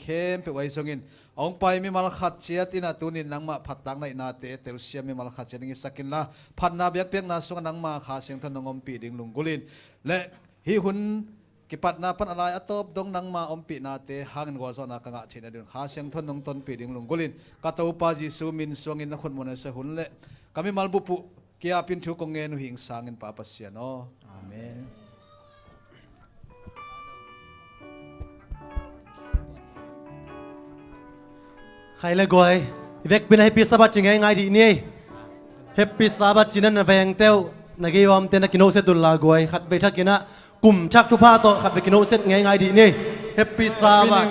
เข้มไปไว้ทรงอินองไปมีมาลขัดเชียตินาตุนินนังมาผัดตังในนาเตเตลเชียมีมาลขัดเชียนิสักินละพันนาเบียกเปียกนาสงนังมาขาเสียงทนงอมปีดิงลุงกุลินและฮิหุนกิปัดนาพันอะไรอัตบดงนังมาอมปีนาเตหางนกอลซอนากงะเทนเดินขาเสียงทนงตนปีดิงลุงกุลินกัตอุปาจิสุมินสวงอินนักคนมนุษย์หุนและกามีมาลบุปุเกียปินทุกงเงินหิงสางินปาปัสเซียโนอาเมนใครเลยกวยเวกเป็นให้ปีศาจจริงไงดีนี่เฮปปีศาจจีนันแวงเต้านักยอมเต้นนักกินโอเซตุลลากวยขัดไปทักกินะกลุ่มชักทุพาโตขัดไปกินโอเซตไงดีนี่เฮปปีศาจ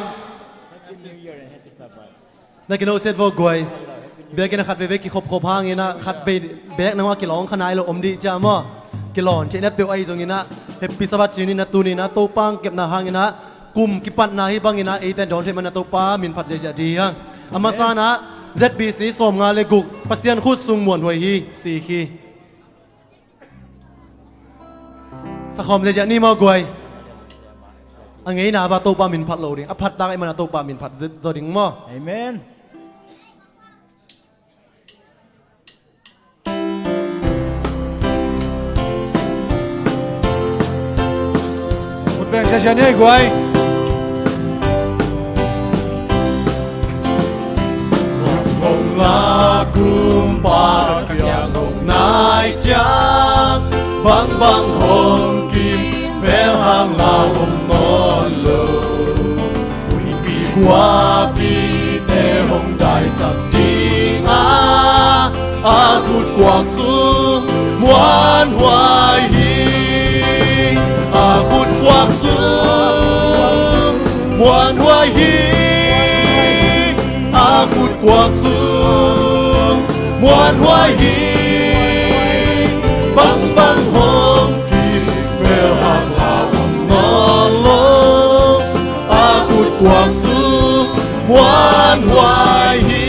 นักกินโอเซตวอกวยเบียกินขัดไปเวกิขบหางเงี้ยนะขัดไปเบกนังว่ากิลองขนายเราอมดีจ้าม่กิลอนเช่นนั้นเปียวไอตรงนี้นะเฮปปีศาจจีนี่นะตูนี่นะโตปังเก็บนาหางเงี้ยนะกลุ่มกิปันนาฮิบังเงี้ยนะไอเต้นโดนเทมันนะโตปามินพัดเจจดีฮะอามาซานะ ZBC สมงาเลกุกปัสยันขุดซุงมวนหวยฮีสี่คีสคอมเจนี่มากวยอันงี้นะบาโตปามินพัดโลดิอภัดตาไอมันโตปามินพัดจอดิงมั้งเอเมนหมดแบ่งเฉยๆนี่กวยlakum pakyang hong nai chang bang bang hong kim ver hang la hom non lo ui pi qua pi te hong dai sak ding a khut quang sung muan hoai hi a khut quang sung muan hoai hi a khut quang sung muan hoai hi bang bang hong kim ver hang la hom non lo a khut quang sung muan hoai hi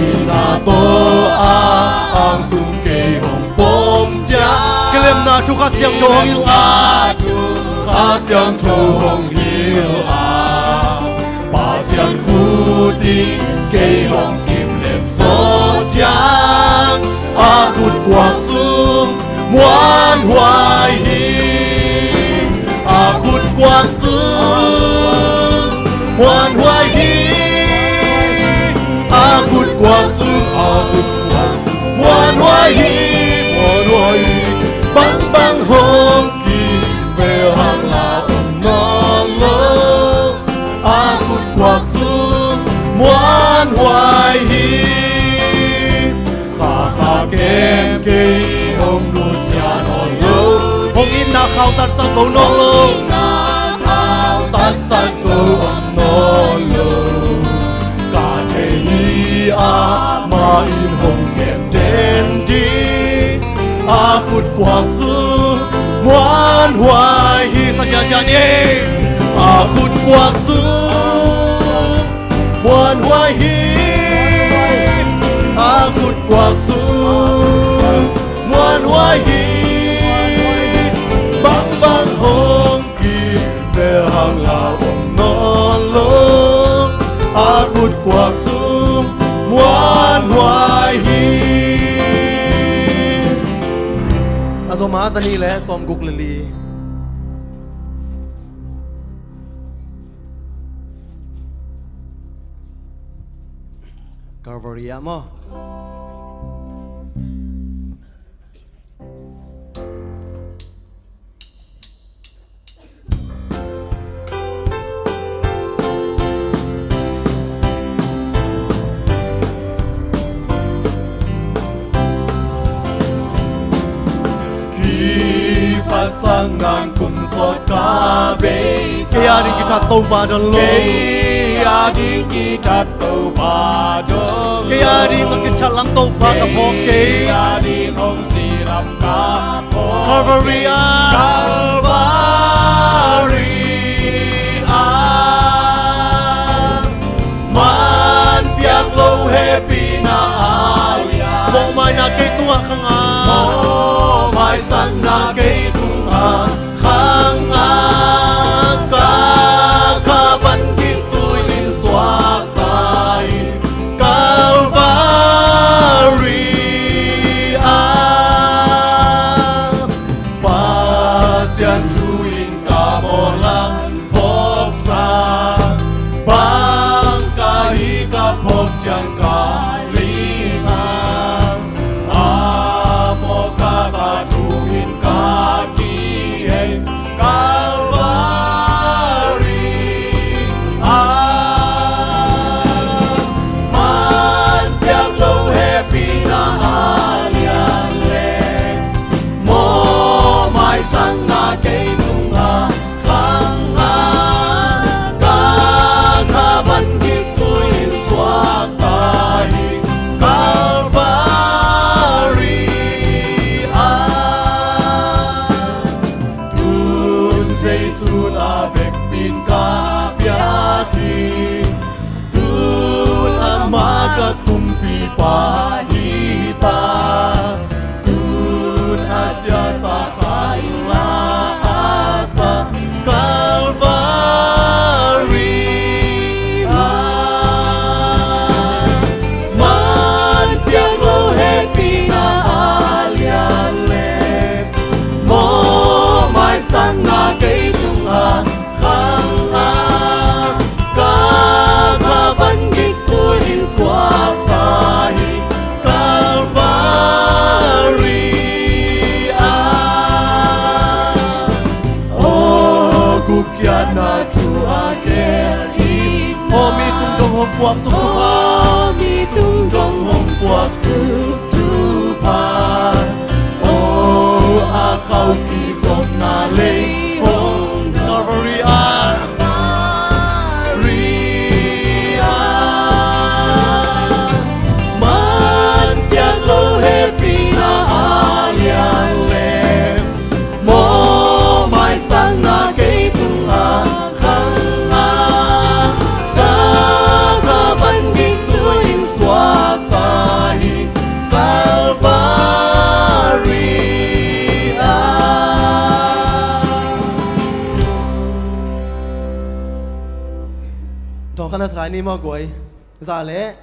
ina to a ang sung ke hong bom cha kelem na thu kha siang cho hong il a kha siang cho hong hil a ba siang khu ti ke hong chang a khut quang sung muan hoai hi a khut quang sung muan hoai hi a khut quang sung muan hoai hi bang bang hong ki về hang la om non lo a khut quang sung muan hoai hi kem ke hong du sia non lo hong in na khao tat sa ko non lo tat sa so non lo ka the hi a ma in hong kem den di a khut quang su muan hoai hi sa ya ya ni a khut quang su muan hoai hi a khut quang su muan hoai hi bang bang hong kim ver hang la om non lo a khut quang su muan hoai hi azoma zani le som guk lili Calvary mo pasangan kum sot kabe kaya din kita tau padon lo kaya din kita tau padon kaya din makicat lang tau pa kapok kaya din hong siram kapok Calvary man piak lo happy na alia mo mai na kay tua kang mo mai sang na kay tua khang ka ban katumpi pahita Tun Asia Sakaila Asa Calvary Man piang lo happy na aliale Mo mai sang na kay tung khang Ka ban gig tôi in swap tahi Calvary Kukya na chua keri mi tung dong hong puak tung pa mi tung dong hong puak su tu pa khao ki zop na le hong Calvary Man tiang lo happy na alian le Mo mai sang na kay tung khang Ka ban gig tôi in swap tahi Calvary Trong khán giả này mà gọi Dạ lẽ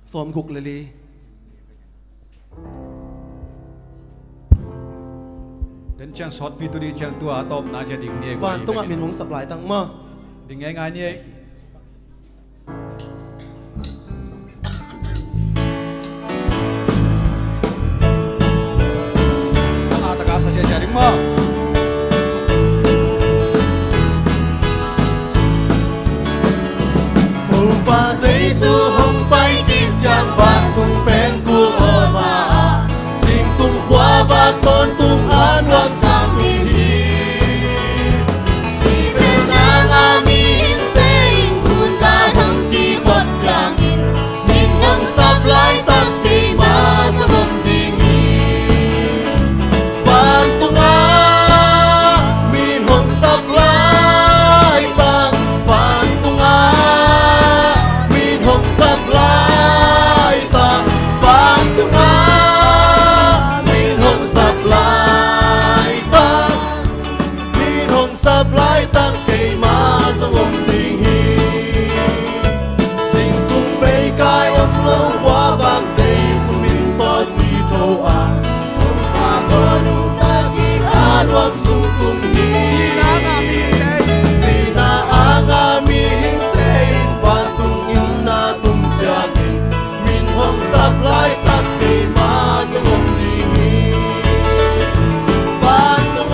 Xóm cục lì lì đến trang short pi tu đi trang tua tom na cha ding nie Và tung ạ mình hùng sập lại tăng mơ ding ngay ngay nie ta ka sa sia jaring mo Ba Giêsu hồng bay tin trang vạn cùng bên của Oza Xin cùng khoa và tôn cùng an hoàng sang đi Đi bên ngang amin tên kun ta thầm kỳ khuất trang in Nhìn hồng sắp lại tăng kỳ mà sa hồng đi Vạn tung min hồng sắp lại tăng Vạn tung hồng sắp lại ta vang tung min hồng sắp lại ta min hồng sắp lại ta cây mà sang ông tình hi xin cùng bê cai ông lâu qua vang dây sung min to si thâu ông ta có đủ ta kỳ an hoặc sung cùng hi xin anga min tên vang tung in na tung chang min hong sắp lại tắt cây mà sang ông đi vang tung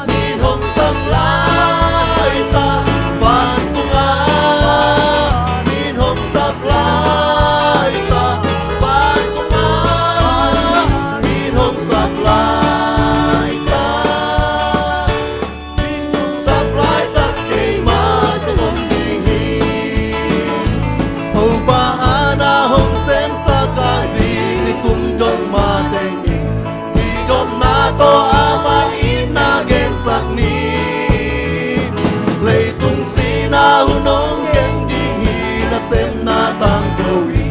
min hong sắp lại ta vang tung min hong sắp lại ta vang tung min hong sắp lại ta min hong sắp lại tắt cây mà sang ông đi Hồng ba ana hồng xem sa ca gì ni tum trong ma tên in Ni trong na to ama in na gen sak ni Lei tung si na hunong gen di hi na xem na tang zoe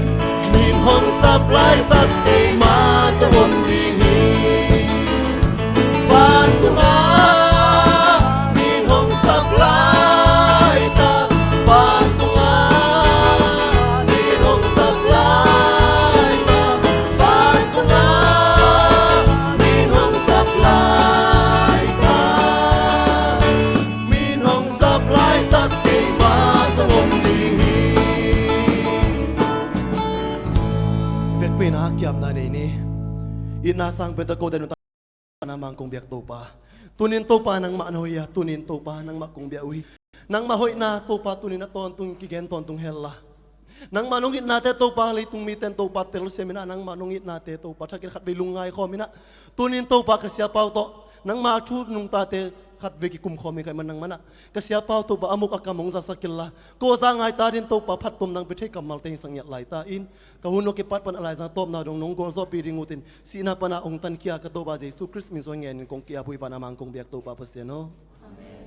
Min hong sắp lại tắt cây mà sa hồng đi hi Ban tung min hong sắp lại ta Ban tung min hong sắp lại ta Ban tung min hong sắp lại ta Min hong sắp lại tắt cây mà sa hồng đi hi Việt pin ha kiam na ni Ina sang beta ko den namang kong biak topa tunin topa nang maanoya tunin topa nang makong biawi nang mahoy na topa tunin na ton tung kigen ton tung hella nang manungit nate topa li tung miten topa tel semina nang manungit nate topa sakir khat bilungay ko mina tunin topa kasya pau to nang ma thu nung tate khat veki kum khomi kai manang mana kasya pau topa amuk akamong za sakilla ko za ngai ta din topa phat tum nang bethe kamal te sangyat lai ta in kahuno ki pat pan alai za top na dong nong gor zo pi ringutin sina pana ong tan kia ka toba jesu christ min zo ngen kong kia pui pana mang kong biak topa paseno amen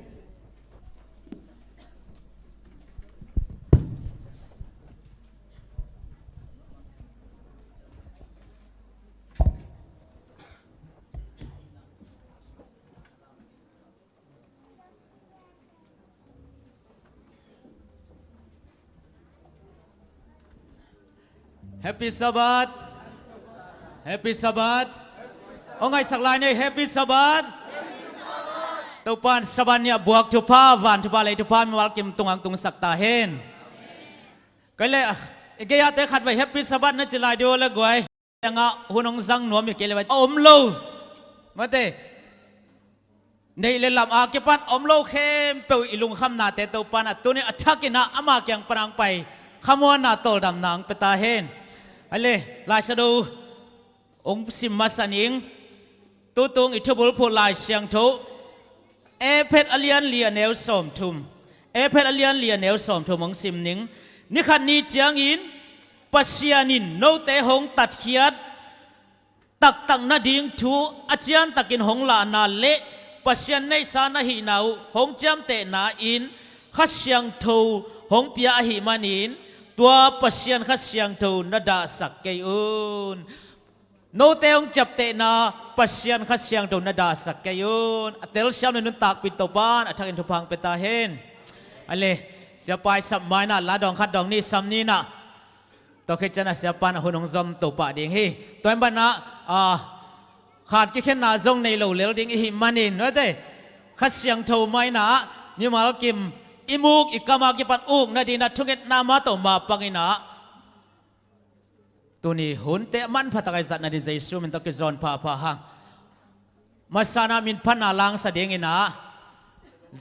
Happy Sabbath Happy Sabbath เอาไงสักลายใน Happy Sabbath ตัวปานสบันเนี่ยบวกทุพาวันทุพาเลยทุพามีวัลกิมตุงอังตุงสักตาเฮนก็เลยเอกยาเตขัดไว้ Happy Sabbath นั่นจะลายดูเลยกวยยังอ่ะหุ่นองซังหนวมอยู่เกลียวอมโลมาเตในเรื่องลำอาเก็บปันอมโลเข้มเปอีลุงคำนาเตตัวปานตัวนี้อัฐกินะอามาเกียงปรางไปขมวนนาโตดำนางเปตาเฮนอะไรลายสะดูองสิมมาสันิงตัวตรงอิทธิบุลพูลายเสียงทุเอเพดอเลียนเลียเนลสมทุมเอเพดอเลียนเลียเนลสมทุมองสิมนิงนี่ขันนี้เจียงอินปัสยานินโนเตหงตัดเขียดตักตังนาดิงทูอาจารย์ตักินหงลานาเละปัสยันในสานาหินาวหงจำเตนาอินขัดเสียงทูหงเปียหิมานินตัวปัสยันขัดเสียงทูนาดาสักเกยุนโนเตหงจับเตนาปัสยันขัดเสียงทูนาดาสักเกยุนอัตเตลเสียมนุนตักปิดตัวบ้านอัฐกินทุพังเปตาเฮนอะไรเสียไปสับไม้น่ะลาดองขัดดองนี่ซ้ำนี่น่ะตัวคิดจะน่ะเสียปันหุ่นองซอมตัวป่าดิ่งฮีตัวบ้านน่ะขาดกี่แค่นาจงในโลเลวดิ่งหิมันนินว่าแต่ขัดเสียงทูไม่น่ะนี่มาแล้วกิมอิมูกอีกกามากิปันอุกนาดีนัดทุกเอ็ดนามาตัวมาปังอินะตัวนี้หุ่นเตะมันพัตกายจัดนาดีใจสู้มันตะกิจอนพาพาฮังมาสานามินพันนาลังสะเดียงอินะ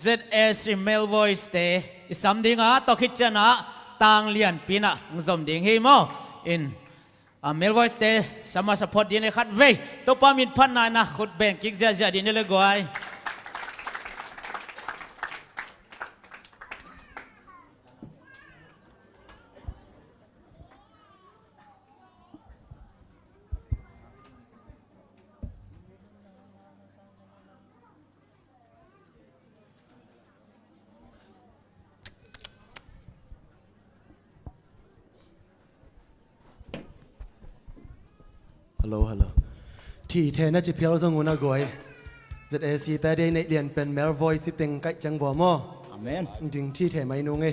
ZS Male Voice เตอิสามดิ่งอ่ะตัวคิดจะน่ะต่างเลียนปีน่ะงจอมดิ่งฮีโมอินMale Voice เตสามารถสปอร์ตดีในขัดเวตัวปามินพันนานะขุดแบ่งกิกจะดีในเลยกวย ฮัลโหลฮัลโหลที่แท้น่าจะเพียวจงุนะกวยจะเอซีแต่ได้ในเรียนเป็น male voice ที่เต็งไกจังบัวมออาเมนจริงที่แท้ไม่นุ่งเอ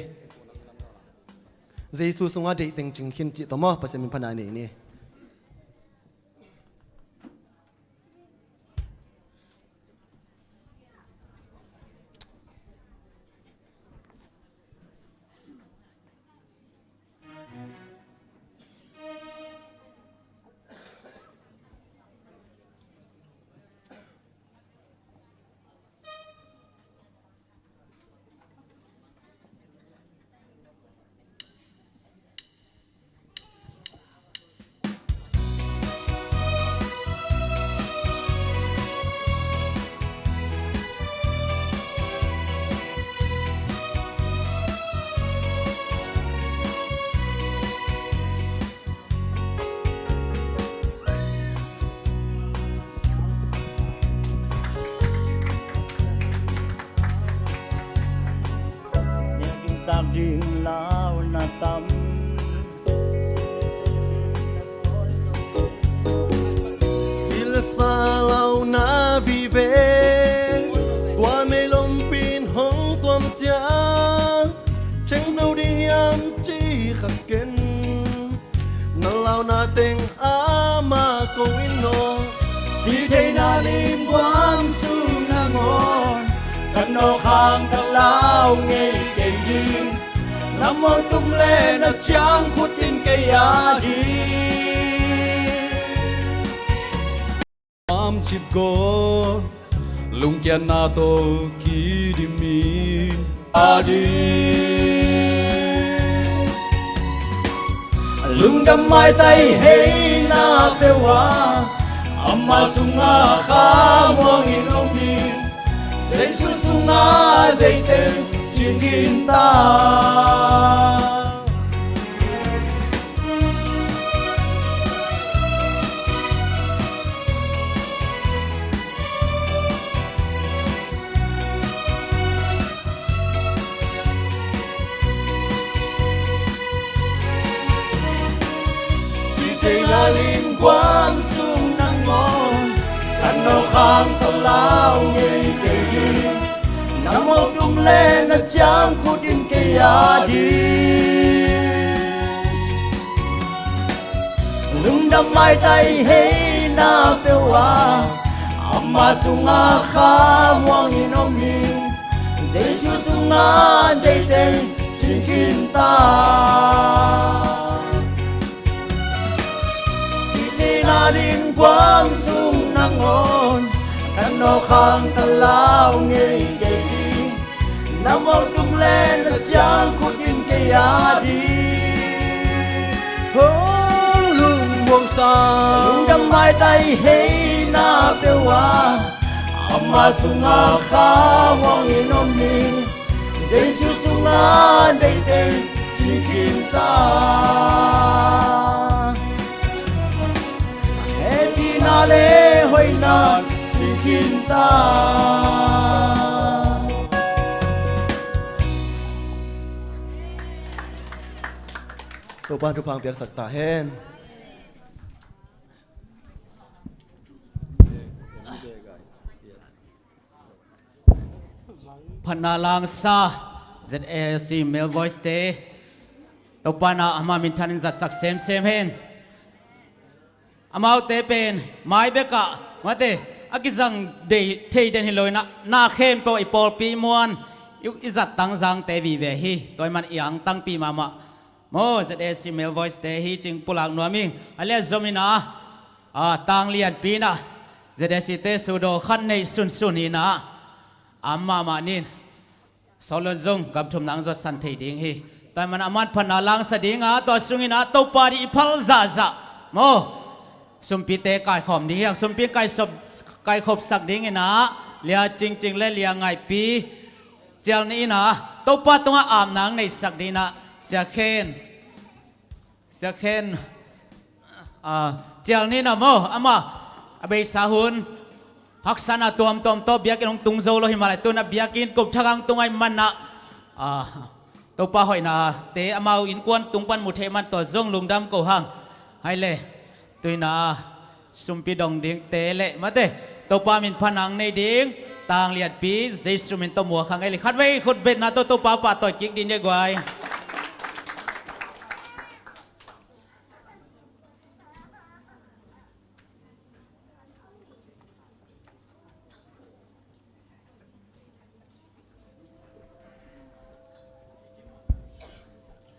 เจสุสงอาเดติงจึงขินจิตตมอปัสมินพนานี่Ding lao na tâm Sila sa lao na vive Tua mê lông pin hông tuam cha Tranh đâu đi hiam chi khắc kinh Nang lao na tình á ma câu in nô Thì thầy na lim quang su na ngon Thật nô khang thật lao nghe cây dinh Nam mô tum lê na chang khút tin cây á đi Am chip go lung kia na to ki di mi á đi Lung đâm mai tay hey na phêu hoa Amma sung na kha muang in ông đi Dây su sung na đầy tên Chim kinh ta Si thầy là linh quang sung nắng ngon Khăn nô khang ta lao ngây cây đi Nam mô tum lê na chang khút in cây á đi đam mai tay hey na pewa amma sunga kha muang inom min Giêsu sunga dei ten chin kin ta si te na ling quang sung nang on kan no khang ta lao ngei dei nam mô tung lên là chang khut in ke ya đi lung buông xa lung đam mai tay hey na pewa amma sunga kha wang inom min Giêsu sunga dei ten chin kin ta Happy na le hoi na chin kin ta Tổ ban thu phang biak sak ta hen Phana lang sa ZAC male voice te to pana ama min thanin zat sak sem hen amau te pen mai beka mate akizang de thei den hiloi na khem ko ipol pi muan izat tang jang te vi ve hi toy man yang tang pi mama mo ZAC male voice te hi ching pulang nuaming ale zomina tang lian pi na ZAC te sudo khan nei sun ni na amma manin solon zong gam thum nang zo san thei ding hi tai man amat phana lang sa dinga to sungina to pari phal za mo sumpi te kai khom ni hiang sumpi kai khop sak ding ina lia ching le lia ngai pi chiang ni na to pa tonga am nang nei sak dina sia khen chiang ni na mo ama abai sahun Haksana tuam to biakin hong tung zo lo himalay tu na biakin kup chagang tungay man na to pa hoy na te amau in kwan tungpan muthe man to zong lungdam ko hang hay le tui na sumpi dong ding te le mate to pa min phanang nei ding tang liat pi Jesu min to mua khang ai le khat vei khut bet na to pa to kik din ye gwai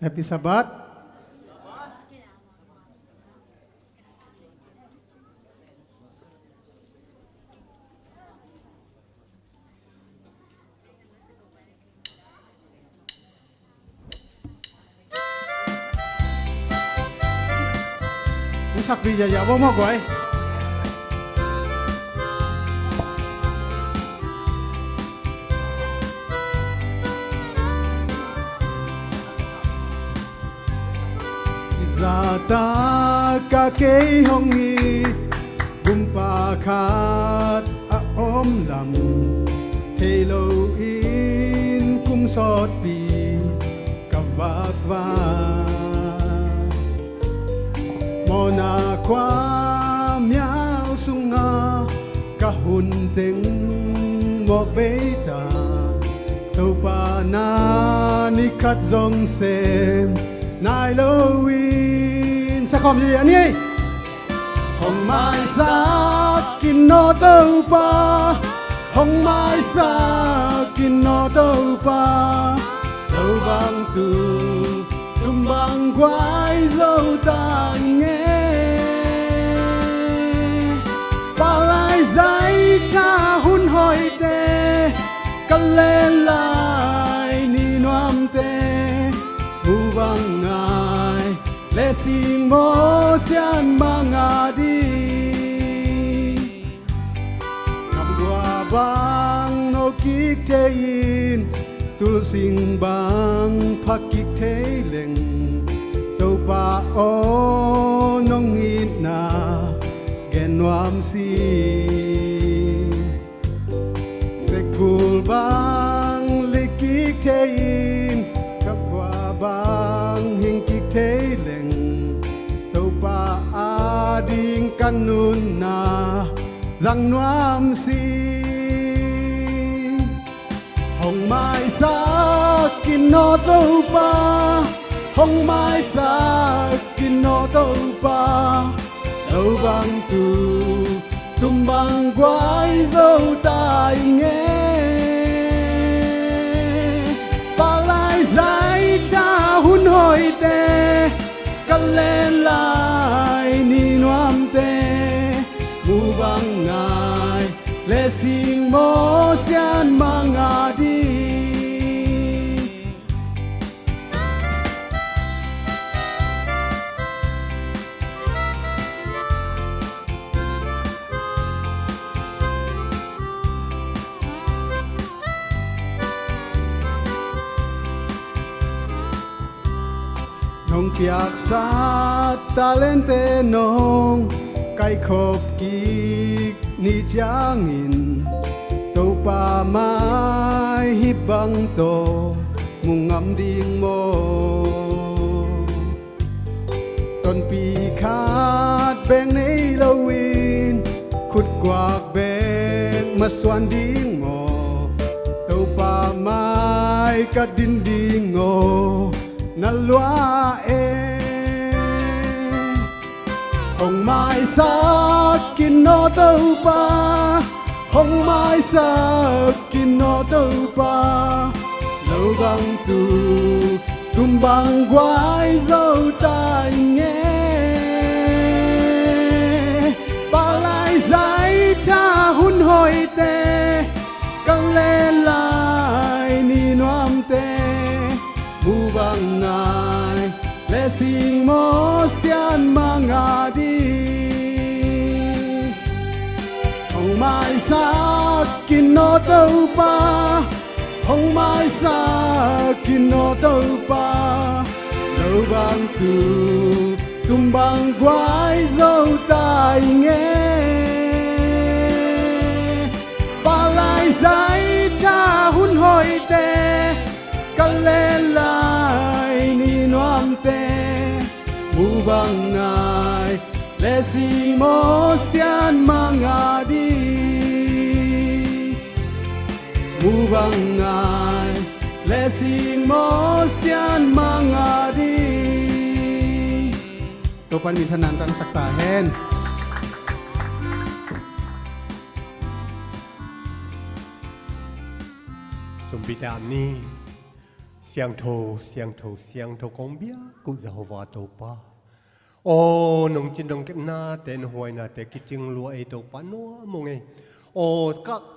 Happy Sabbath. Isak bija ya mo goy. Zata ka kay hongi gumpa khat a om lam thelo in kum sot pi kawak va mona kwa miao sunga kahun teng mok beita to pa na ni khat zong sem nai lo win sa khom gì anh ấy hồng mai sa kin no đâu pa hồng mai sa kin no đâu pa đâu bang tu tum bang quay dâu ta nghe pa lai dai cha hun hoi te kan lên lại ni noam te mu bang ngai le sing mo sian mangadi kam gua bang no kik tein tul sing bang phakik thei leng to pa o nong in na gen wam si sekul bang likik tein kam gua bang hing kik thei leng to pa ading kanun na răng noam si hồng mai sa kin no đâu pa hồng mai sa kin no đâu pa lâu bằng tu tum bằng quái dâu tai nghe và lại lại cha hun hồi tê cất lên lại ni noam tê mu bằng ngài lệ sinh mô xian mang ngà đi nông piak sa talente nong kai khop ki ni changin to pa mai hi bang to mung ngam ding mo ton pi khat beng nei lo win khut kwak beng ma swan ding mo to pa mai ka din ding ngo na loa e hồng mai sa kin no tâu pa hồng mai sa kin no tâu pa lâu bằng tu tum bằng quái dâu tai nghe ba lại giải cha hun hồi tê căng lên lại ni noam tê bu bằng ngài lệ sinh mô xian mang ngà đi hồng mai sa kin no tâu pa hồng mai sa kin no tâu pa lâu bằng tu tum bằng quái dâu tai nghe ba lại giải cha hun hồi tê cất lên lại ni noam tê mu bằng ngài lệ sinh mô xian mang ngà đi mu bằng ngài lệ sinh mô xian mang ngà điตัวปันมินทนันตังสักตาเฮนสมบิดามนี้เสียงโทเสียงโทเสียงโทกงเบียกุจะหัวโตปาโอ้นงจินดงเก็บหน้าแต่หวยนาแต่กิจิงลัวไอโตปานัวมงไงโอ้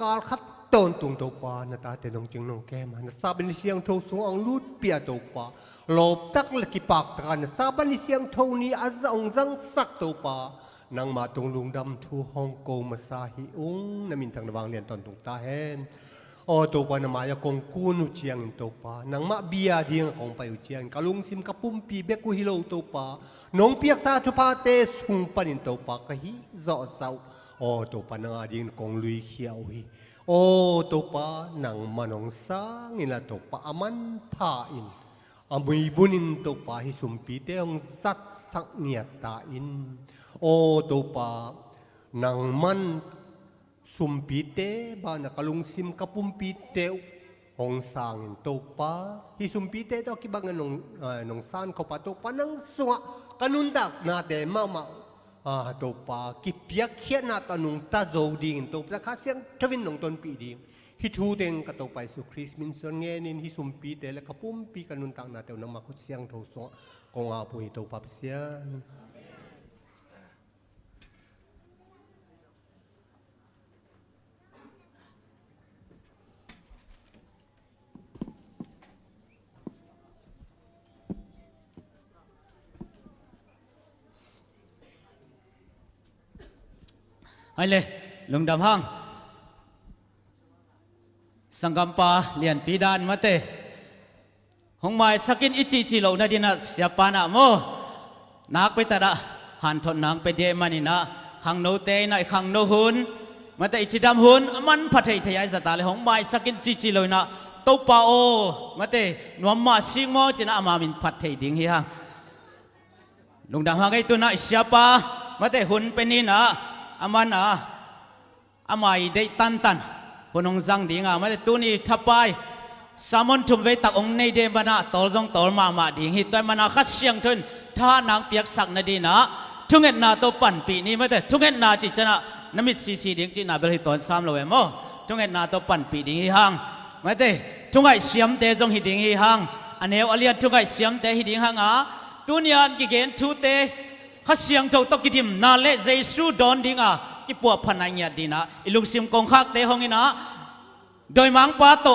การคัดต้นตุงโตปานาตาแต่นงจิงนงแก้มันซาบันเสียงโทสูงอังลูดเปียโตปาหลบตักละกิปากตกันซาบันเสียงโทนี้อาจองจังสักโตปานางมาตรงลุงดำทูฮ่องกงมาซาฮิอุงนามินทางระวังเรียนตอนตุงตาเฮนโอ้ตัวปานามายากงกูนุเจียงตัวปานังมาเบียดีงของไปอุเจียงกะลุงซิมกะปุ่มปีเบกุฮิโลตัวปาน้องเปียกซาทุพาเตสุงปานินตัวปากะฮิจอเศร้าโอ้ตัวปานางดีงกงลุยเขียวฮิโอ้ตัวปานังมานองสางอินละตัวปาอามันพาอินอามุยบุนินตัวปาฮิสุมปีเตองสัตสักเนียตาอินโอ้ตัวปานังมันสุมปีเตบานักลุงซิมกับปุ่มปีเตหงสางอินโตปาที่สุมปีเตตอกิบังนงซานเขาปาโตปานังสวะกันุนดักนาเดมาโตปากิเปียกเขียนาตานุงตาโจดิงโตปาคาเสียงทวินนงตนปีดิงฮิทูเดงกะโตไปสุคริสมินส่วนเงนินฮิสุมปีเตและกับปุ่มปีกันุนตักนาเตวนังมาคุเสียงโทสวะกงอาปุยโตปาเสียไอ้เลยลุงดำห้างสังกัมปาเลียนปีดานมาเตหงไม้สกินอิจิจิโลนาดินะเสียปานะโมนักไปแต่ละหันทนนางไปเดมันนี่นะขังโนเตยนะขังโนหุนมาแต่อิจิดำหุนมันพัทยทยายสตาเลยหงไม้สกินจิจิโลนะโตปาโอมาเตนวมมาสิงโมจินะอามามินพัทยดิ่งเฮียงลุงดำห้างไอ้ตัวน่ะเสียปามาแต่หุนเป็นนี่นะอามันอ่ะอามาได้ตันคนองจังดีงามาแต่ตัวนี้ทับไปสามนทุ่มไว้ตักองในเดมนะตอลจงตอลมาดิ่งหิตตัวมันอ่ะขัดเสียงทุนท่านางเปียกสักนาดีนะ ทุกเงินนาตัวปั่นปีนี้ไม่แต่ทุกเงินนาจิตนะน้ำมิดซีดิ้งจินาเบลฮิตอนซ้ำเลยมั้งทุกเงินนาตัวปั่นปีดิ้งห่างไม่แต่ทุกไงเสียมเตจงฮิดิ้งห่างอันนี้อเลียนทุกไงเสียมเตฮิดิ้งห่างตัวนี้กิเกนทุเตข้าเสียงทกตกิดิมนาเลเจสูดอนดิ้งอีปัวพันนัยดีนะอิลุงซิมกงคักเตห้องนี้นะโดยมังปาโต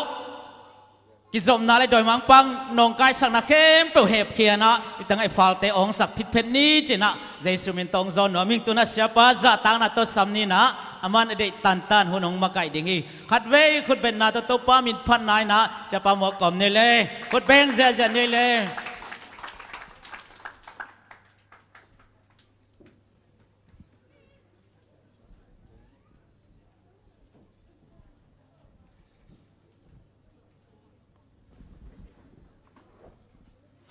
กิจสมนาเลยโดยมังปังนองกายสักนักเข้มเปล่าเห็บเขียนะตั้งไอ้ฟาลเตองสักพิษเพนนี้จีนะเจสุมินตองจอนว่ามิงตุนัสยาปาจะตั้งนาตัวซ้ำนี้นะอามันเด็กตันหุ่นองมาไก่ดิ่งฮีขัดเว้ยขุดเป็นนาตัวป้ามินพันนายนะเสียปาหมวกกอมนี่เลยขุดเบงเจเจนี่เลย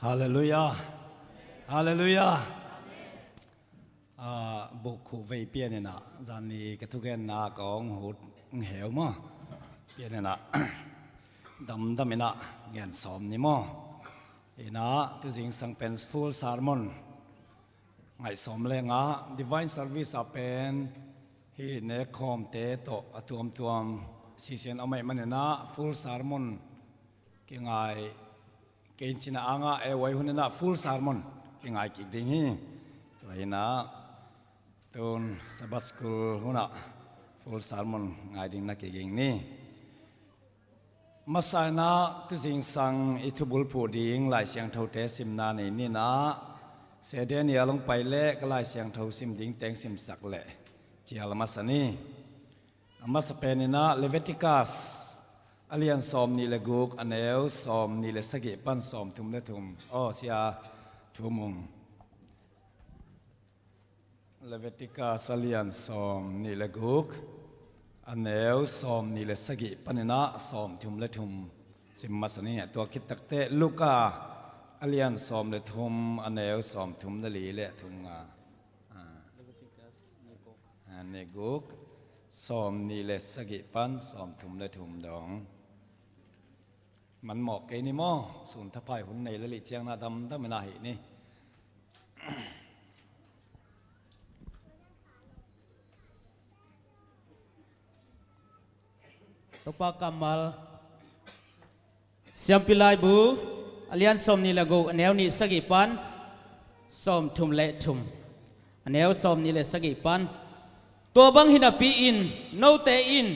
ฮาเลลูยาฮาเลลูยาบุกขู่เวเปียเนี่ยนะจานนี้กระทุกแกนนากองหุดเหวมั้งเปียเนี่ยนะดำเนี่ยนะเงินสอมนี่มั้งอีน่ะตัวจริงสังเป็น full sermon ไงสอมเลยงะ divine service เป็นฮีเนคอมเตโตตัวซีเซียนเอาไม่มันเนี่ยนะ full sermon เกี่ยงไงเกณฑ์ชินาอ่างไว้หุ่นน่ะ full sermon ยังไงกิดดิ้งฮีตัวเห็นนะตุนสับสกุลหุ่นน่ะ full sermon ไงดิ้งนักเก่งนี่มาใส่นะตุสิงสังอิทุบุลผู้ดิ้งหลายเสียงเท่าเตสิมนานี่นะเสด็จเนี่ยลงไปเละก็หลายเสียงเท่าสิมดิ้งแตงสิมสักเละเจียลมาสนี่มาสเปนนี่นะเลเวติกัสอเลียนสอมนี่เลกุกอันเอลสอมนี่เลสกิปันสอมทุมเลทุมเสียทุมุงเลเวติกัสอเลียนสอมนี่เลกุกอันเอลสอมนี่เลสกิปันนะสอมทุมเลทุมสิมมาสนี่ตัวคิดตักเตลูกาอเลียนสอมเลทุมอันเอลสอมทุมเลลีเลทุมเนกุกสอมนี่เลสกิปันสอมทุมเลทุมดองมันเหมาะกับนี่มั้งสุนทรภัยหุ่นในละลิเจียงนาดำถ้าไม่น่าเห็นนี่ตุปากำมัลเสียมพิลายบูอเลียนสมนิลกูอันเอวนี่สกิปันสมทุมเละทุมอันเอวสมนิเลสกิปันตัวบังหินาปีอินโนเตอิน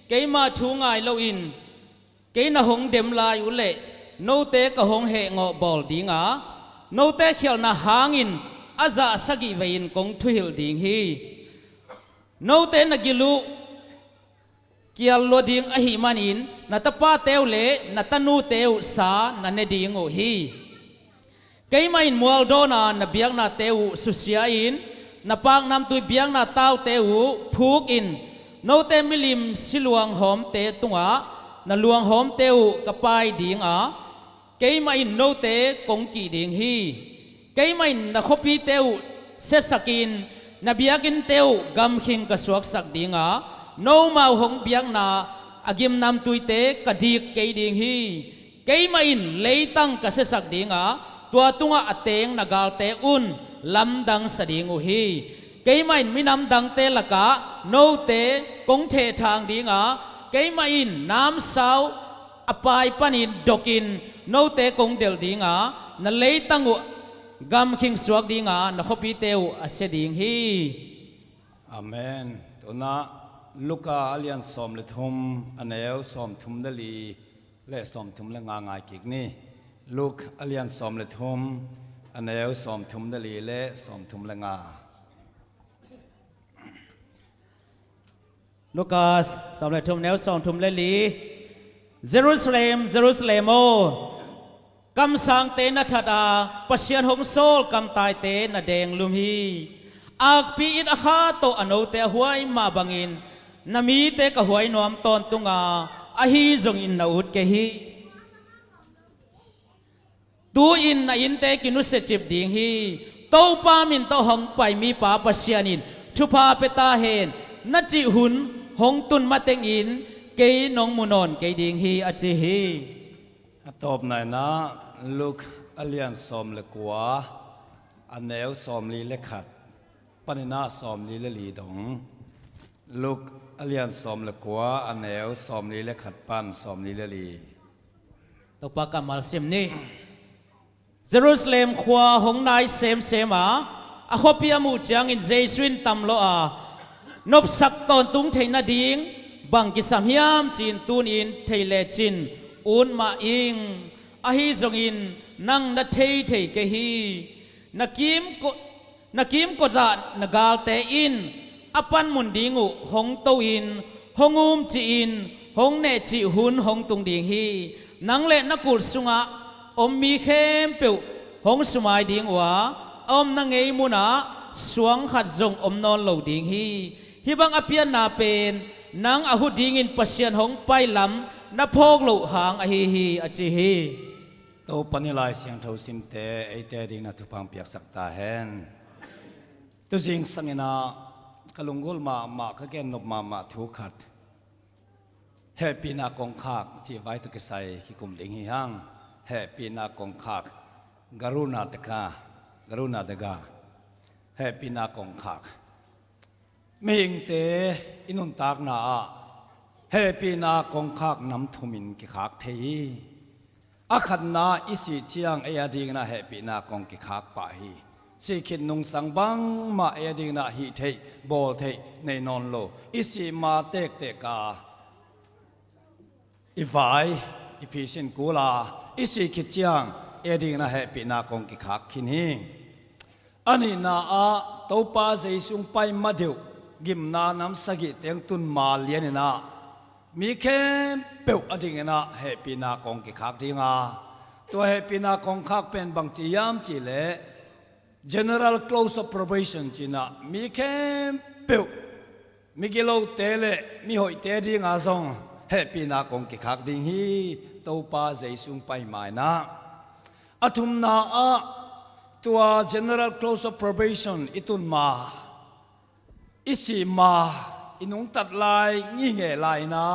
เกยมาทูงายโลอินเกยนาหงเดมลายอุเล่โนเตกะหงเหงอบอลดิงาโนเตเขียวนาหางอินอาซาสกิเวินกงทุฮิลดิงฮีโนเตนกิลูเกียลโลดิงอหิมันินนัตปาเตวเลนัตนูเตวสานันเนดิงโอฮีเกยมาอินมัวลโดนานเบียงนาเตวสุเซียอินนับปางนำตุยเบียงนาเต้าเตวพูกอินโนเตมิลิมสิลวงหอมเตตุงนลวงหอมเตวกปายดิงเกยมาอินโนเตกงกีดิงฮีเกยมาอินนักพีเตวเซสกินนเบียกินเตวกำขิงกสวกสักดิงโนมาหงเบียงนาอากิมนำตุยเตกดีกเกยดิงฮีเกยมาอินเลยตั้งกเซสักดิงตัวตุงอเตงนากาลเตอุนลำดังสดิงอุฮีเกยมาอินมินำดังเตละกะโนเตกงเททางดิงเกยมาอินน้ำสาวอปายปันินดกินโนเตกงเดลดิงนั่นเลยตั้งอุกำขิงสวกดิงนักพิเตวอเสดิงฮีอาเมนตัวน่ะลูกาอเลียนสอมเลทุมอันเอลสอมทุมเดลีและสอมทุมและงางายกิกนี่ลูกอเลียนสอมเลทุมอันเอลสอมทุมเดลีและสอมทุมและงาลูกาสอมเลทุมแนวสอมทุมเลลีเยรูซาเล็มโอกำสังเตนทัดาปัสยันหงโซลกำตายเตนแดงลุมฮีอักปีอินอาคาโตอโนเตหวยมาบังอินนามีเตกหวยนวมตอนตุงอาฮีจงอินนาอุดเกฮีตูอินนาอินเตกินุเสจิบดิงฮีโตปามินโตหงไปมีปาปัสยานินทุพาเปตาเฮนนัจิหุนหงตุนมาเตงอินเกยนงมุนอนเกยดิงฮีอจิฮีตอบหน่อยนะลูกอเลียนสอมเลกัวอันเอลสอมลีเลขัด ปันนาสอมนี้ละลีดงลูกอเลียนสอมละกัวอันแนวสอมนี้ละขัดปันสอมนี้ละลีตกปากกำมัลเซมนี่เยรูซาเล็มขวาหงนายเซมอาขบียมูจางอินเจสุนตัมโลอานบสักตอนตุงเทนาดิงบังกิสามยามจีนตูนอินเทเลจินอุนมาอิงอาฮิจงอินนังนัทเทเกฮีนักกิมกดานกาลเตอินอปันมุนดิงูหงโตอินหงอุมจีอินหงเนจิหุนหงตุงดิงฮีนังเลนักกุลสุงะอมมีเข้มเปียวหงสมัยดิงวะอมนังเอมุนะสวงขัดจงอมนอนเหลาดิงฮีบังอเปียนนาเป็นนังอหุดิงินปัสยันหงไปลำนับพกเหลาหางอฮีอจิฮีโตปันนี่ลายเสียงเท่าสิมเตไอเตดิงนาทุพังเปียกสักตาเฮนตัวจริงสังเกนะกลุงกุลมาขแกนนบมาทุกขัดเฮปีนากองขากจีไว้ตุกิไซที่กุมดิงหิฮังเฮปีนากองขากกรุณาตกาเฮปีนากองขากไม่ยิงเตอินุนตากนาเฮปีนากองขากน้ำทุมินกิขากเทยอาขันนาอิสิเจียงเอยดิงนาเฮปีนากองกิขากปะฮีสิขินนุงสังบังมาเอยดิงนาฮีเทยโบเทยในนอนโลอิสิมาเตกาอีไฟอีพีสินกูลาอิสิขิดเจียงเอยดิงนาเฮปีนากองกิขากขินหิงอันนี้นาเต้าป้าใจสุงไปมาเดียวกิมนาน้ำสกิเตียงตุนมาเลียนนามีแค่เปียวอดิ่งนะเฮปีนากองกิขากดิ่งตัวเฮปีนากองขากเป็นบางจียามจีเล่ general close of probation จีน่ะมีแค่เปียวมีกิโลเตเล่มีหอยเตดิ่งส่งเฮปีนากองกิขากดิ่งฮีตัวป้าใจสุงไปไม่นะอัตุมนาตัว general close of probation อิตุนมาอิสิมาอินุงตัดลายงี้เงลายนะ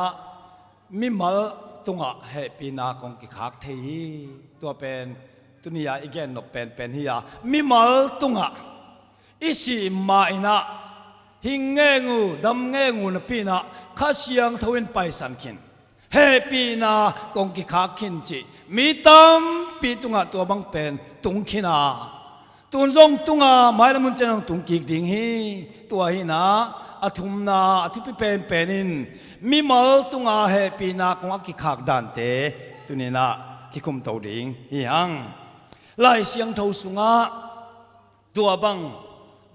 มิมัลตุงะเฮปีนากองกิขากเทฮีตัวเป็นตุนียาอีกแกนนกเป็นฮียามิมัลตุงะอิสิมาอินะหิงเงงูดำเงงูนปีนะข้าเสียงทวินไปสันขินเฮปีนากองกิขากขินจิมีตัมปีตุงะตัวบังเป็นตุงขินาตุนจงตุงะไม่ละมุนเจนังตุงกิกดิ่งฮีตัวฮีนะอทุมนาที่เป็นนินมีมัลตุงาเฮปีนากงกิขากดันเตตุนีนะกิคุมเตาดิ่งยังไล่เสียงเท่าสุงะตัว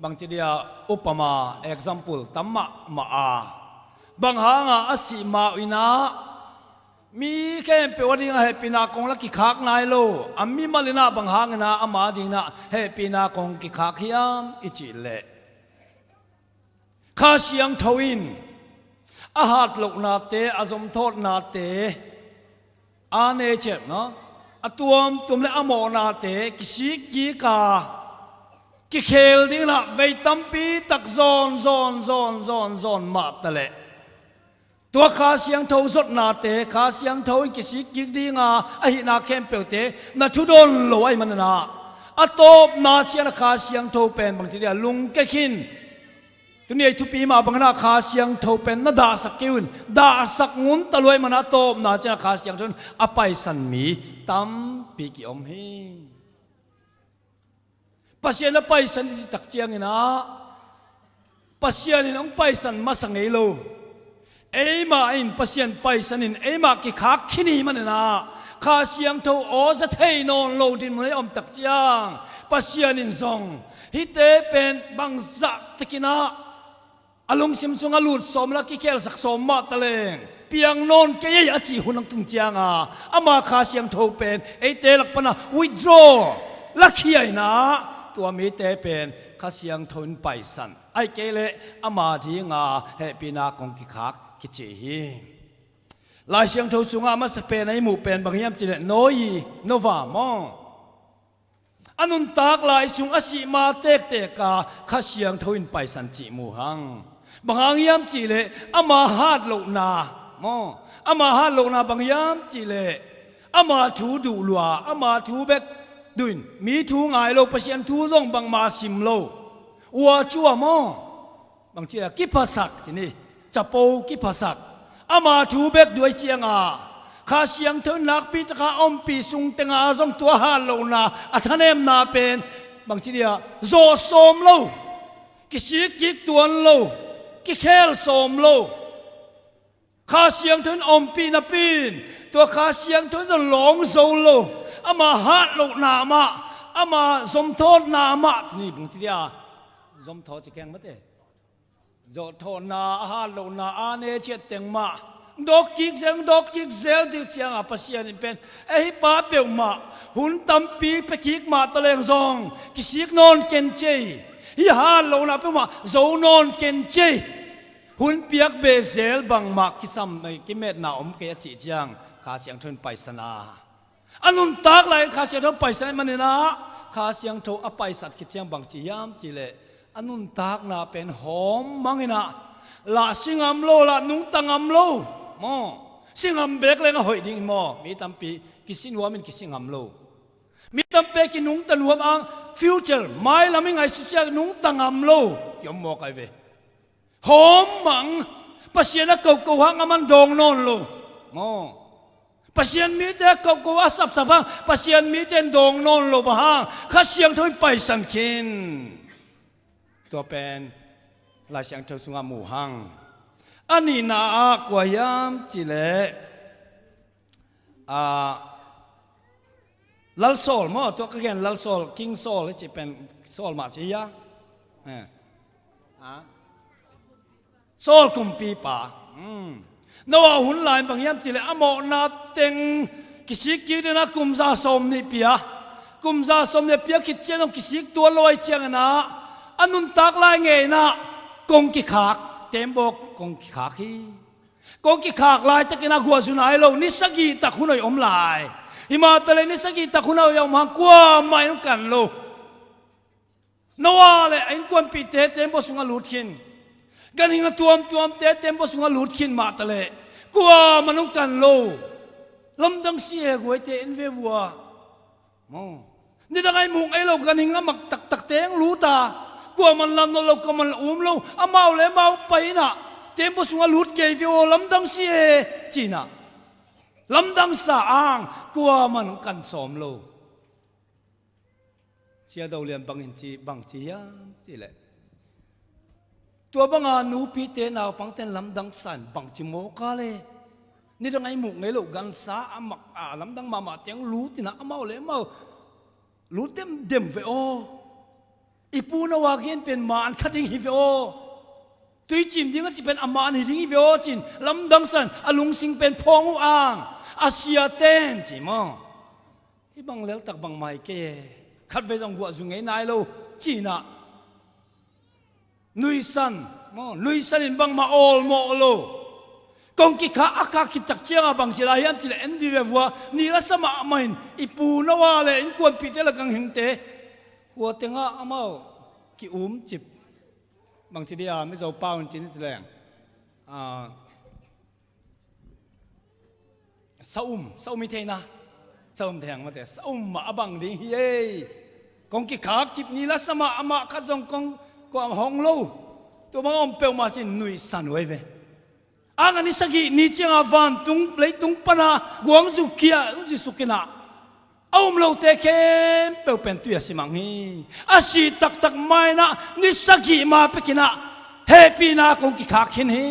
บางจีเดียอุปมา example ตัมมะมาบางหางอสิมาอินะมีแค่เปวดิงเฮปีนากงลักกิขากนายโลอามีมาลินาบางหางนะอามาดินะเฮปีนากงกิขากยามอิจิเลข้าเสียงทวินอาหารลกนาเตอาสมโทษนาเตอาเนเจ็บเนาะอาตัวมเลอโมนาเตกิชิกิกากิเคลดิ้งละเวตัมปีตักซอนมาตะเลตัวข้าเสียงทวสดนาเตข้าเสียงทวินกิชิกิดิ้งอาหินาเข้มเปลเตนาชุดนลอยมันนาอาตบนาเชียนข้าเสียงทวเป็นบางทีเดียลุงเกขินตัวนี้ทุปีมาบังนาคาเสียงเท่าเป็นนาดาสักกิวนดาสักงุนตะลวยมานาโตมนาเจ้าคาเสียงจนอภัยสันมีตั้มปีกิอมฮีปัสยานอภัยสันที่ตักเจียงนะปัสยานินองไปสันมาสังเอโลเอมาอินปัสยานไปสันินเอมากิขากขินีมันนะคาเสียงเท่าโอสะเทนอนโลดินมันอมตักเจียงปัสยานินซองฮิเตเป็นบางจักตะกินะอารมณ์ซิมซุงอลูดสมลักกิเคลสักสมมาตะเลงเปียงนนเกยอาจีหุนังตุงเจียงอามาคาเสียงโทเป็นไอเตลักปนะwithdraw ลักขี้ไอนะตัวมีเตเป็นคาเสียงโทนไปสันไอเกเลอามาทีงาเฮปีนากงกิขากกิเจฮีลายเสียงโทสุงามาสเปนในหมู่เป็นบางยามจิเลโนยีโนวามองอนุนตากลายสุงอสิมาเตกาข้าเสียงทวินไปสันจิมูหังบางยามจีเลอามาฮาดโลนามออามาฮาดโลนาบางยามจีเลอามาทูดูลัวอามาทูเบกดุนมีทูงายโลปเสียนทูร่องบางมาสิมโล วัวจั่วหม้อบางทีกิภาษักที่นี่จะโปกิภาษักอามาถูเบกด้วยเจียงข้าเสียงเธอนักปีตะข้าอมปีสุงเตงจงตัวฮาโลนาอัธเนมนาเป็นบางทีโซโซมโลกิสิกิกตัวโลกิเคลโซมโลข้าเสียงเธออมปีนาปีนตัวข้าเสียงเธอจะหลงโซโลอามาฮาโลนามาอามาสมโทษนามาที่นี่บางทีสมโทษจะแกงมั้ยเต้โจทนาฮาโลนาอาเนเจตเตงมาดอกกิกเซลดิเชียงปัสยานิเป็นไอ้ป้าเปียวมาหุ่นตั้มปีไปกิกมาตะเลงซองกิสิกนอนเกนเจฮิฮาโลนาเปียวมาโจนอนเกนเจหุ่นเปียกเบเซลบังมากิซัมในกิเมตนาอมเกียจิเจียงข้าเสียงทนไปสนาอันนุนตากเลยข้าเสียงทนไปสนามันนะข้าเสียงโทอไปสัตว์กิเจียงบางจียามจีเลอันนุนตากนาเป็นหอมมังนะละสิงามโลละนุงตังามโลมอสิงามเบกเลยก็หอยดิ่งมอมีตั้มปีกิสินหัวมันกิสิงามโลมีตั้มเปกินุงตันหัวอังฟิวเจอร์ไม่ละไม่ไงสุดเจ้านุงตังามโลยอมมอไกเวหอมมังปัสยานะเก่าๆหังมันดองนอนโลมอปัสยานมีแต่เก่าๆสับสับหังปัสยานมีแต่ดองนอนโลบหังข้าเสียงทนไปสังคินตัวเป็นลายเสียงเท่าสุงาหมู่หังอันนี้น่ากว่ายามจิเลลัลโซลมั้งตัวก็แค่ลัลโซลคิงโซลจะเป็นโซลมาสิยะโซลคุมปีป่านว่าหุ่นลายบางยามจิเลอโมนาเต็งกิสิกยืดนะกุมซาสมนี่เปียกุมซาสมเนี่ยเปียคิดเจนกิสิกตัวลอยเจียงนะอันนุนตักลายเงยนะกงกิขากเต็มบอกกงกิขากฮีกงกิขากลายตะกินากัวสุนัยโลนิสกีตะคุณอยอมลายอิมาตะเลนิสกีตะคุณอยอมหังกัวไม่ต้องกันโลนว่าเลยไอ้กวนปีเตเต็มบอกสุงาลุดขินกันหิงตัวมเตเต็มบอกสุงาลุดขินมาตะเลกัวมันต้องกันโลลำดังเสียกวยเตนเววัวมองนี่ตั้งไอ้มุงไอ้โลกันหิงมักตักเตงรู้ตากว่ามันลำนเราก็มันเราอาเมาเลยเมาไปนะเต็มบุษงาลุดเกยวิโอลำดังเสียจีน่ะลำดังสาอ่างกว่ามันกันสมเราเสียดาวเรียนบางจียามจีเลยตัวบางอานูปีเตนเอาปังเตนลำดังสันบางจิโมกาเลยนี่ตั้งไอ้หมุกไงลูกกันสาอามักลำดังมาเตียงรู้ที่นะอาเมาเลยเมารู้เต็มเวโออีปูนว่าเกินเป็นมานคัดดิ้งฮิวโอตุยจิมดิ้งก็จะเป็นอามานฮิดิ้งฮิวโอจินลำดังสันอลุงสิงเป็นพองอ่างอาเซียเต้นจิมอที่บางเลี้ยวตักบางไม่เกคัดไปจงกัวจุงไงนายโลจีน่ะนุยสันอินบางมาโอลโมโลกงกิขาอากาคิดตักเชียงบางสิลายันจิเลเอ็นดีเววัวนี่ละสมาไม่อีปูนว่าเลยอินกวนปีเตละกังหิงเตหัวเต็งอาเมากิจิบบางทีเดียไม่จะเป้าจริงๆแสดงสาวมีเทนะสาวแทงมาแต่สาวมาบังดิ้งเย่กงกิขากจิบนี่ละสมาอามาขัดจงกงกว่าห้องโลตัวมังอมเปลวมาจินนุยสันไว้เวอันนี้สกินี่เจ้าวันตุงเลยตุงปนากวางจุกเกียจุสุกินะเอามโลเตเข็มเปลวเป็นตัวสิมังฮีอาชีตักไม่นะนิสกิมาเปกินะเฮปีนาคงกิขาขินฮี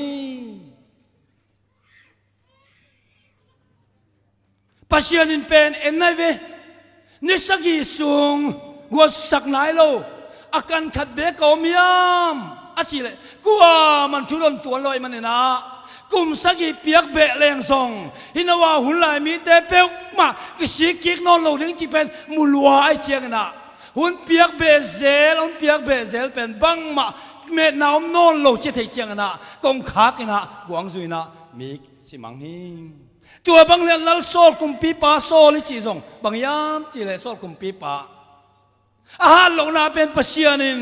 ปัจจัยนินเป็นเอ็นไนเวนิสกิสุงวัวสักนายโลอาการขัดเบกอมยามอาชีเลยกัวมันชุลนตัวลอยมันเนี่ยนะกุมสกีเปียกเบะแรงส่งฮินาว่าหุ่นลายมีแต่เปียกมากิสิกิกนอนลงถึงจีเป็นมูลวาไอเจียงนะหุ่นเปียกเบะเซลเป็นบังมาเม็ดน้ำนอนลงเจติเจียงนะกงขากนะกวางซุยนะมีสิมังฮิตัวบางเรื่องลัลโซลกุมปีปาโซลิจีส่งบางยามจีเลยโซลกุมปีปาอาหารลงนาเป็นปัจจัยนิน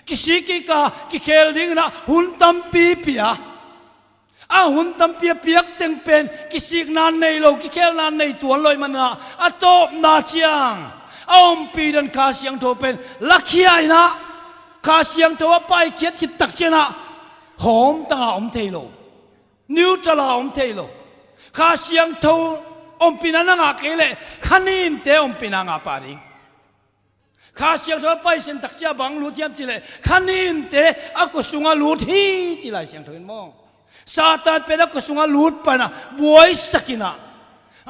กิสิกิกากิเคลดิ้งนะหุ่นตั้มปีเปียหุ่นตั้มเปียกเต็งเป็นกิสิกนานในโลกิเคลนานในตัวลอยมันนะโตบนาเชียงอมปีดันคาเสียงโทเป็นลักขี้ไอนะ ข้าเสียงตัวไปเขียดขิดตักเจนะหอมตั้งอมเทโลนิวจะลาอมเทโลข้าเสียงตัวอมปีนันงาเกเลขันนินเตอมปีนังอาปาริงข้าเสียงตัวไปเส้นตักเจ้าบังลูดยามจิเลขันนินเตอกุสุงาลูดฮีจิไลเสียงตัวมองซาตานเป็นอกุสุงาลูดไปนะบวยสักินะ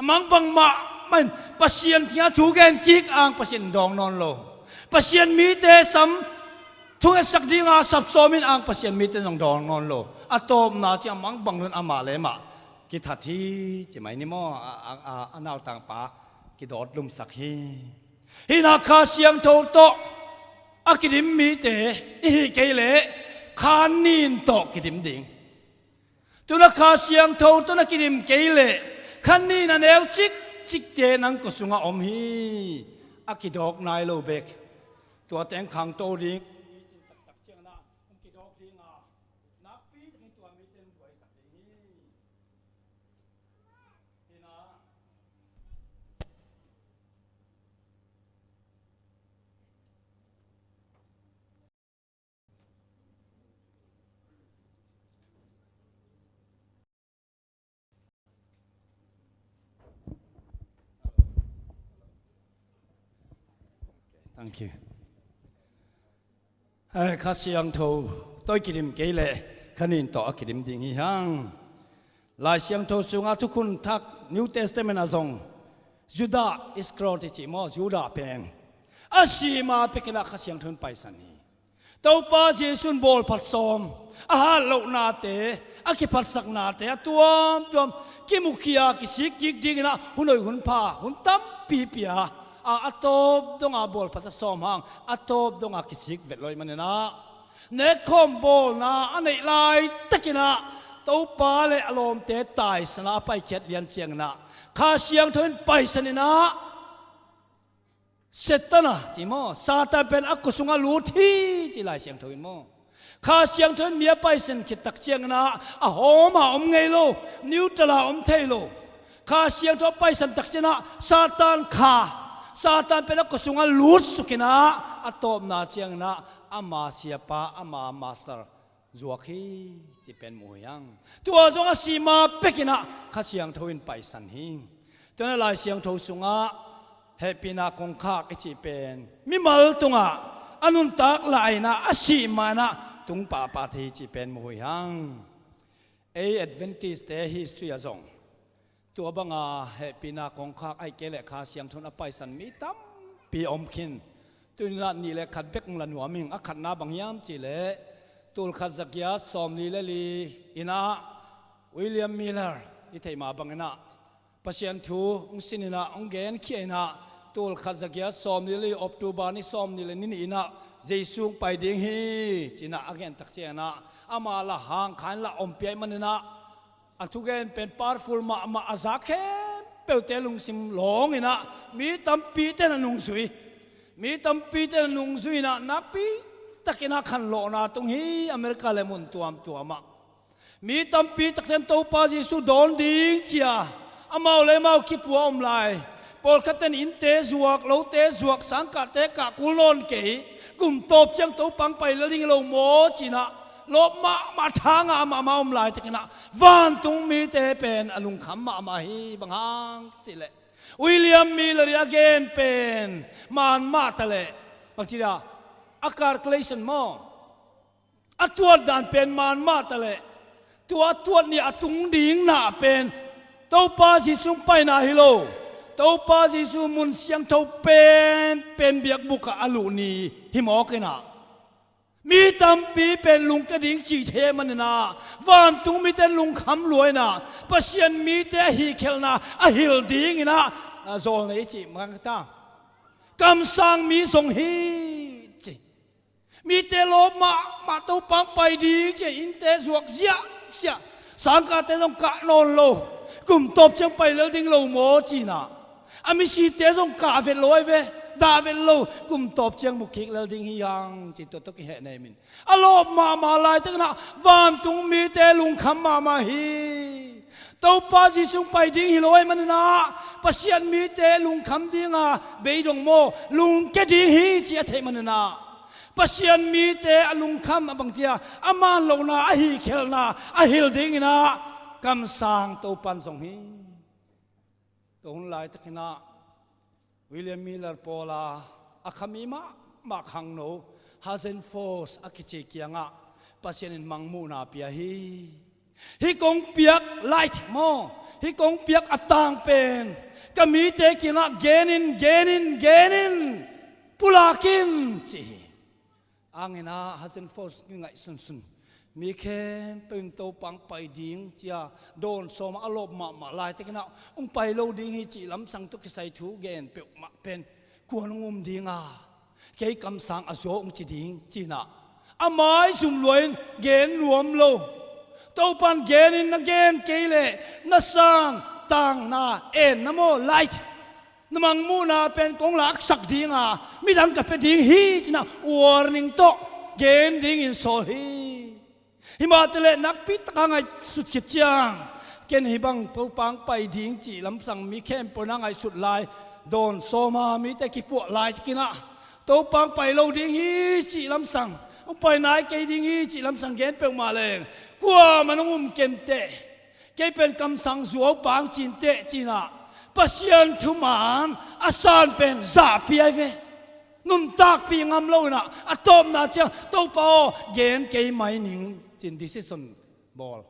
มังบังมามันปัสเซียนที่ถูกแกนกิกอ่างปัสเซียนดองนอนโลปัสเซียนมีเตสัมทุกสักดีงาสับสมินอ่างปัสเซียนมีเตนดองนอนโลอะตอมนาจะมังบังนุนอามาเลมากิทัดที่จะไม่นิมออันเอาต่างป่ากิดอดลุมสักฮีฮินาคาเสียงโตโตอากิดิมมีเตอีเกเลคานินโตกิดิมดิงตุนักคาเสียงโตตุนักกิดิมเกเลคันนี้นั่นเอลจิกจิกเตนังกุสุงาอมฮีอากิดอกนายโลเบกตัวแตงขังโตดิงThank you. ข้าเสียงโทตัวกิริมเกเลขันินต่อกิริมดิ่งหังลายเสียงโทสุงาทุกคนทัก New Testament อาจงยูดาอิสครอติจิมอยูดาเป็นอาชีมาเป็นกินาข้าเสียงโทนไปสันนีตัวป้าเจสุนบอลพัดซอมอาหารเหล่านาเตอากิพัดสักนาเตตัวกิมุขียากิสิกิกดิ่งนะหุ่นอยหุ่นผ้าหุ่นตั้มปีเปียอาตบดงอาบอลพัดสอมหางอาตบดงอากิสิกเวทลอยมันนะเนคอมบอลนะอันไหนลายตะกินะตัวป้าเลยอารมณ์เตะตายสนาไปเขียดเวียนเจียงนะข้าเสียงทนไปสนินะเสร็จนะจิโมซาตานเป็นอักกุสุงาลูที่จิลายเสียงทนโมข้าเสียงทนเมียไปสนคิดตักเจียงนะโหมาอมไงโลนิวตลาอมเทโลข้าเสียงทนไปสนตักเจนะซาตานข้าซาตานเป็นกุศลลุดสุกินะอัตโตมนาเชียงนะอามาเสียปาอามามาสเตอร์จวกฮีที่เป็นมวยยังตัวจงอาสีมาเป็กินะข้าเสียงทวินไปสันหิงตัวนั้นลายเสียงทวสุงะเฮปินาคงคากที่เป็นมิมัลตุงะอนุนตักลายนะอาสีมานะตุงป่าปาทีที่เป็นมวยยังเอเอดเวนติสเตฮิสตรีอาจงตัวบังอาเฮปีนาของข้าไอเกลเลข้าเสียงทนอภัยสันมีตั้มปีอมคินตัวนี้เลขัดเบกลันหัวมิงอักขัดนาบางยามจีเลตัวขัดจักยาสอมลีเลลีอินาวิลเลียมมิลเลอร์อิเทมาบังนะปัศยันทูองสินินะองเกนเขียนะตัวขัดจักยาสอมลีเลออกตูบานิสอมลีเลนิอินะเจสุงไปดิ่งฮีจีน่าอักเกนตักเจนะอามาละหางขันละอมเปียมันนะอัทุกคนเป็น powerful มาอาซักเข้มเปิดเตลุงซิมหลงอินะมีตั้มปีเตนนุงสุยมีตั้มปีเตนนุงสุยนะนับปีตะกินักขันโลนาตรงฮีอเมริกาเลมุนตัวมามีตั้มปีตะเซนโตปาจิสุดอนดิ้งเจียอามาเลมาคิปัวอมไลปอลคัตเตนอินเตจวกโลเตจวกสังกัดเตกะกุลนเกยกลุ่มตบเจียงโตปังไปแล้วดิ่งโลโมจีนะลบมาทางมาอมลายตะกินะวันตุงมีเตเป็นอลุงขำมาฮีบางฮังจิเลวิลเลียมมิลเลอร์เกนเป็นมันมาทะเลบางทีละอากาศเคลชันมออัตวดดันเป็นมันมาทะเลตัวนี่อัตุงดิ่งหน้าเป็นเต้าปาจิสุงไปนาฮิโลเต้าปาจิสุมุนเสียงเต้าเป็นเบียกบุกอลูนีฮิมอกินะมีตั้มปีเป็นลุงกระดิ่งจีเทมันนะวันตุงมีแต่ลุงคำรวยนะปัศยันมีแต่ฮีเคลนะอหิลดิ่งนะโซนไหนจีมันก็ตั้งกำสังมีทรงฮีจีมีแต่ลบมาตัวปังไปดิ่งจีอินเตสวกเสียสังกัดแต่ต้องกะนอนโลกลุ่มตบจังไปแล้วดิ่งโลโมจีนะอามิชีเตต้องกะเวลอยเวดาเวลโลกุมตบเจียงบุกิกแล้วดิ่งยังจิตตัวตุกเหตุในมินอารมณ์มาลายตั้งนะวันตุงมีแต่ลุงคำมาฮีตัวป้าจิสุงไปดิ่งฮิโลยมันนะปัศยันมีแต่ลุงคำดิ่งเบยดงโมลุงแกดิ่งฮีจีเทมันนะ ปัศยันมีเตอลุงคำบางเทียอามันโลนาอหิเคลนาอหิลดิงนะกำสางตัวปันสงฮีตัวหลายตะกินะวิลเลียมมิลเลอร์ปอลาอาคามิมาขังโนฮาเซนฟอสอากิเจกียงะปัศยันมังมูนาเปียฮิกงเปียกไลท์โมฮิกงเปียกอัตางเป็นก็มีเตกินะเกนินปุลากินจีอังเนาฮัสเซนฟอสนี่ไงสุนมีแค่เป็นตัวปังไปดิ้งจียโดนสมอารมณ์มาลายเตกินะไปโลดิ้งฮิจิลำสังตุกใส่ถูเกนเปียกมาเป็นกวนงุมดิ้งแค่คำสั่งอโศกจีดิ้งจีน่ะอาไม้ซุ่มรวยเกนรวมโลตัวปันเกนินนักเกนเกเลนัสซังต่างนาเอ็นนโมไลท์นมังมูนาเป็นกองหลักสักดิ้งมีดังกับเป็นดิ้งฮีจีน่ะวอร์นิ่งโตเกนดิ้งอินโซฮีฮิมาเตเลนักพิตกังไอสุดขิดจังเกนฮิบังปูปังไปดิ้งจีลำสังมีเข้มปนังไอสุดลายโดนโซมามีแต่กิปวลายกินะตัวปังไปโลดิ้งฮีจีลำสังไปไหนเกดิ้งฮีจีลำสังเกนเปลมาเลยกลัวมันงุมเกนเตะเกเป็นคำสั่งสัวปังจินเตะจีน่ะปัศยันทุมานอาสานเป็นซาปีไอเวนุนตากปีงามโลนะอะตอมนาเจ้าตัวปอเกนเกไม่หนิงจินดิซิสันบอล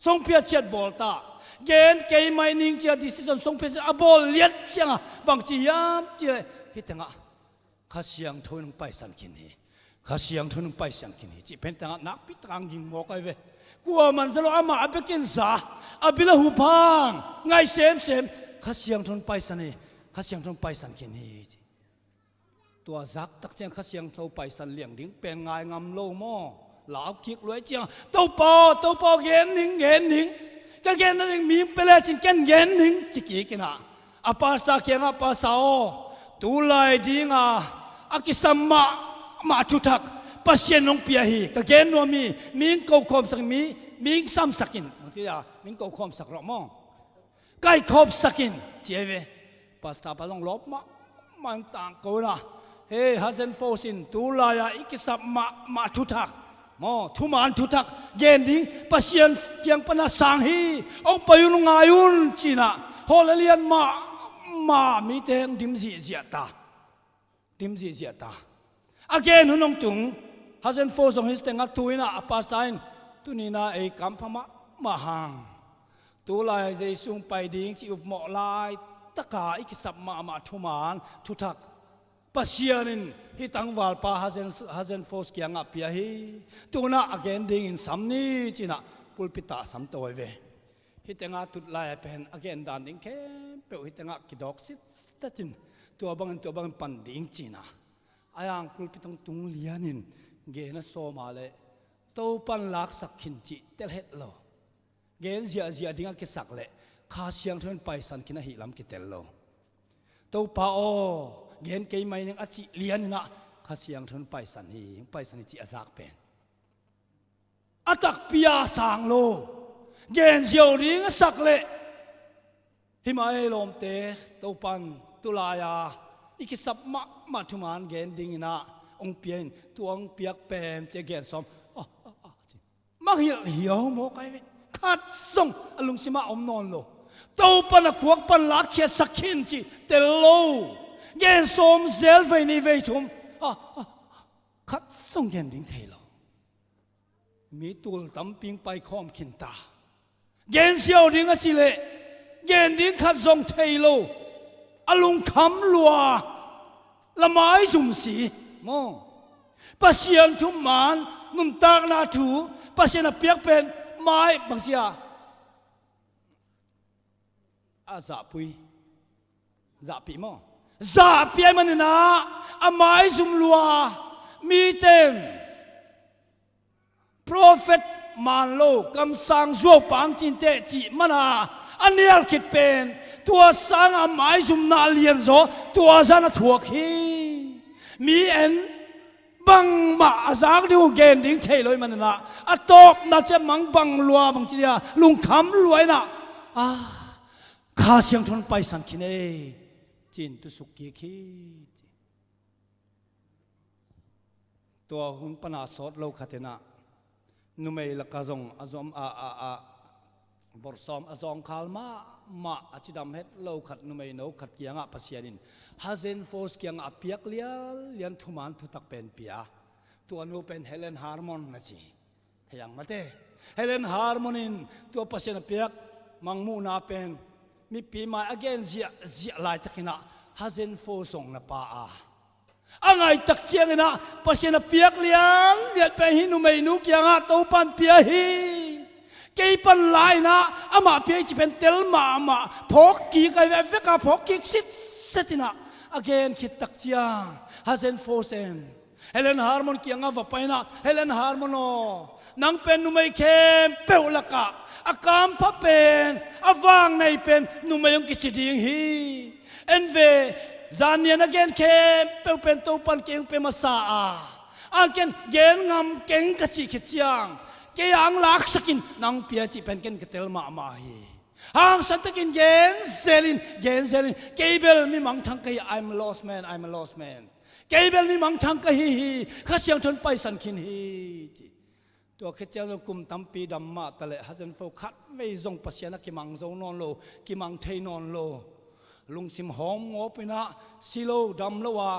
ส่งเพียเจ็ดบอลตาเกนเกไม่หนิงเจ้าดิซิสันส่งเพียอะบอลเลียดเจ้าบางจียามเจ้าฮิตงะข้าเสียงทนไปสันกินฮีข้าเสียงทนไปสันกินฮีจีเป็นตงะนักพิตรังยิงหมอกไอเวกลัวมันสโลอามาอเบกินซาอบิลหูพังไงเซมข้าเสียงทนไปสันฮีข้าเสียงทนไปสันกินฮีตัวซักตักเสียงข้าเสียงทนไปสันเลี้ยงดิ้งเป็นไงงามโลหม้อหลาวคิกรวยเจียงตัวปอเกนหนิงก็เกนนั่นเองมีไปเลยจิงเกนเกนหนิงจิกี้กินะอาปาสตาเกียงอาปาสตาโอตูไลดิ้งอากิสัมมาทุทักปัศยันลงเปียฮีก็เกนนัวมีงกูคอมสักมีงซ้ำสักินบางทีมีงกูคอมสักรอบมองไก่คอบสักินเจเวปัสตาปะลงลบมันต่างกูนะเฮ้ฮัสเซนโฟสินตูไลอิกิสัมมาทุทักมอทุมานทุทักเกนดิ้งปัศยันเกียงปนาสังฮีองไปยุนงายุนจีน่ะฮอลเลียนมามีเตงดิมซีเจียตาagain hunong tung hasen fo song his tenga tuina apastain tunina e kampama mahang tulai je sung pai ding chi up mo lai taka ikisap ma thuman thuthak pasianin hi tangwal pa hasen fo kianga pia hi tuna again ding in samni china pulpita sam toy ve hi tenga tut lai pen again dan ding ke pe hi tenga kidok sit tatin tua bang pan ding china ayang pulpitong tung lianin gena soma le to pan lak sakhin chi tel het lo gen zia dinga ke sak le kha siang thon pai san kina hi lam ki tel lo to pa o gen ke mai ning achi lian na kha siang thon pai san chi azak pen atak pia sang lo gen zio ring sak le himai lom te to pan tulaya ikisap ma thuman gen dingina ong pian tuang piak pem che gen som mang hiao mo kai ve khat song alung sima om non lo to pan kuak pan la khia sakhin chi tel lo gen som zel ve ni ve thum khat song gen ding thei lo mi tul tam ping pai khom khin ta gen xiao ding a chi le gen ding khat song thei loอลุงคำลัวละไม้สุ่มสีมองปัศยันทุมมานนุ่มตากนาถูปัศยันเปียกเป็นไม้บางเสียอาซาปุยซาปีมองซาปีมันนะอาไม้สุ่มลัวมีเต็มโปรเฟตมานโลกำสังโจปังจินเตจิมันอันนี้คิดเป็นตัวสังอาไม้ซุ่มนาเลียนโซตัวสังถั่วขี้มีเอ็นบังมาจากดูเกณฑ์ดิ้งเทลอยมันนะอะตบน่าจะมังบังลัวบางทีอะลุงคำรวยนะข้าเสียงทนไปสันคินเอจินตุสุกี้ขี้ ตัวหุ่นปนาสดโลขัดนะนุเมลกะจงอจอมบอร์ซอมอจองคาลมาอาจิดำเฮ็ดโลขัดนุเมโนขัดเกียงปัสยานินฮัเซนโฟสเกียงเปียกเลียนทุมันทุตักเป็นเปียตัวนูเป็นเฮเลนฮาร์มอนนะจีเฮียงมาเตเฮเลนฮาร์มอนินตัวปัสยานเปียกมังมูนาเป็นมีปีมา again เจียลายตะกินะฮัเซนโฟสงนะป้าอังไงตักเชียงนะปัสยานเปียกเลียนไปหินุเมนูเกียงตัวปันเปียฮีเกี่ยปันลายนะอามาเปียจะเป็นเตลมาพกกีกไอเวฟกับพกกีสิเสตินะ again คิดตักเชียงฮัเซนโฟเซนเฮเลนฮาร์มอนเกียงว่าไปนะเฮเลนฮาร์มอนนังเป็นนุเมเข้มเปวละกะอากามพะเป็นอวางในเป็นนุเมยงกิจดีงฮีเอ็นเวจานเนียนเกนเข้มเปวเป็นตัวปันเกียงเป็นมาสาอันเกนเกนงามเก่งกะจิขิจยังเกียงลักสกินนังเปียจิเป็นเกนกะเตลมาฮีหางสันตะกินเกนเซลินเกเบลมีมังทังกะ I'm a lost manเกเบลมีมังทังกะฮีข้าเสียงทนไปสันคินฮีตัวข้าเจ้ากุมตั้มปีดำมาตะเลฮัสซันโฟคัดไม่ทรงปัสยานะกิมังโซนอนโลกิมังเทนอนโลลุงซิมหอมงอไปนะซิโลดำละว่า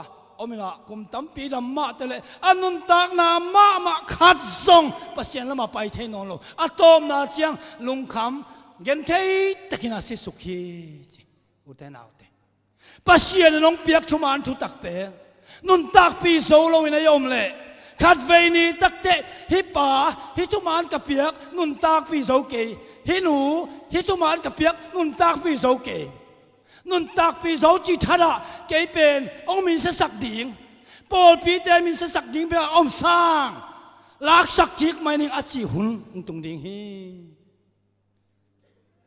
อมินะกุมตั้มปีดำมาตะเลอนุนตากนามาขัดทรงปัสยานะมาไปเทนอนโลอะตอมนาเจียงลุงคำเงินเทตะกินาสิสุขีอุเทนเอาเตปัสยานะน้องเปียกทุมานทุตักเตนุนตากปีโซโลวินายอมเลขัดเวนีตักเตะฮิป่าฮิทุมานกับเปียกนุนตากปีโซเกฮิหนูฮิทุมานกับเปียกนุนตากปีโซเกนุนตากปีโซจิตระเกเป็นองมินสักดิ่งปอลปีเตมินสักดิ่งเป็นอมสร้างลักสักจิกไม่นิ่งอาจิหุนตรงดิ่งฮี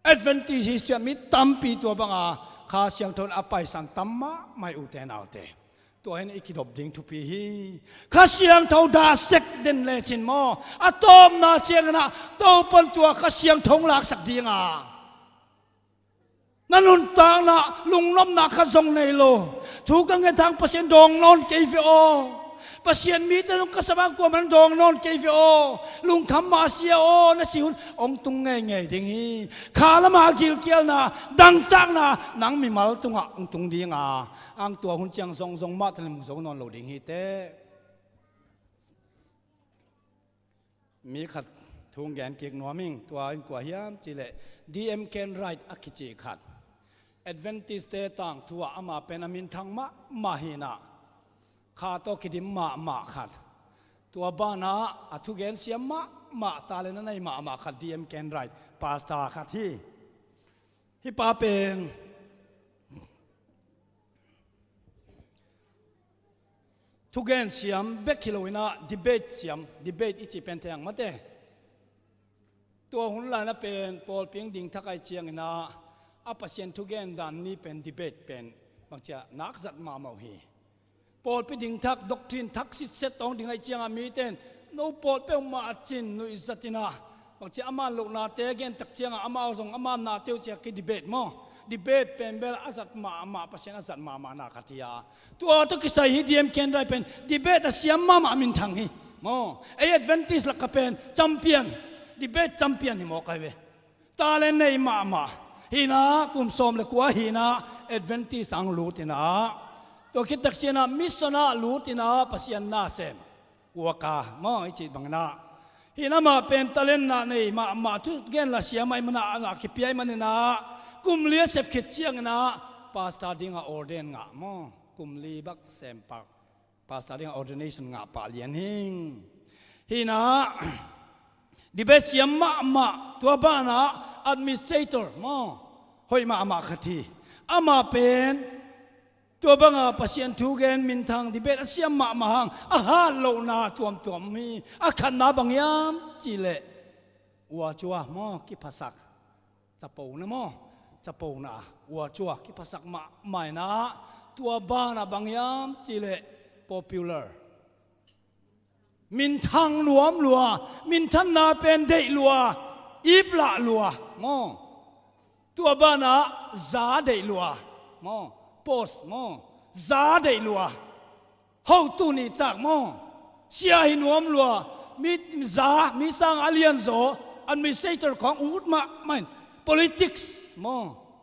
แอดเวนติสจะมีตั้มปีตัวบังอาข้าเสียงทนอภัยสันตัมมะไม่อุเทนเอาเตตัวเห็นอีกดบดิ่งทุกปีฮีข้าเสียงเท่าดาเซกเด่นเลชินมออะตอมนาเชียงนะตัวปนตัวข้าเสียงทงหลักสักดิ่งนั่นนุนตางนะลุงน้ำหนักข้าทรงในโลถูกกันเงินทางเปอร์เซ็นต์ดองนอนเกยฟิโอเปอร์เซ็นต์มีแต่ลุงกษัตริย์กว่ามันดองนอนเกยฟิโอลุงคำมาเสียโอนะสิหุ่นองตุงไงดิ่งฮีข้าละมากิลเกียลนะดังตักนะนังมีมาลตุงองตุงดิ่งอังตัวหุ่นเจียงทรงมาทะเลมุสงนอนโลดิ่งฮีเตมีขัดทุ่งแกนเกียงนัวมิงตัวอินกว่าเฮียมจิเลดีเอ็มเคนไรท์อักจิขัดแอดเวนติสเตตังทัวอามาเป็นอามินทางมาหินะข้าโตคิดิมมาขัดตัวบ้านะอัทุเกนเสียมาตาเลนันในมาขัดดีเอ็มเคนไรท์ปาสตาขัดที่ป้าเป็นทุกเกนเสียมเบกคิโลวินาดีเบตเสียมดีเบตอิจิเป็นแทงมาเตตัวหุ่นลายนะเป็นปอลเพียงดิ่งทักไอเชียงนะอาปัสยันทุกเกนดันนี้เป็นดีเบตเป็นบางทีนักจัดมาเมาฮีปอลไปดิ่งทักด็อกทรินทักสิทธิ์เซตตองดิ่งไอเชียงมีเต้นโนปอลเป็นมาจินนุอิสตินะบางทีอามาลูกนาเตเกนตักเชียงอามาเอาส่งอามานาเตียวเจียกิดีเบตมั้งดีเบตเป็นเบลอาจัดมาปัสยันอาจัดมานาคัติยาตัวตุกิสัยฮีดีเอ็มเคนได้เป็นดีเบตเสียมมามินทังฮีมั้งเอเอดเวนติสลักก็เป็นแชมเปี้ยนดีเบตแชมเปี้ยนนี่มอกไอเวตาเลนในมาฮีนะกุมสมเลกัวฮีนะเอดเวนติสังลูตินะตัวคิดตักเชียนะมิสนาลูตินะปัสยันนาเซมวัวกามั้งไอจิตบังนาฮีนะมาเป็นตาเลนนะในมาทุกเกนละเสียไม่มันนะคิดพี่มันนะกุมเลียเสพขิดเชียงนะปาสตาดิ้งออเดนงะมั้งกุมลีบักเซมปักปาสตาดิ้งออเดเนชั่นงะปาเลียนหิงฮีนะดีเบตเสียมาตัวบ้านะ administrator มั้งหอยมาขัดทีอามาเป็นตัวบ้าปัสยันทุกเกนมินทางดีเบตเสียมาหังอาหารโลนาตัวมีอาขันนาบางยามจีเล่วัวจัวมั้งกิภาษาจะปูนะมั้งจะปูนะวัวจัวกิภาษาไม่นะตัวบ้านะบางยามจีเล่ popularมินทังหลวมลัวมินทันนาเป็นเดลัวอีปละลัวมอตัวบ้านะซาเดลัวมอโพสมอซาเดลัวเฮาตูนี่จากมอ เสียหินวมลัวมีซามีสร้างอเลียนโซอันมีเซตของอุดมาไม่ politics มอ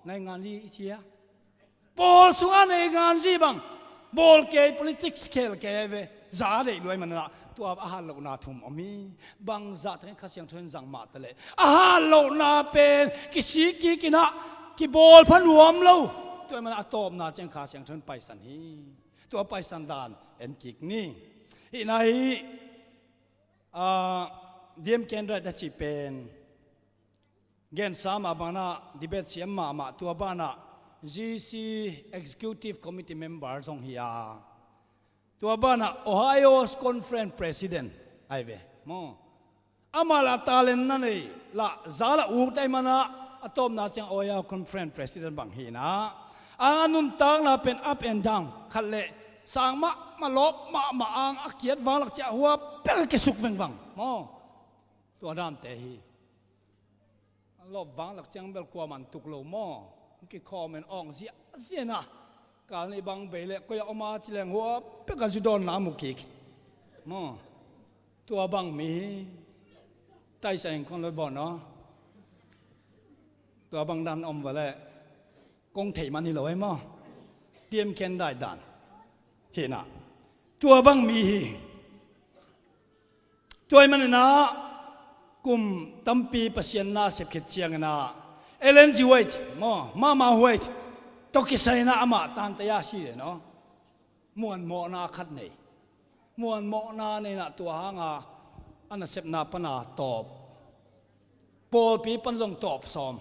ในงานนี้เสียบอลสุงในงานนี้บังบอลเกย์ politics เคลเกย์เวซาได้ด้วยมันละตัวอาหารเหล่านาทุ่มอมีบางซาทั้งข้าเสียงทนจังมาตะเลยอาหารเหล่านาเป็นกิสิกิกินะกิบอลพันรวมเราตัวมันอะตอมนาเจงข้าเสียงทนไปสันฮีตัวไปสันดานเอ็นกิกนี่อีไหนเดียมเกนได้จะจีเป็นเกนสามบานาดีเบตเสียมมาตัวบ้านะ GC Executive Committee Member ทรงเฮียตัวบ้านะ Ohio's Conference President ไอเวมออามาลาตาเลนนั่นเลยละซาละอูได้มานะอะตอมนาจัง Ohio Conference President บางฮีนะอานุนตังละเป็น up and down ขัดเละสางมาลบมาอ่างอักเกียดวางหลักจะหัวเป็นกระสุกเวงวังมอตัวดามเตฮีลบวางหลักจังเบลกว่ามันตุกโลมอกี่คอมันอ่องเสียนะการในบางเบลก็อยากเอามาจิเลงหัวเป็นกระสุดอนน้ำมุกิกมอตัวบางมีใต้ใส่คนเลยบ่เนาะตัวบางดันอมว่าแหละกงเทมันนี่เลยมอเตรียมเคนได้ดันเห็นนะตัวบางมีตัวมันนะกุมตั้มปีปัสยานาเสพเชียงนะเอเลนจิวต์มาเวทตกิสัยนะอามาตันตยาชีเนาะมวนโมนาคัดนี่มวนโมนาในน่ะตัวหางอันนั้นเสพนาปนาตอบโปลปีปันจงตอบซ้อม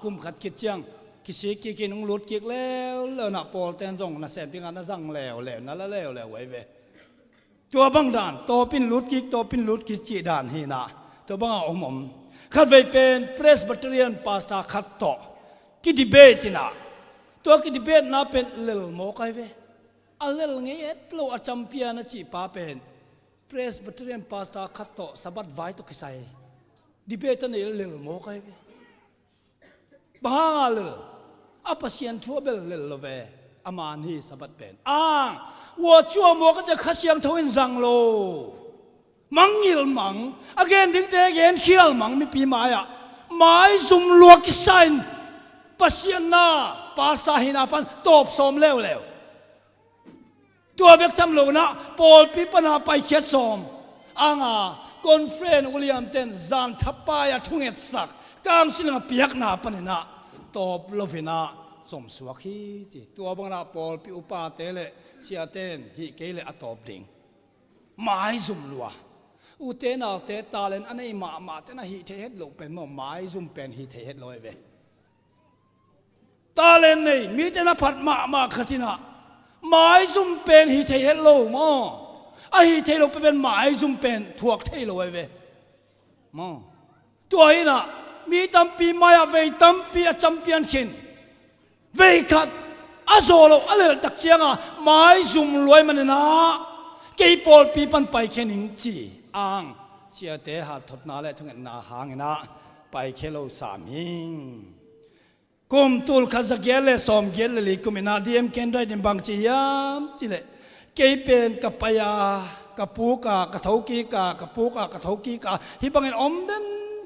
กุมขัดกิจเชียงกิสิกินงลุดกิกแล้วน่ะโปลเตนจงน่ะเสพที่งานน่ะสั่งแล้วนั่นแล้วไว้เวตัวบางด่านตัวปินลุดกิกตัวปินลุดกิจีด่านฮีนะตัวบางอมขัดไว้เป็นเพรสบัตเตอรียนพาสตาขัดต่อกิดีเบตินะตัวกิดีเบตน่ะเป็นเลลโมกไอเวอัลเลลเงี้ยเราอาจัมพียนะจีป้าเป็นเพรสบัตเตอรียนพาสตาขัดต่อสบัดไว้ตัวกิสัยดีเบตนี่เลลโมกไอเวบางอัลเลอาปัสยันทั่วเบลเลลเวอามานีสบัดเป็นว่าชัวโมก็จะขัดเสียงทวินจังโลมังยิลมังอเกนดิ้งเตเกนเขียลมังมีปีมาอ่ะไม้ซุ่มลวกสันปัสยันนาปาสตาหินาปันตบสมแล้วตัวเบกทำโลนะปอลปีปนาไปเขียดสมคอนเฟรนวิลเลียมเทนจานทับปายทุ่งเอ็ดสักกางสิลงเปียกนาปนินะตบโลฟินาสมสวักฮีจีตัวบางนาปอลปีอุปาเตเลเสียเตนฮิเกเลอตอบดิ่งไม้ซุ่มลัวอุเทนาเตตาเลนอันนี้มาเตนะฮิเทเฮดโลเป็นไม้ซุ่มเป็นฮิเทเฮดลอยเวตาเลนนี่มีเตนะพัดมาขตินะไม้ซุ่มเป็นฮิเทเฮดโลมอฮิเทโลเป็นไม้ซุ่มเป็นถวกเทโลเวมอตัวนี้นะมีตั้มปีมายาเวตั้มปีจัมเปียนขินเวคัดอาโซโลอะไรตักเชียงไม้ซุ่มรวยมันนะเกี่ยปอลปีปันไปแค่หนึ่งจีเสียเตะหาทดนาและทั้งนาหางนะไปแค่โลสามีกุมตุลขจักเกลสอมเกลลิกุมินาดีเอ็มเคนได้ดิบังจียามจีเลเกี่ยเป็นกับปยากับปูกากับเท้ากีกากับปูกากับเท้ากีกาฮิบังเงินอมเ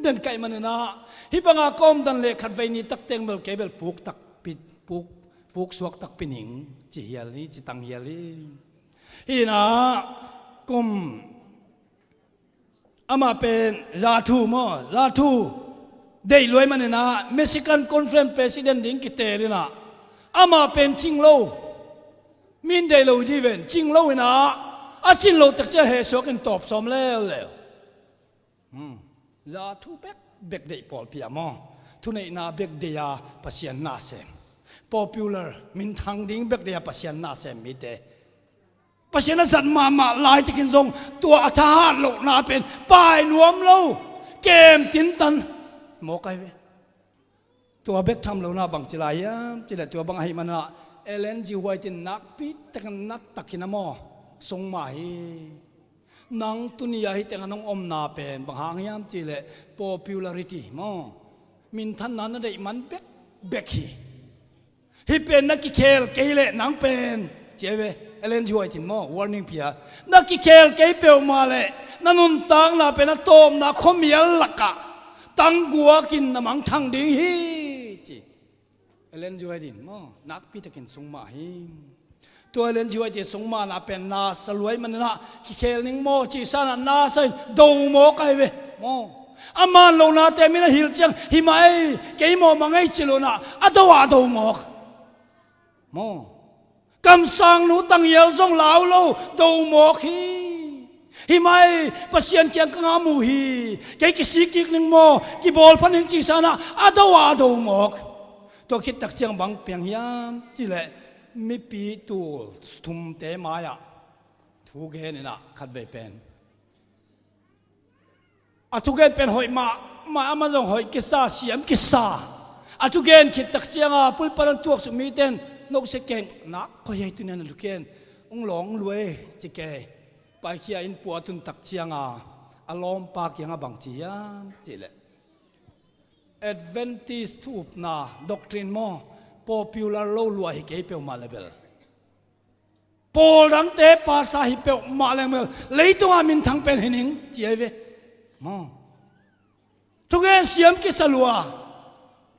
ดินไก่มันนะฮิบังอากอมดันเลขัดไฟนี้ตักเต็งเบลเกเบลปูกตักปิดปูกสวกตักปินิงจีเฮลีจีตังเฮลีฮีนะกุมอามาเป็นซาทูได้รวยมันนะเม็กซิกันคอนเฟรนซ์ประธานดิ้งกิเตอร์นะอามาเป็นจิงโลมินได้โลดีเวนจิงโลนะจิงโลตักจะเฮสวกันตอบสมแล้วซาทูเบกได้ปอลพิยามอทุนในนาเบกเดียปัสยันนาเซม popular มินทางดิ้งเบกเดียปัสยันนาเซมมิเตปัสยันสันมาลายที่กินทรงตัวอัฐาโลนาเป็นป้ายนวมโลเกมตินตันโมกไอเวตัวเบกทำโลนาบังจิลายจิลตัวบังไฮมันละเอเลนจิวไวตินนักปิดแต่กันนักตักกินมอทรงมาฮีนังตุนียาฮิแต่กันน้องอมนาเป็นบางหางยามจิเล popularity มอมินทันนั้นได้มันเบกฮีฮิเป็นนักกิเคลเกเลนังเป็นเจเว เอเลนช่วยถิ่นโม่ warning เพียนักกิเคลเกยเปียวมาเลยนั่นนุนตังน่ะเป็นนักโตมนักขมียลักกะตังกัวกินน้ำมังทังดิ่งฮีจีเอเลนช่วยถิ่นโม่นักพิทักษ์สงมาฮิตัวเอเลนช่วยถิ่นสงมาน่ะเป็นนาสลวยมันน่ะกิเคลนิงโม่จีสันนาใส่ดูโม่ไกเวโม่อามันลงนาเตมินะฮิลจังฮิมาเอเกยโม่มังไอจิโลนะอัตวาดูโม่โม่กำสังหนูตั้งเยลซงลาวโลดูโม่ฮีฮิมาเอปัศยันเจียงกังมูฮีเกยกิสิกิกนึงโม่กิบอลพันหนึ่งจีสันอัตวาดูโม่ตัวคิดตักเจียงบังเปียงยามจิเลมีปีตัวทุ่มเตมายะทุกเห็นนะขัดเวเป็นทุกเห็นเป็นหอยมาอามาจงหอยกิสาเสียมกิสาทุกเห็นคิดตักเจียงปุลปนันตัวสุมีเต้นนกเสกเก่งนักก็ยังตัวนั้นทุกเห็นหลงรวยจิเกไปเขียนปัวตุนตักเจียงอารมณ์ปากยังบังจียามจิเลAdventist ทูบนาด็อกทรินมอ popular โลลวยเกยเปียวมาเลเบลโปลังเตปาสาฮิเปียวมาเลเบลเลยตัวมินทั้งเป็นหินิงเจียเวมอทุกอย่างเสียมกิสลัว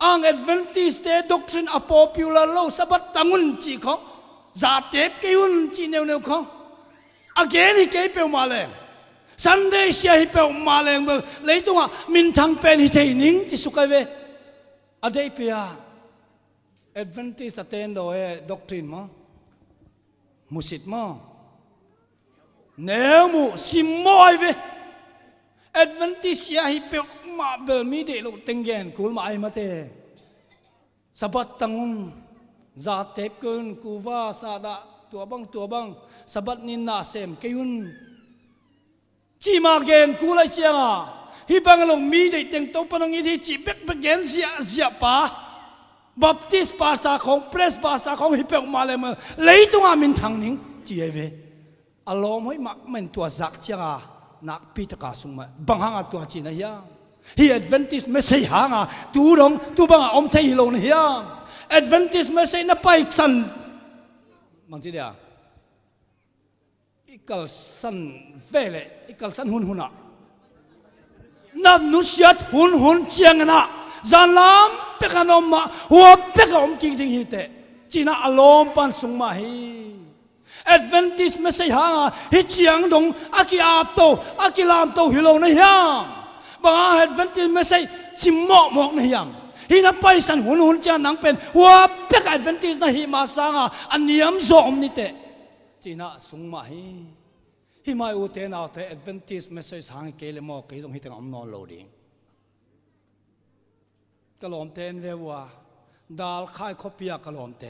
อัง Adventist เตด็อกทรินa popular โลสบัดตังุนจีของจาเตปเกยุนจีเนวเนวของagain ฮิเกยเปียวมาเลSunday เสียฮิเปียวมาเลเบลเลยตัวมินทั้งเป็นหิเทนิงจิสุกเวอเดย์เปียAdventist attend โดย doctrine มั้งมุสิตมั้งเนื้อมูสิมอยเว Adventist เสียฮิเปียวมาเบลมีเดลุติงเกนกูมาไอมาเตสบัดตังจาเตปเกินกูว่าซาดาตัวบังสบัดนินนาเซมเกยุนจีมาเกนกูเลยเชียงฮิบังลงมีเดติงโตปนังอิทิจีเบกเกนเสียป้าบัพติสปาสตาของเพรสปาสตาของฮิเปอร์มาเลมเลยตัวมินทางนิงจีเอเวอารมณ์ให้มันตัวจักเชียงนักพิจารณาสมัยบางหางตัวจีนเฮียฮีแอดเวนติสไม่ใช่หางตัวบางอมเทยโลนเฮียแอดเวนติสไม่ใช่นับไปสันบางทีเดียอีกสันเวเลอีกสันหุนนับนุษย์หุนเชียงนะจานลามเป็กนอมมาหัวเป็กอมกิดิ่งฮิเตจีน่าอารมณ์ปันสุงมาฮีแอดเวนติสไม่ใช่หางฮิเชียงดงอากิอาบโตอากิลามโตฮิโลนะฮีบางแอดเวนติสไม่ใช่สิมหมอกนะฮีฮินับไปสันหุนเจ้านังเป็นหัวเป็กแอดเวนติสนะฮีมาสังอันเนียมโซมนิเตจีน่าสุงมาฮิมาอุเทนเอาแต่แอดเวนติสไม่ใช่หางเกลโมกิตรงฮิตงอมนอนโลดิ้งกลอมเตนเวว่าดาลค่ายคอปียกลอมเต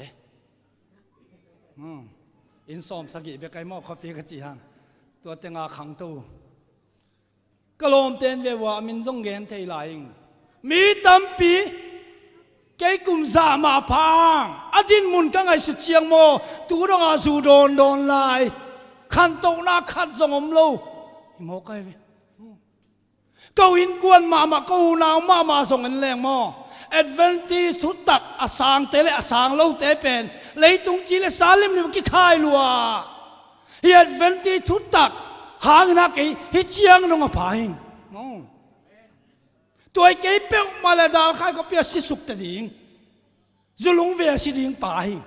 อินซอมสกิเบกไกมอคอปีกจีฮังตัวเตงาขังตูกลอมเตนเวว่ามินจงเกนเทลายมีตัมปีเกยกุมซามาพังอดินมุนกังไอสุดเชียงโมตูดงอาสูโดนลายขันโตนาขัดจงอมโลอิโมไกเวก็อินกวนมาก็นาวมาส่งเงินแรงมอแอดเวนติสทุตักอาสางเตเลอาสางเล่าเตเป็นเลยตุงจีเลซาลิมนี่มันกี่ข่ายลัวแอดเวนติสทุตักหางนักไอ้ฮิเจียงนงอภาหิงตัวไอ้เก๋เปียวมาเลดาข่ายก็เปียสิสุกตะดิ่งจุลุงเวียสิดิ่งป่าหิง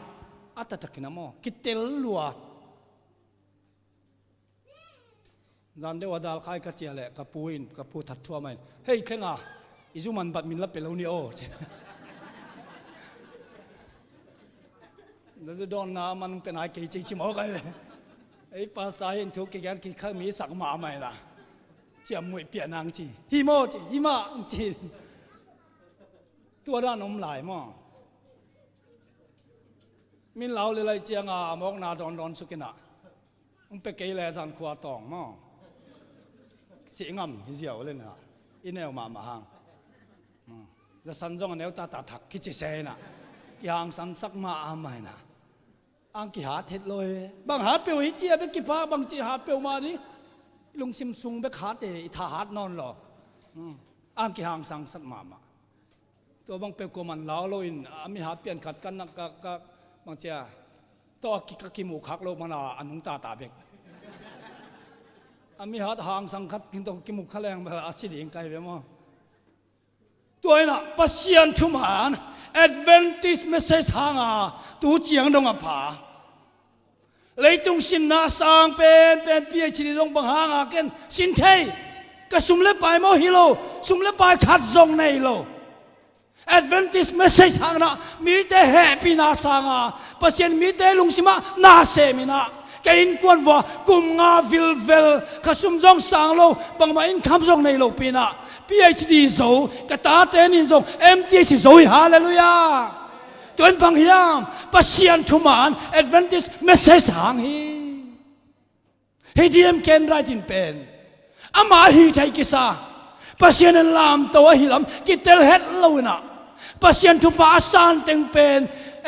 อัตตะกินามอกิเตลลัวจันเดวดาลข่ายกระเจียเลยกับปูอินกับปูถัดทั่วมันเฮ้ยแค่น่ะอิจุมันบัดมินลับไปแล้วนี่โอ้แล้วจะโดนน้ำมันเป็นอะไรกี่จีมอกไอ้ไอ้ภาษาอินทุกอย่างกี่ข้ามีสักมาไหมล่ะเจียมมวยเปียนางจีฮิโมจีฮิมาจีตัวด้านนมหลายมั่งมินเหลาเลยเจียงมอกนาดอนสุกินะมันไปเกยเลยสันขวาตองมั่งเสียงฮิเสียวเลยนะอินเอลมาหางจะสันจงเนวตาถักคิดจะเซนะอย่างสันสักมาอาไม่นะอังกิหาเท็ดเลยบางหาเปียวฮิเจียไปกี่พาบางจีหาเปียวมาดิลุงซิมซุงไปขาเตะทหารนอนหรออังกิหางสังสักมาตัวบางเปียวกมันเหลาโลอินมีหาเปลี่ยนขัดกันนักกับบางเจ้า ตัวกิมูคักโลมานาอันนุงตาเบกอามีหัดหางสังคัดกินตัวกิมุขแรงเวลาอาศิดิงไกลไปมั้งตัวน่ะปัสยันทุมหาน Adventist message หางตูเจียงดงอภาเลยตรงสินนาสางเป็นเปียชิริดงบังหางเกนสินเทยก็สุมเล็บไปมอฮิโลสุมเล็บไปขัดจงในโล Adventist message หางนะมีแต่แห่ปีนาสางปัสยันมีแต่ลุงสิมานาเซมินาก็อินกวนว่ากุมงาวิลเวลข้าสุมจงสางโลบางมาอินคำจงในโลปีน่ะ PhD โซกตาเตนินจง MTH โซฮาเลลูยาตัวบางยามปัสยันทุมาน Adventist message หางฮีดีเอ็มเคนไรตินเป็นอามาฮีไทยกิสาปัสยันลามตัวฮิลามกิเตลเฮดลาวินะปัสยันทุปาสันเต็งเป็น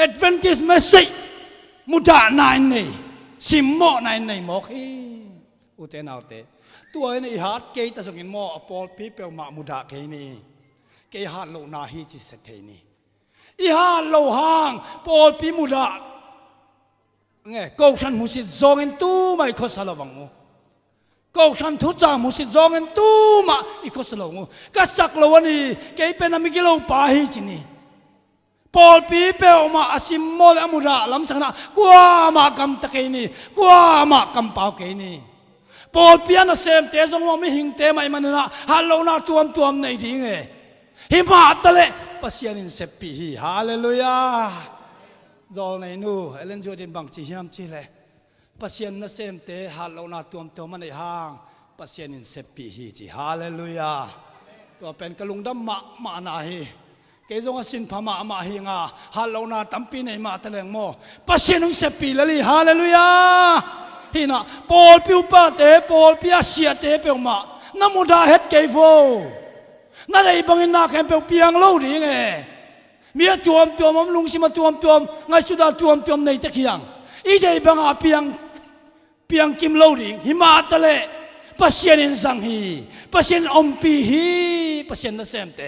Adventist message มุดานายนี่สิมโมนายในหมอกฮีอุเทนเอาเตตัวนี้ฮัดเกยตะสกินโมอปอลพีเปลมามุดาเกนี่เกยฮัดโลนาฮีจิสเทนี่อีฮัดโลหางปอลพีมุดาไงกูฉันมุสิจงเงินตู้มาอีกคนสลับวังมูกูฉันทุจามุสิจงเงินตู้มาอีกคนสลับมูก็จักโลวันนี้เกยเป็นอามิกิโลปาฮีจินี่ปอลปีเปลมาอาซิมโมลอามุดาลำสังนะกว่ามากัมตะเกนี่กว่ามากัมเปาเกนี่ปอลปีอันเซมเตจงว่าไม่หิงเตไม่มันนะฮัลโลนาตัวมในทิ้งหิมะตะเลปัสยานินเซปีฮีฮาเลลูยาจอลในนูเอเลนจูดินบังจีฮิมจีเลปัสยานเซมเตฮัลโลนาตัวมันในห้างปัสยานินเซปีฮีจีฮาเลลูยาตัวเป็นกะลุงดำมานาฮีเกจงสินพม่ามาหิงฮัลโลนาตั้มปีในมาตะเลงโมปัสยานินเซปีเลลีฮาเลลูยาฮินะปอลพิวปาเตปอลพิอาเซียเตเปียวมาน้ำมุดาเฮ็ดเกยโฟนั่นไอ้บางอินนาแคมเปียวเปียงเล่าดีไงมีตัวมันลุงสิมาตัวไงสุดาตัวในตะเคียงอีเดย์บางอาเปียงกิมเล่าดีหิมาตะเลปัสยันสังฮีปัสยันอมปีฮีปัสยันนั่นเซมเต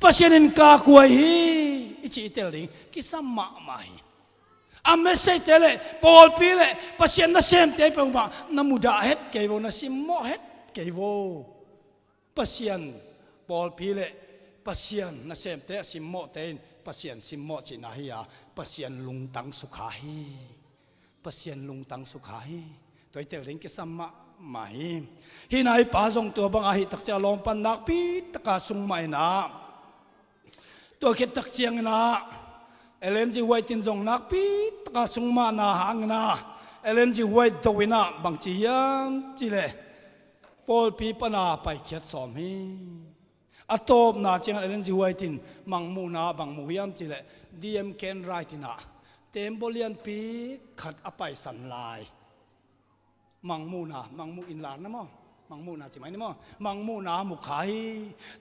ปัสยันกากวยฮีอิจิเตลิงกิสัมมาฮีอาเมสเซจเลปอลปีเลปัสยันนั่นเซมเตเปียวมาน้ำมุดาเฮ็ดเกยโวนั่นสิโมเฮ็ดเกยโวปัสยันปอลปีเลปัสยันนั่นเซมเตสิโมเตนปัสยันสิโมจินาฮียาปัสยันลุงตังสุขาฮีปัสยันลุงตังสุขาฮีตัวเตลิงกิสัมมาฮีฮินายปาจงตัวบางอาฮิตักจะลองปันนักปีตะกาสุงไม่นาตัวคิดตักเจียงนาเอเลนจีไวตินจงนักปีตะกาสุงมานาหางนาเอเลนจีไวตัววินาบางจียามจีเลปอลปีปนาไปเขียดสอมฮีอัตบนาเจียงเอเลนจีไวตินมังมูนาบางมูยามจีเลดีเอ็มเคนไรตินาเต็มบริยันปีขัดอภัยสันลายมังมูอินลานนะมั้งมังมูนาใช่ไหมนี่มั้งมังมูนามุขาย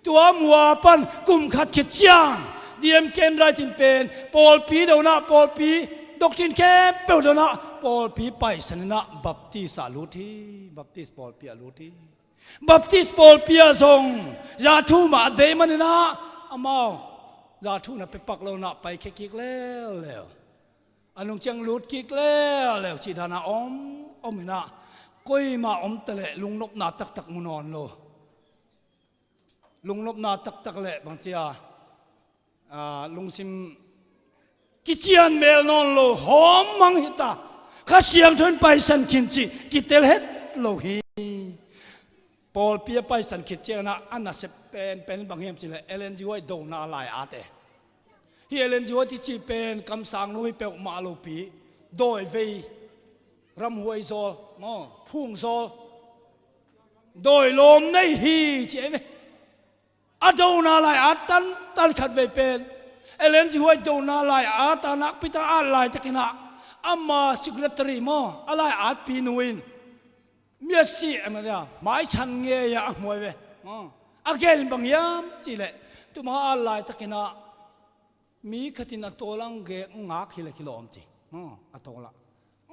ตัวมัวปันกุมขัดขิดจ้างดีเอ็มเคนไรตินเป็นปอลปีเดานะปอลปีดอกจินแคเปิลเดานะปอลปีไปสนนะบัพติสาลุทีบัพติสปอลปีอาลุทีบัพติสปอลปีอาทรงยาทูมาเดมันนะอามายาทูนะไปปักเรานะไปแค่กิกแล้วอันนุ่งจังลุดกิกแล้วจีดานาอมนะก้อยมาอมตะเลลุงนบนาตักมุนอนโลลุงนบนาตักเละบางทีลุงซิมกิจยันเมลนอนโลหอมมังฮิตาข้าเสียงทนไปสันขินจีกิเตลเฮ็ดโลฮีปอลเปียไปสันขิดเจนะอันน่ะเสเป็นบางเฮียมจีเลยเอเลนจีไว้โดนาลายอาเตเฮเลนจีไว้ที่จีเป็นคำสั่งนุ้ยเปลมาโลปีโดยเวรำหวยโซลมอพุ่งโซลโดยลมในฮีเจ๊ไหมอาโดนาลายอาตันขัดเวเป็นเอเลนจีไว้โดนาลายอาตานักพิจารณาตะกินะอามาสิกเลตรีมออะไรอาปีนุวินเมียสีอะไรเนี่ยหมายฉันเงียมวยเวอาเกนบางยามจีเลตุมาอะไรตะกินะมีขตินาโตลังเกงักฮิเลกิโลมจีอาโตละ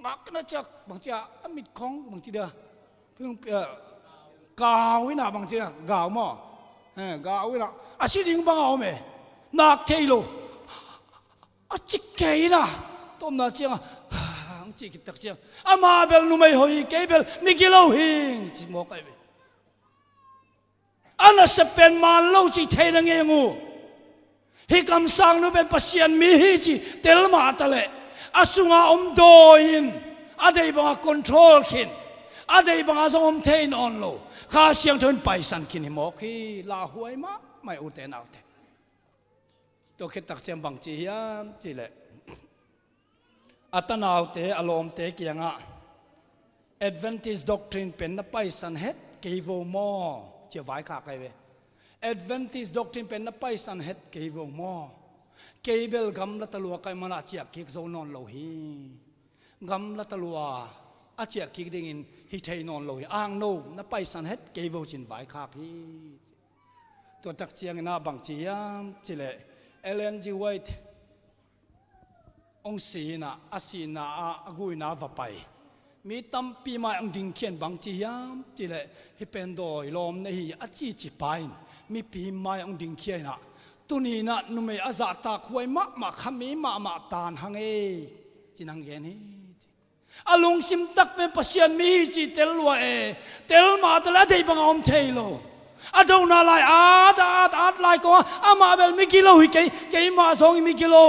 งักน่าจะบางทีมิดของบางทีเดียเพิ่งกาววินาบางทีกาวมอกาววินาอาชีลิงบางเอาไหมนักเทโลอาจิกเกยนะต้มนาเจียง chi ki tak chiang ama bel nu mai hoi ke bel mi ki lo hing chi mo kai be ana se pen man lo chi thei na nge ngu hi kam sang nu ben pasian mi hi chi tel ma ta le asunga do in adei banga control khin adei banga zong thein on lo kha siang thon pai san kin hi mo khi la huai ma mai u te nau te to ke tak chem bang chi yam chi le atanaw te alom te kianga Adventist doctrine pen na pai san het ke vo mo che vai kha kai ve Adventist doctrine pen na pai san het ke vo mo ke bel gam la talua kai mana chia ki zo non lo hi gam la talua a chia ki ding in hi thei non lo hi ang no na pai san het ke vo chin vai kha hi to tak chiang na bang chi yam chi le Ellen G. White ông sĩ na asina agui na vapai mi tam pi mai ông ding khian bang chi yam chi le hi pen doi lom ne hi achi chi pain mi pi mai ông ding khian na tuni na nu me aza ta khoi ma khami ma tan hange chinang gen hi alung sim tak pe pasian mi chi tel wa e tel ma ta la dei bang om thailo adona lai at lai ko ama bel mi kilo hi ke ma song mi kilo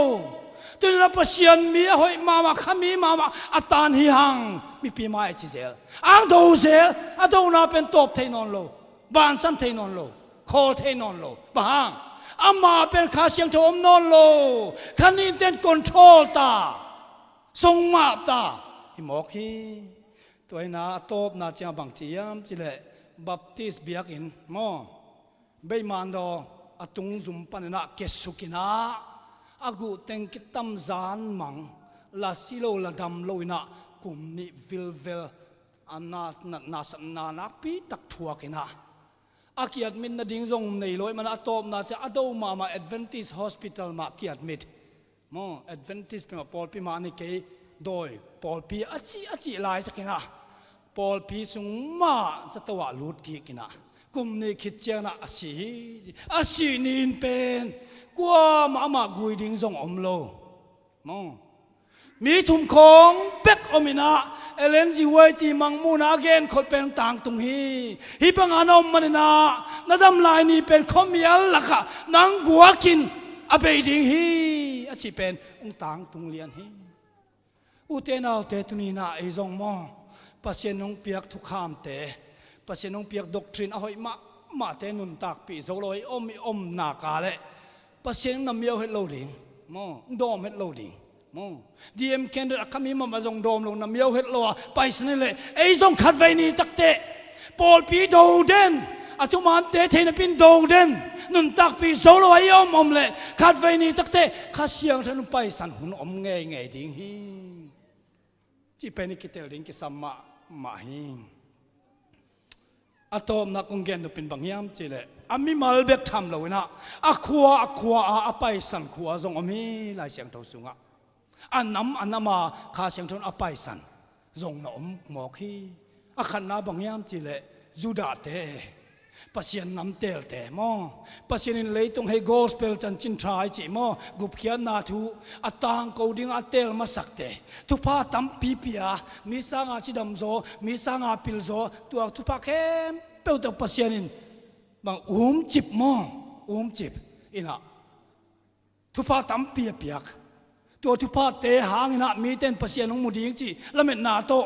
tu na pasian mi hoi ma khami ma atan hi hang mi pi mai chi zel ang do zel adona pen top thei non lo ban san thei non lo khol thei non lo bang ama pen kha siang thom non lo khanin ten control ta song ma ta hi mo khi toy na top na cha bang chi yam chi le baptist biak in mo beiman do atung zum panena kesukina agu teng kitam zan mang la silo la dam loina kumni vilvel anna na pi tak thua kina akiat min na ding zong nei loi man atop na cha ado ma Adventist hospital ma kiat mit mo Adventist pe pol pi ma ni ke doi pol pi achi lai sakina pol pi sung ma satawa lut ki kina kumni khit chana asi nin pen qua ma gui ding zong om lo mo mi thum khong pek omina Ellen G. White ti mang mu na gen khot pen tang tung hi bang anom manina nadam lai ni pen khomial lakha nang guakin abe ding hi achi pen ung tang tung lian hi u te naw te tuni na e zong mo pasien nong piak thu kham te pasien nong piak doctrine a hoi ma te nun tak pi zo loi om na ka le pasien nam miao het lo ding mo dom het lo ding mo diem ken akami ma zong dom lo nam miao het lo pai sne le ei zong khat vai ni tak te pol pi do den atu man te the na pin do den nun tak pi zo lo ai om le khat vai ni tak te kha siang than pai san hun om nge ding hi chi pe ni kitel ding ki samma ma hi atom na kung gen no pin bangyam chile ami malbek tham loina akwa a pai san khua zong ami lai siang tho sunga anama kha siang thon a pai san zong na om mo khi akhan na bangyam chile juda te pasien nam tel te mo pasien in leitung he gospel chan chin trai chi mo gup khian na thu atang ko ding atel ma sakte tu pa tam pi pia mi sanga chi dam zo mi sanga pil zo tu pa kem pe to pasien in bang chip mo chip ina tu pa tam pi piak tu pa te hang ina mi ten pasien ong muding chi lamet na to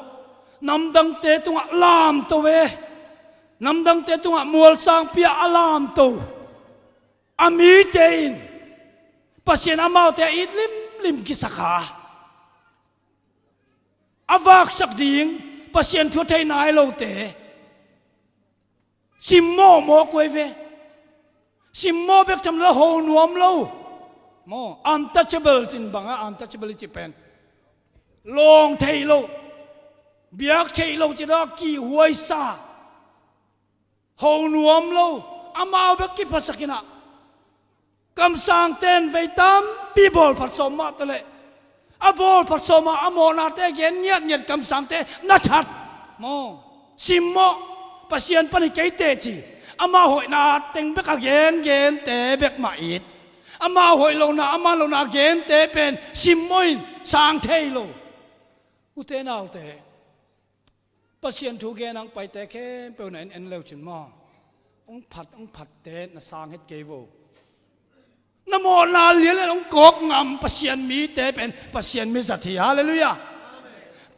nam dang te tunga lam to we nam dang te tunga mual sang pia alam to ami tein pasien amau te it lim ki sakha avak sak ding pasien thu thai nai lo te simmo mo koi ve simmo bek cham la ho nuam lo mo untouchable tin banga untouchability pen long thai lo biak thai lo chi da ki huai sa ho nuam lo amau bek ki pasakina kam sang ten ve tam pi bol phat som ma tale a bol phat som ma amona te gen nyat kam sang te na that mo simmo pasien pani kai te chi ama hoi na teng bek again gen te bek ma it ama hoi lo na ama lo na gen te pen simmoin sang thei lo อุเทนเอาแต่ปัสเซียนถูกแกนังไปแต่แค่เปล่าไหนเอ็นเลวจินมอองผัดเตะน่ะสร้างให้เกวนโมนาเลียนองกอกงำปัสเซียนมีเตเป็นปัสเซียนมีสัตย์ฮาเลลูยา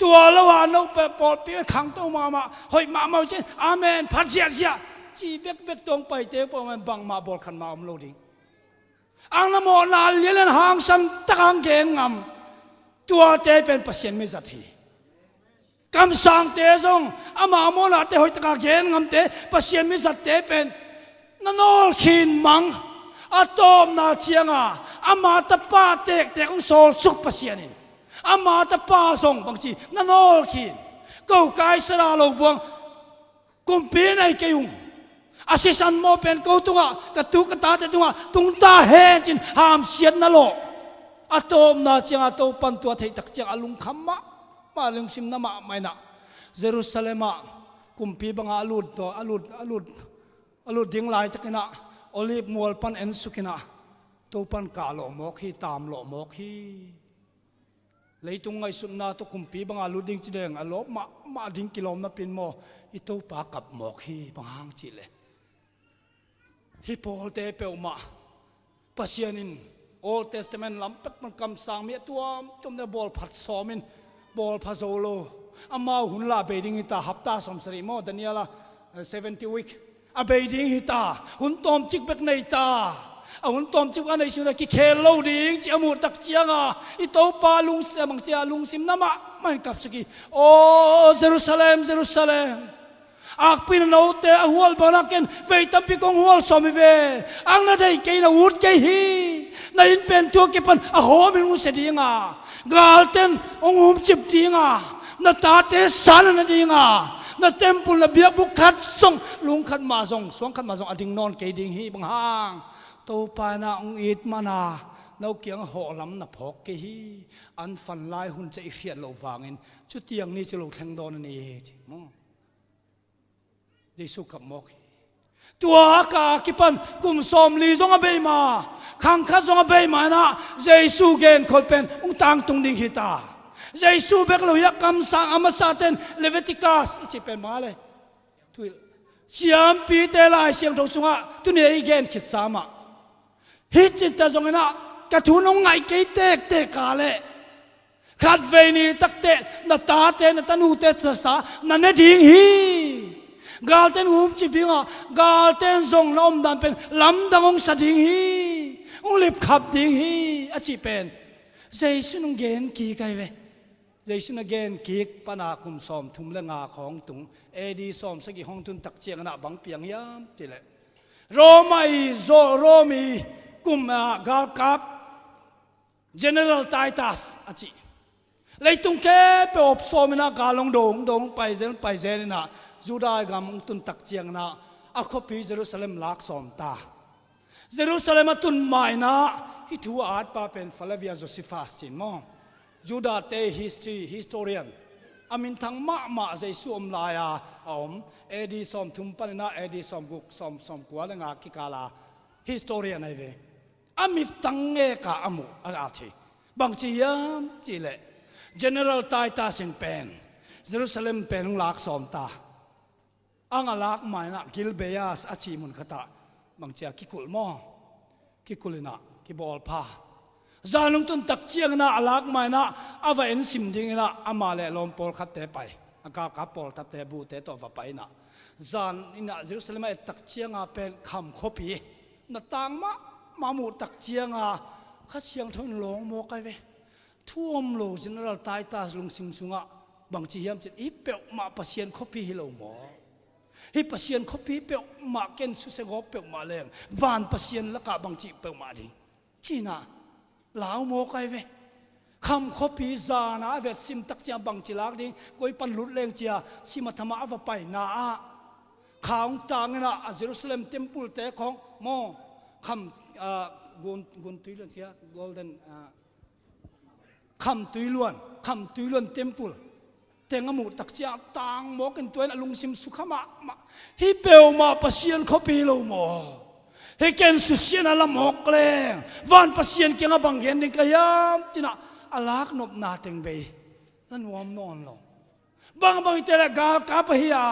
ตัวละว่านกเปปอดเปียขังตัวมาหอยมาเช่นอาเมนพัดเสียจีเบกตรงไปเตะปอมันบังมาบอลขันมาอมโลดิอังนโมนาเลียนหางสันตะกังเกงงำตัวเตเป็นปัสเซียนมีสัตย์คำสั่งเตะส่งอามาโมนาเตหอยตะกังเกงงำเตปัสเซียนมีสัตย์เตเป็นนั่นโอขินมังอาตอมนาเชียงอามาตะป้าเตะของโซลสุกปัสเซียนินอามาตะป้าส่งบางทีนั่นโอขินกูกายสระโลบวงกุมปีนไอเกยุงอาศิสันโมเป็นกูตุงะกระตุกกระตาเตตุงะตุงตาเฮจินหามเสียนนโลอาตอมนาเชียงอาตอปันตัวเทตักเจียงอาลุงคำมาลุงซิมนามาไม่นะเยรูซาเล็มกุมปีบังอาลุดตัวอาลุดดิ้งลายตะกินะโอลิฟมัวปันเอ็นสุกินะตัวปันกาโลมอกฮีตามโลมอกฮีเลยตรงไงสุนนะตัวคุมปีบางอาลุดิ้งจีเดงอาลบมาดิ้งกิโลมนับเป็นโมอีตัวปากับมอกฮีบางหางจีเลฮิปโปเตเปลมาปัสยานิน Old Testament ลำเป็ดมันกำสังมีตัวตัวเนี่ยบอลผัดซอมินบอลพัซโอโลอามาหุ่นลาเบดิ้งอิตาฮับตาสมสริโมดันยาลา70 weekอาเบดิ้งฮิตาหุ่นตอมจิกเบกในตาหุ่นตอมจิกอันในสุนัขกิเคโลดิ้งจีอามูตักเจียงอีโตปาลุงเสมังเจียลุงซิมน้ำมันกับสกีโอ้เยรูซาเล็มอักพินเอาเตะหัวบานักเก็นเวทัมพิกงหัวสมิเวอังนาได้เกยนาวุดเกยฮีนาอินเป็นตัวเก็บปันอโหมิมุสดีงากาลเตนองุมจิบดีงานาตาเตสานนาดีงานาเต็มปุลเบียบุคัดส่งลุงขัดมาส่งสวงขัดมาส่งอดิ่งนอนเกยดิ่งฮีบังหางโตปานาองอิดมานาเราเกียงหอลำนับพกเกฮีอันฟันลายหุ่นจะอีเขียนเราวางเงินชุดเตียงนี้จะเราแทงโดนนี่มั้งเยซูกับมอกตัวกาคิปันกุมสมลีจงอเบยมาขังข้าจงอเบยมานะเยซูเกนคนเป็นองตังตุงดิ่งฮิตาเยซูเบกลุยคำสั่งอามาซาเตนเลวิติกัสอิจิเป็นมาเลยทุยเสียมปีเตลายเสียงทงสุงะตุเนยเกนคิดสามาฮิจิตจงนะกระทุนองไงเกยเตะกาเลขัดเวนีตักเตะนาตาเตนตันูเตตสานันเนดิ่งฮีกาลเตนหุมจิบิงกาลเตนทรงน้อมดันเป็นลำดังองสดิ่งฮีองลิบขับดิ่งฮีอาจิเป็นเจสุนงเกนกีไกเวเจสุนงเกนกีปนาคุมสอมทุมเลงาของตุงเอดีสอมสกิห้องตุนตักเจียงนะบังเปียงยามติเลโรมีกุมกาลกับ General Titus อาจิเลยตุงแค่ไปอบสอมนะกาลงดงไปเจนนะจูดากำมุงตุนตักเจียงนะอาคบีเยรูซาเล็มลักสอมตาเยรูซาเล็มตุนไม่นะฮิทัวอาร์ตปาเป็นฟาเลวิอาโจซิฟัสจินมองจูดาเตhistorian อามินทั้งมาเจสุอมลายอมเอดีสอมทุมปันนะเอดีสอมกุกสอมกัวเลงากิกาลา historian ไอเวอามิตั้งเอกาอมุอาทิบางทียามจีเล General Titus เป็นเยรูซาเล็มเป็นลักสอมตาอังลักไม่นะกิลเบียสอาชีมุนขตาบางเจ้ากิคุลมอกิคุลนะกิบอลพาจานุงตุนตักเชียงนะลักไม่นะอาว่าเอ็นซิมดิ้งนะอามาเลลอมปอลขัดเตะไปอากาขับปอลทัดเตะบูเตะตัวไปนะจานอินะเยรูซาเล็มตักเชียงเป็นคำคบีนัดต่างมาหมู่ตักเชียงข้าเชียงทนหลงโมกไอเวท่วมโลจินรัลไตตาลุงซิมซุงะบางทียามจะอีเปลมาปัสเซียนคบีฮิโลโมฮิปัสเซียนคบีเปลมาเกนสุเซโกเปลมาเลงวานปัสเซียนละกะบางจีเปลมาดิจีน่าลาวโมกไอเวคำคบีจานะเวทซิมตักเจียบางจีลักดิกุยปันลุดเลงเจียซิมาธรรมะว่าไปนาข่าวต่างนะเยรูซาเล็มเทมเพลเตะของโมคำกุนตุยล้วนเสีย golden คำตุยล้วนเทมเพลเต็งหมู่ตักเจียต่างโมกันตัวนั้นลุงซิมสุขมาฮิเปลมาปัสเซียนเขาปีโลโมฮิเกนสุเซียนอะไรหมกเลงวันปัสเซียนเกี่ยงบังเห็นดิกยามที่น่ะอลักนบนาเต็งเบย นั่นวอมนอนลงบางเตะกาลกาปะฮิยา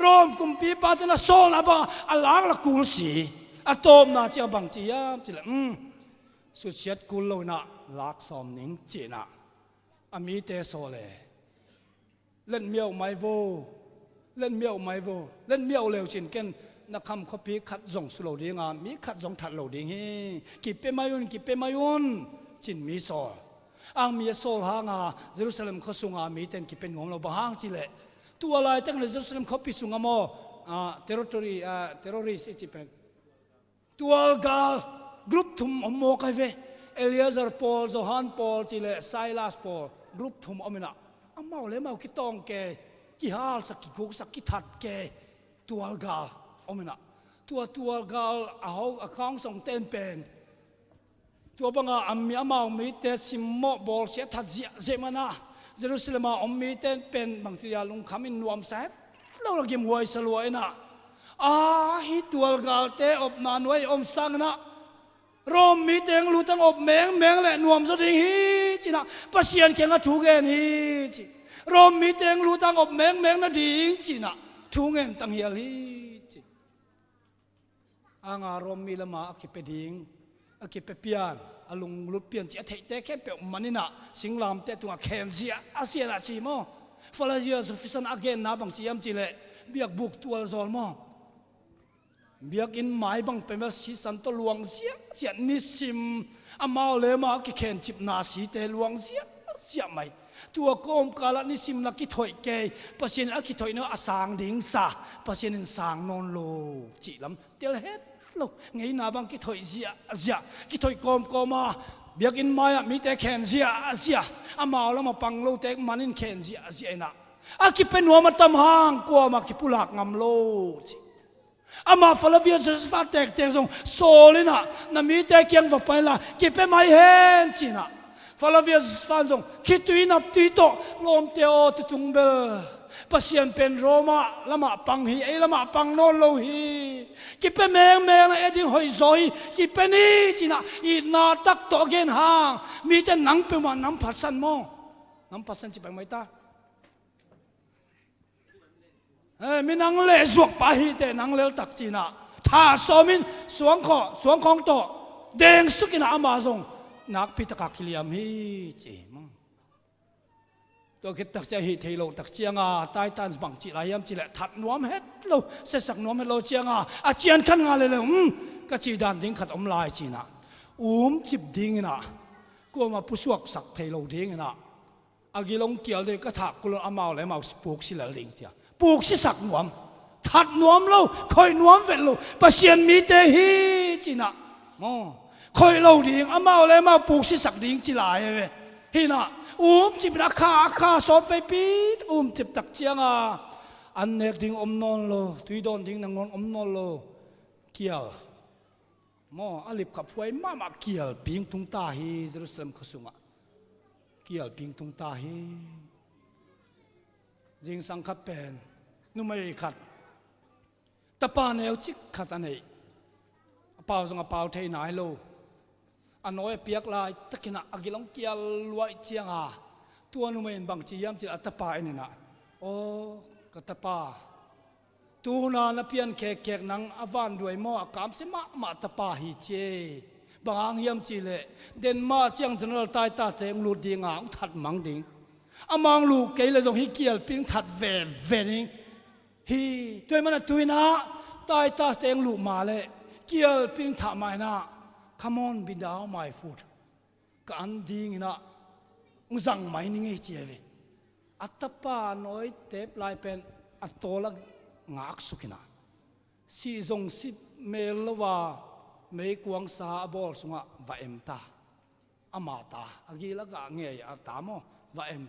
รอมกุมปีปาตนะโซลนะบางอลางละกูลสีอะตอมนาเจ้าบางจียามจิละสุดเช็ดกูลโลนะลักสอมนิงจีนะอามีเตโซเลเล่นเมียวไม่โวเล่นเมียวไม่โวเล่นเมียวเร็วจินเกนนักคำคบีขัดจงสุโลดีงามมีขัดจงถัดโลดีฮีกิเปมายุนจินมีโซอังมีโซลหางาเยรูซาเล็มเขาสุงามีเต็นกิเป็นงงเราบางจิเลตัวอะไรตั้งในเยรูซาเล็มเขาพิสุงามอterrorist จิเป็นตัวกาลกรุ๊ปทุ่มอมโมกไอเวเอลียซาร์ปอลโซฮันปอลจิเลไซลาสปอลกรุ๊ปทุ่มอมินะอามาเลมาคิดตองแกกิฮาลสักกิกุกสักกิทัดแกตัวกาลอมินะตัวกาลเอาข้างส่งเต็นเป็นตัวบังอามีอามามีเตสิมโมบอลเสียทัดเจมานะเยรูซาเล็มอมีเต็นเป็นบางทีลุงคำอินนวมเซตเราละกิมวยสลวยนะฮิตัวกาลเตอบนานไว้อมสังนะรอมมีเตงลูตังอบแมงแหละนวมสติฮีจินะปัสยันเข่งถูกเงินฮีจิรอมมีเตงลูตังอบแมงนะดิ่งจินะถูกเงินตังเฮียลีจิอารมณ์มีละมาอคิเปดิ่งอคิเปเปียนอลุงลุเปียนจิเทเตแค่เปียมันนี่นะสิงลามเตตัวเข็มเสียอาเซียนะจิโมฟลาเจียสุฟิสันอเกนนะบางจียมจิเลเบียกบุกตัวซอลโมเบียกอินหมายบังเป็นว่าสีสันตัวลวงเสียนิสิมอามาเลมากิเข็นจิบนาสีเตลวงเสียไหมตัวโกมกาลนิสิมนักกิถอยเกยปัสยันกิถอยเนื้ออสางดิ่งสาปัสยันสางนอนโลจิลำเตลเฮ็ดโลไงนาบังกิถอยเสียกิถอยโกมมาเบียกอินหมายมีแต่เข็นเสียอามาแล้วมาปังโลเตกมันอินเข็นเสียนะอากิเป็นหัวมันตำหางกลัวมากิปุลักงำโลจิอามาฟลาเวียจะสฟาเตกทรงโซลินะนามีแต่เกียงวับไปละกิเป็นไม่เห็นจีนะฟลาเวียสฟานทรงคิดตุยนับตุยโตลมเตโอตุตุงเบลปัสยันเป็นโรมาละมาปังฮีไอละมาปังโนโลฮีกิเป็นแมงนะเอดิงหอยซอยกิเป็นนี่จีนะอีนาตักโตเกนหางมีแต่หนังเป็นว่าน้ำผัดสันโมน้ำผัดสันจีเป็นไม่ตามีนังเล่สวกไปแต่นังเล่ตักจีน่ะถ้าสมินสวงของโตเด้งสุกินาอามาซงนักพิทักษ์กิลิยามฮีจีมั้งตัวคิดตักเจียฮีเทโลตักเจียงตายตันบังจีลายามจีละทัดนวมเฮ็ดโลเสสักนวมเฮ็ดโลเจียงอาเจียนขันงาเลยก็จีดานดิ้งขัดอมลายจีน่ะจิบดิ้งน่ะกูมาผู้สวกสักเทโลดิ้งน่ะอากิลงเกี่ยวเลยก็ถักกุลอามาเลยมาสปูกสิละลิงเจียปลูกสิสักนวมทัดนวมเราคอยนวมเวทเราปัสยันมีเตฮีจีน่ะคอยเราดิ่งอามาเลยมาปลูกสิสักดิ่งจีลายเว้ฮีน่ะจิบราคาสอบไปปีดจิบตักเจียงอันเนกดิ่งนอนโลตุยโดนดิ่งนางนนอนโลเกี่ยวอลิบขับไว้มาเกี่ยวปิงตุงตาฮีเยรูซาเล็มขสุงเกี่ยวปิงตุงตาฮีจิงสังขับเป็นนุ่มไม่ขัดแต่ป่าแนวจิกขัดอันนี้เป่าส่งเป่าเทนายโลอันน้อยเปียกลายตะกินะอากิลงเกียลไว้เจียงตัวนุ่มไม่บางจียามจีอัตป่าอันนี้นะกตป่าตูนาละเพียนแขกนังอวันด้วยหม้อกามสิมาตป่าฮิเจบางยามจีเลเดนมาเจียงจนเราตายตาเตงหลุดดีงาถัดมังดิงอามองลูกเกยเลยตรงฮิเกียลปิ้งถัดเวนิงฮีตัวมันตุยนะตายตาเตงลูกมาเลยเกียลปิ้งถัดมานะ come on บิดาวmy food กันดิ้งนะสั่งไม่นิ่งเจียวีอัตป้าน้อยเต็บลายเป็นอัตโตละงักสุกินะซีซงสิเมลว่าไม่กวางสาบอลสงะว่าเอ็มตาอามาตาอากีละกะเงียตามอว่าเอ็ม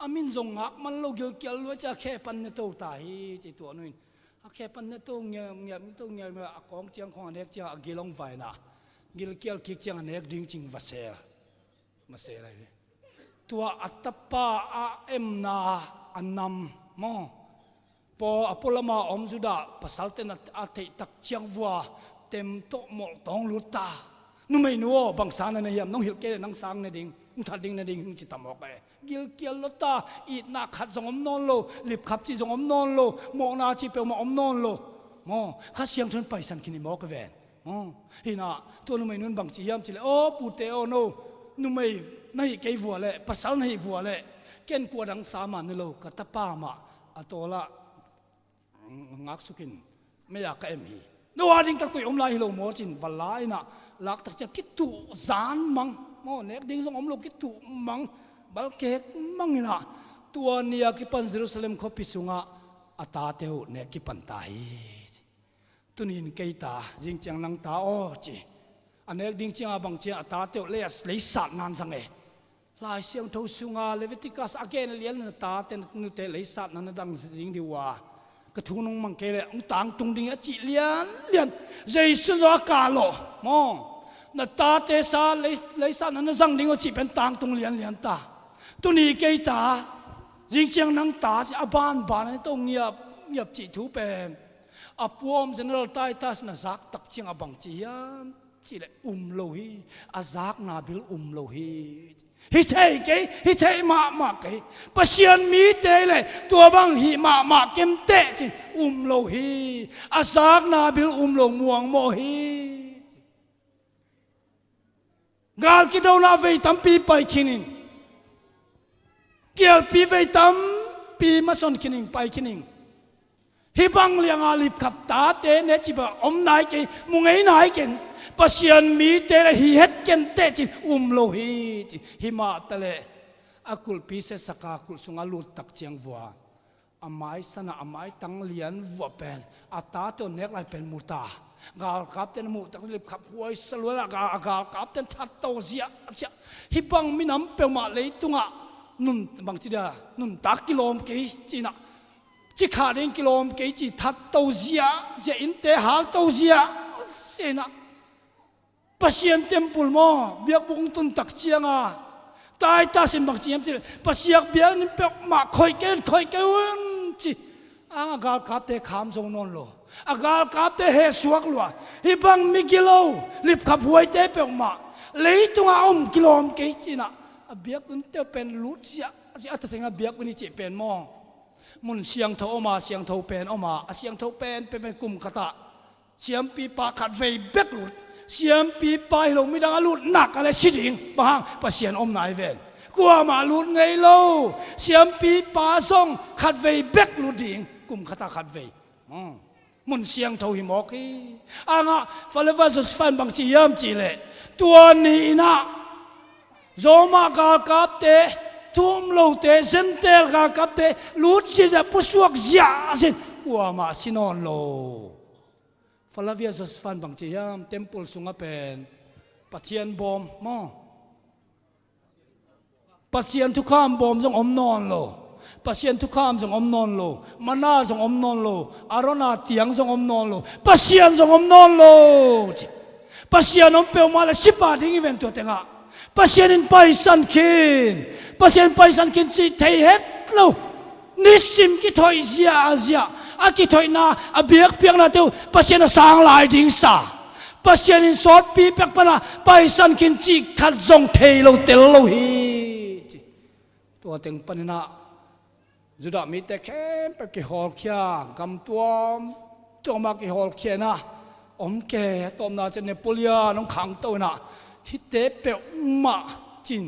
อามินซงงักมันโลกิลเกลว่าจะแค่ปันเนโตตายจีตัวนู้นแค่ปันเนโตเงียตัวเงียมาอากองเจียงของเด็กเจียงอากีลงไฟนะกิลเกลคิกเจียงเด็กดิ้งจริงว่าเสียมาเสียอะไรตัวอัตป้าเอ็มนาอันนำมอพออพอลมาอมสุดาภาษาเตนอาเทตักเชียงวัวเต็มโตหมดต้องลุตานุ่มไม่นัวบางสารในยามน้องหิลเกนังสังในดิ่ง ทัดดิ้งนะดิ้งจิตตามอกไปกิลเกียลลตาอีนักขัดสงอมนอนโลลิบขับจีสงอมนอนโลมองนาจีเปียวมาอมนอนโลมอข้าเสียงทุนไปสันคินิมอกเวนมอฮินะตัวนุ่มนุ่นบางจียามจิเลโอปูเตโอโนนุ่มไม่เกี่ยววัวเลยภาษาไม่วัวเลยเก่งกว่าดังสามันโลกัตป้ามาอัตโตละงักสุกินไม่อยากเอ็มฮีนวาดิ้งตะกุยอมลายฮิโลโมจินวัลลายนะลักตะจะคิดตุจานมังมอเน็กดิ้งสงอมโลคิดตุมังบัลเกกมังนะตัวเนียกิปันเยรูซาเล็มขพิสุงะอัตตาเตวเนกิปันตายตุนินเกยตาจิงจังนังตาโอจีอันเน็กดิ้งจังบังเจียอัตตาเตวเลยสัตนานสังเอลายเสียงทูสุงาเลวิติกัสอเกนเลียนตาเตนนุเตเลยสัตนันดังจิงดีว่ากระทุนงมังเกเลองต่างตุงดิ้งอจิเลียนเจสุนากาโลมองนาตาเตสาเลยสัตนันดังดิ้งอจิเป็นต่างตุงเลียนตาตุนีเกยตาจิงจังนังตาจะอบานต้องเงียบจิทูเป็นอับวอมเจเนอเรลไตตัสนาซักตักเชียงอบังจียามจีเลโลฮีอาซักนาบิลโลฮีฮิเทเกฮิเทมาเกปัศยันมีเตเลยตัวบังฮิมาเกมเตจิโลฮีอาซักนาบิลโลม่วงโมฮีกาลกิดาวนาเวตัมปีไปคินินเกี่ยวปีเวตัมปีมาสนคินิงไปคินิงฮิบังเลียงอาลิบขับตาเตเนจิบะอมนายเกมุงไงนายเกนปัศยันมีเตระฮิเฮตเกนเตจิโลฮีจิฮิมาตะเลอากุลปีเสสกากุลสุงาลุตักเจียงวัวอามายสนะอามายตังเลียนวัวเป็นอัตตาตัวเนกไรเป็นมุตากาลกับเตนมุตักลิบขับหวยสลวยกากับเตนทัดโตเสียฮิบังมินำเปมาเลยตุงะนุ่มบางทีเดียนุ่มตักกิโลมกี่จีน่ะจิขาดิงกิโลมกี่จีทัดโตเสียอินเตหาโตเสียเสน่ะปัศยันเต็มปุลมอเบียกบุงตุนตักเชียงอ่ะตายตาสินบางจีมจีปัศยักเบียนิเปกมาคอยเกนจีอากาลกับเตขามทรงนนโลอากาลกับเตเฮสวกลัวฮิบังมิกิโลลิบขับหวยเตเปกมาเลยตุงอากิโลมกี่จีน่ะเบียกอุนเตเป็นลุดเสียจะอัตถิงเบียกอุนิจิเป็นมองมุนเสียงเท่าออกมาเสียงเท่าเป็นออกมาเสียงเท่าเป็นกลุ่มขตะเสียงปีปาขัดเวเบกลุดเสียงปีปาเราไม่ดังลุดหนักอะไรสิดิ่งบางปัศยันอมนายเวนกลัวมาลุดไงโลเสียงปีปาส่งขัดเวเบกลุดดิ่งกลุ่มขตะขัดเวมุนเสียงเท่าหิมอกีอ่างฟาเลวาสุสฟันบางจียามจีเลตัวนี้นะโจมากับเตทุ่มโลเตเซนเตลกับเตลุดสิจะผู้สวกเสียสิกัวมาสินอนโลฟาลาเวียสฟันบางจียามเต็มปุลสุงเป็นปัทยันบอมมอปัทยันทุกข้ามบอมจงอมนอนโลปัทยันทุกข้ามจงอมนอนโลมานาจงอมนอนโลอารนาเตียงจงอมนอนโลปัทยันจงอมนอนโลปัทยันอมเปลมาเลสิบาดิ้งอีเวนต์ตัวเต็งอ่ะปัศยันไปสันคินจีเทเฮตโลนิสิมกิถอยเสียอากิถอยนาอเบียกเพียงนาเดียวปัศยันสางลายดิ่งสาปัศยันสอดปีเปียกปนาไปสันคินจีขัดจงเทโลเตลโลฮีตัวเต็งปนนาจุดามีแต่แค่ไปกิฮอลเคียกำตัวมากิฮอลเคียนะอมแก่ตอมนาจะเนโปเลียน้องขังตัวน่ะฮิเตเปลมาจิน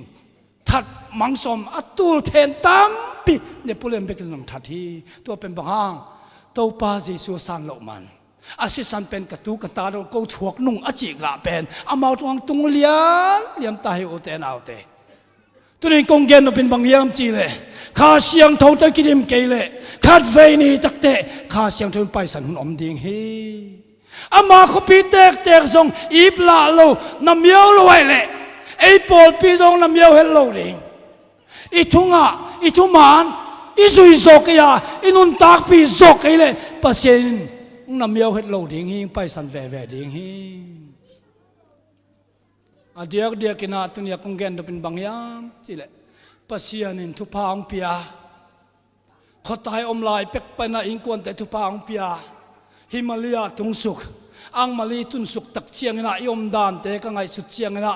ทัดมังสมอัตุลเทนตัมปีเนี่ยผู้เล่นเบกนมทัดที่ตัวเป็นบางตัวปาจิสุสันโลมันอาศิสันเป็นกระตุกตาโดนกูถวกนุ่งอจิกะเป็นอามาตวงตุงเลียมตาหิโอเตนเอาเตตัวนี้กงเกนเป็นบางยามจีเลยข้าเสียงเท่าตะกิริมเกเลยขัดเวนีตักเตข้าเสียงทุนไปสันหุ่นอมดิ่งฮีอามาเขาปีเตกทรงอีปลาโลน้ำเมียวลอยเลยไอ้ปอลปีทรงน้ำเมียวเฮลโลเองอีทุ่งอีทุ่มันอีสุยโซกยาอีนุนตากปีโซกเลยปัศยันน้ำเมียวเฮลโลเองไปสันแวเองเดียกกินาตุนยากงเกนเป็นบางยามจีเลยปัศยันทุพาองเปียเขาตายอมลายเป็กไปนะอิงกวนแต่ทุพาองเปียฮิมาลายาตุงสุกอังมาลีตุนสุกตักเชียงนะยมดานเตกังไงสุดเชียงนะ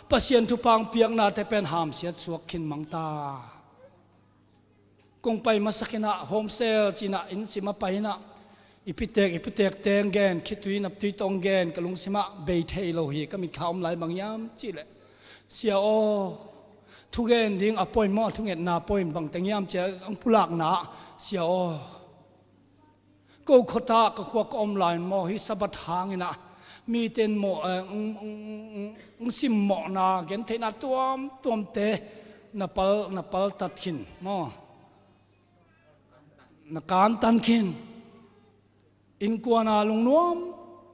ปัสยันทุพังเปียกนาแต่เป็นหามเสียสวกขินมังตากงไปมาสักนะโฮมเซลจีน่ะอินสิมาไปนะอิพิเตกเตงแกนคิดตุยนับตุยตองแกนกะลุงสิมาเบยเทโลฮีก็มีข่าวหลายบางยามจีแหละเสียโอทุกเอ็นดิ้งอปอยมอทุกเอ็นนาปอยบางแต่ยามเจออังพุลักนาเสียโอก็ขตากขวกอมไลน์มอฮิสบัดหางนะมีเต็นหมอสิมหมอนาเกันเทนาตัวมเตนับปัลตัดขินมอนักการตันขินอินกวนาลุงนวม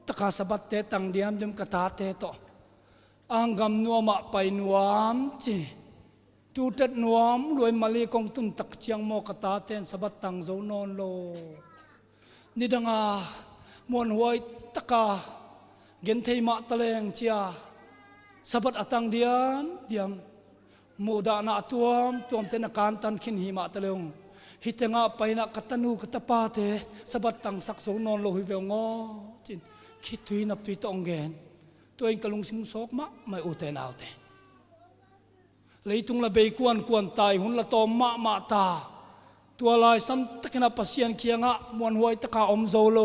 ตะกาสบัดเตตังเดียมเดิมกตาเตโตอังกำนวมไปนวมจีตูตัดนวมรวยมาลีกองตุนตักเชียงโมกตาเตนสบัดตังโซนอนโลนี่ดังมวนหวยตะกาเงินเทมาตะเลงเชียสบัดอตังเดียมมูดานาตัวมเตนการตันขินหิมาตะเลงฮิตงาไปนักตันูกตปาเตสบัดตังสักโซนอนโลหิเวงอจินคิดตุยนับตุยตองเกนตัวเองกลุงสิงสอกมะไม่อุเทนเอาเตเลยตุงละเบยกวนตายหุ่นละตอมมาตาตัวลายสันตะกนาปัสยันเคียงะมวนหวยตะกาอมโซโล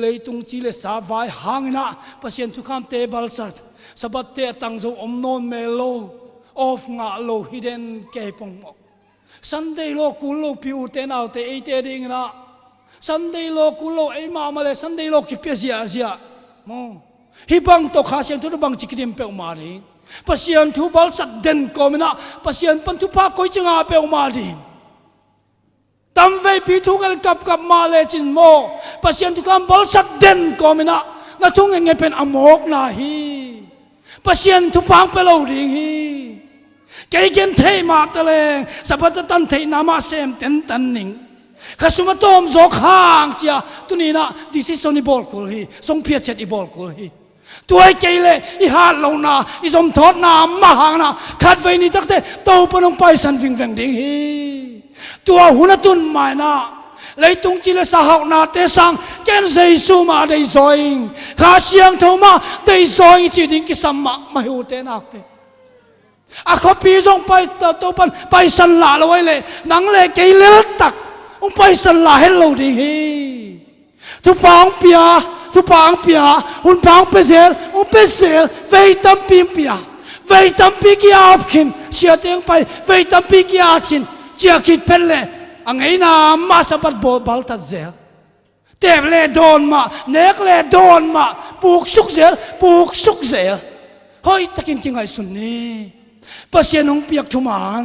เลยตุงจีเลสาวายหางนะปัสยันทุกคำเตบัลสัตสบัดเตตังโซอมนอนเมโลออฟงะโลฮิเดนเกปงมสันเดโลกุลโลพิวเตนเอาเตเอเตดิงนะสันเดโลกุลโลเอมามาเลสันเดโลกิเปียเสียโมฮิบังตกหาเสียงทุกบังจิกดิมเปอมาดิปัสยันทุบัลสัตเดนโกมินะปัสยันปันทุพาโคยจังอาเปอมาดิตั้มเวปีทุกันกับมาเลจินโมปัสยันทุกคำบัลสัตเดนโกมินะนาทุ่งเงินเป็นอโมกนาฮีปัสยันทุพังเปโลดิงฮีเกี่ยนเทมาตะเลงสัพพะตันเทนามาเซมเต็นตันนิงข้าสุมาตอมโจข้างเจียตุนีนะดิสิสนิบอลกุลฮีทรงเพียรเจ็ดอีบอลกุลฮีตัวไอ้เกเลอีฮาลงนาอีสมทอดนามาหางนาขัดไฟนี่ตั้งแต่โตปนงไปสันฟิงแฝงดิ่งฮีตัวหุนตุนไม่นาเลยตุงจิเลสหาวนาเตสังแกนเซซูมาได้ซอยข้าเสียงเท่ามาได้ซอยจีดิ่งกิสัมมาไม่หูเตนักเตอาขปีจงไปตัวปันไปสันหลาเราไว้เลยนังเลยเกยเลตักไปสันหลาให้เราดีทุกปังเปียหุ่นปังเปเซลเวตัมปีเปียเวตัมปีกีอาบขินเสียเตียงไปเวตัมปีกีอาบขินเจียกิดเพลเล่อังไงนามาสบัดบัลตัดเซลเตบเล่โดนมาเนกเล่โดนมาปูกสุกเซลเฮ้ยตะกินจริงไงสุนนี่ปัสยันองเปียกทุมาน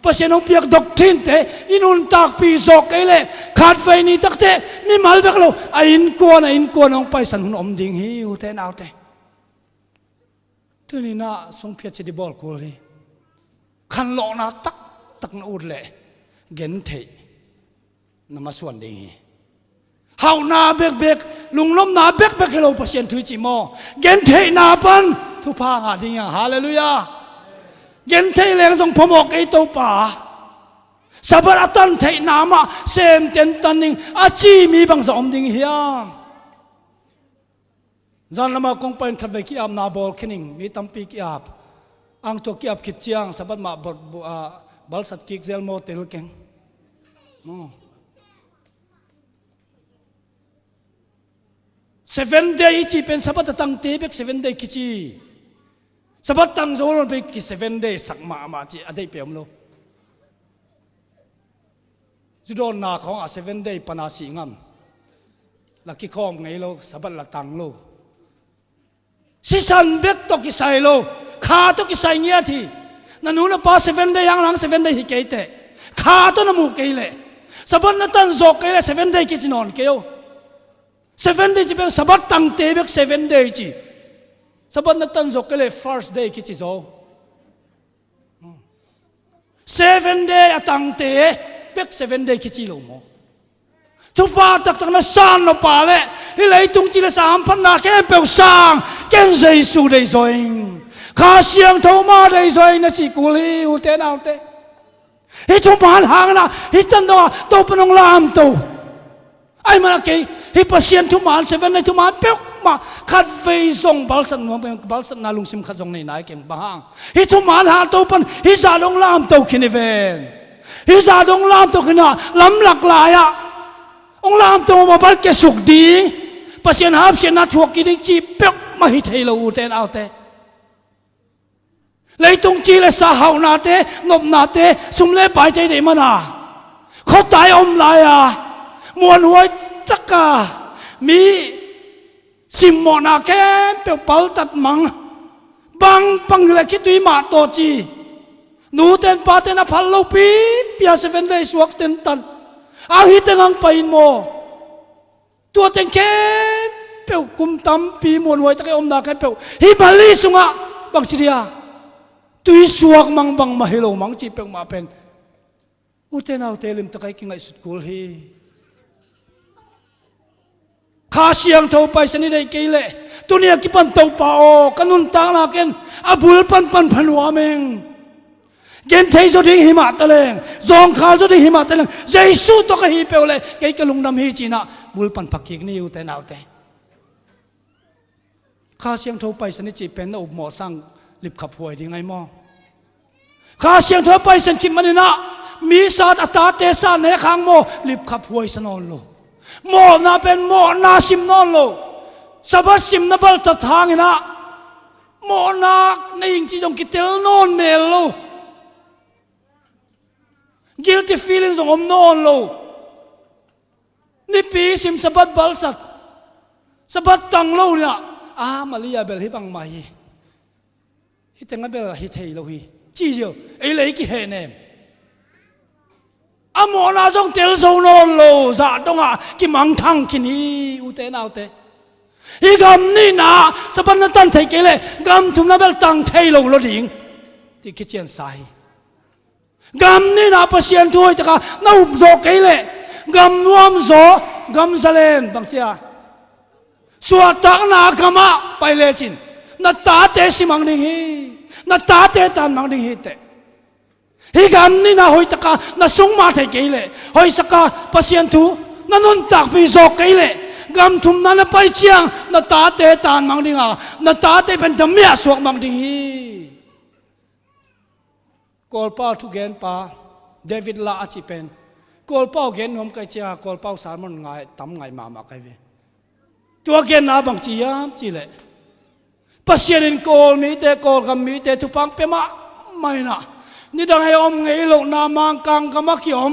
ปัสยันองเปียกดอกทินเตอินุนตากปีโซกเอเลขาดไฟนี่ตักเตมีมาลเบกโลอินกวนองไปสันหุนอมดิ่งฮิวเตนเอาเตตัวนี้น่าทรงเพียรจะได้บอกกูเลยขันโลนาตักนอุดเลยเงินเทนมาส่วนดิ่งเฮานาเบกลุงล้มนาเบกให้เราปัสยันทุจิโมเงินเทนาปันทุพางาดิ่งฮาเลลูยาเย็นเทเลงทรงพมอกไอตัวป่าสับระตันเทนามาเซมเตนตันนิงอาจีมีบางสมดิ่งเฮียจันละมาคงเป็นขัดเวกิอับนาบอลคินิงมีตั้มปีกิอับอังตัวกิอับคิดเชียงสับมาบัลสัตกิกเซลโมเตลเก่ง7 day จีเป็นสับตั้งเตเบก7 day กิจีสับตังโซนไปกี่7 day สักมาจีอะไรเปี่ยมโลจุดโดนนาของ7 day ปนาสีงามลักกี้ข้อมไงโลสับละตังโลสิสันเบ็ดตกิใส่โลขาตกิใส่เงี้ยทีนั่นนู้นป้า7 day ยังหลัง7 day ฮิเกยเตขาตัวน้ำมูกเกยเลยสับนั่นตันโซกเกยเลย7 day กิจนอนเกย7 day จีเป็นสับตังเตเบก7 day จีสับนั่นตันจกเลย first day คิดจิโซ7 day ตังเตะเบก7 day คิดจิโลโมทุบปาตักนั้นสานนปาเล่ฮิเลยตุงจิเลสามพันนาแค่เปลวสางแกนใจสู้ได้ซอยข้าเสียงเท่ามาได้ซอยนั่นสิกุลีอุเตนเอาเตฮิทุบานหางนะฮิตันตัวตัวเป็นองลามตัวไอ้มาเกยฮิปัสยันทุมาน7 day ทุมานเปลว มาขัดเฟยส่งบาลสันหวงเป็นบาลสันนาลุงซิมขัดส่งในไหนเก่งบางฮิทุมานหาตัวปันฮิซาดงลามตัวคินเวนฮิซาดงลามตัวคินะล้ำหลักหลายอะองลามตัวมาบัลเกสุกดีปัสยานฮับเสียนัดหัวกินจีเปียกมาฮิตให้เราอูเตนเอาเตเลยตรงจีเลยสาหาวนาเตงบนาเตสุมเล่ไปใจเดมันอะเขาตายอมลายอะมวนหัวตะกามีสิมโมนาแค่เปียวเปาตัดมังบังปังเลยคิดดุยมาโตจีนูเตนปาเตนพัลโลปีเปียเซเวนเลยสวกเตนตันอาฮิตงังไปโมตัวเต็งแค่เปียวกุมตั้มปีมวนหัวตะกอมนาแค่เปียวฮิบาลีสุงะบังชิริยาตุยสวกมังบังมาฮิโลมังจีเปียวมาเป็นอุเตนเอาเตลิมตะไคกิงไอสุดกูลฮีข้าเสียงเท่าไปสนิทได้กี่เล่ตัวนี้กี่ปันเท่าป่าโอกันุนตางนาเกนอาบุลปันพันหัวเมงเกนเทยจดิ้งหิมะตะเลงจงข้าจดิ้งหิมะตะเลงเจสุตัวก็ฮีเปลเลยกี่กลุงดำฮีจีน่ะบุลปันพักกิกนี่อยู่แต่นาวแต่ข้าเสียงเท่าไปสนิทจีเป็นอุบหมอสั่งลิบขับหวยดีไงมอข้าเสียงเท่าไปสนิทมันนี่นะมีศาสตร์อัตตาเตสานในข้างโมลิบขับหวยสนอนโลโมนาเป็นโมนาซิมนอนโลสบัดซิมนาบัลตัดทางนะโมนาในยิงจีจงกิเตลนอนเมลโล guilty feelings ของอมนอนโลนี่ปีซิมสบัดบัลสัตสบัดตังโลเนี่ยมาลียาเบลฮิบังไม่ฮิตังเบลฮิเทยโลฮีจีเจียวไอเลยกี่เฮเนมอโมนาจงเตลโซนอนโลซาตงะกิมังทังกินีอุเตนเอาเตอีกำนี่นะสปันนัตันเทเกเลกำทุมนาเบลตังเทยโลโลดิงที่คิดเชียนไซกำนี่นะปัสเซียนถ้วยตะกานาอุบโซเกเลกำนวมโซกำเซเลนบางเสียสวดตักนากามะไปเลจินนัตตาเตสิมังดิงฮีนัตตาเตตันมังดิงฮีเตฮิกามนี่นะหอยตะกานะสงมาเทเกเลหอยสกาปัสยันทูนันนตักพิโซเกเลกำทุมนั้นไปเชียงนัตตาเตตานมังดิงานัตตาเตเป็นธรรมะสวกมังดิงฮีกอลป้าทุกเกนป้าเดวิดลาอจิเป็นกอลป้าเกนนวมไกเชียกอลป้าสารมันไงตั้มไงมาไกเวตัวเกนนาบังจียามจีเลปัสยันกอลมีเตกอลกำมีเตทุพังเปมาไม่นะนี่ดังให้อมไงลูกนามังกังกำมักยอม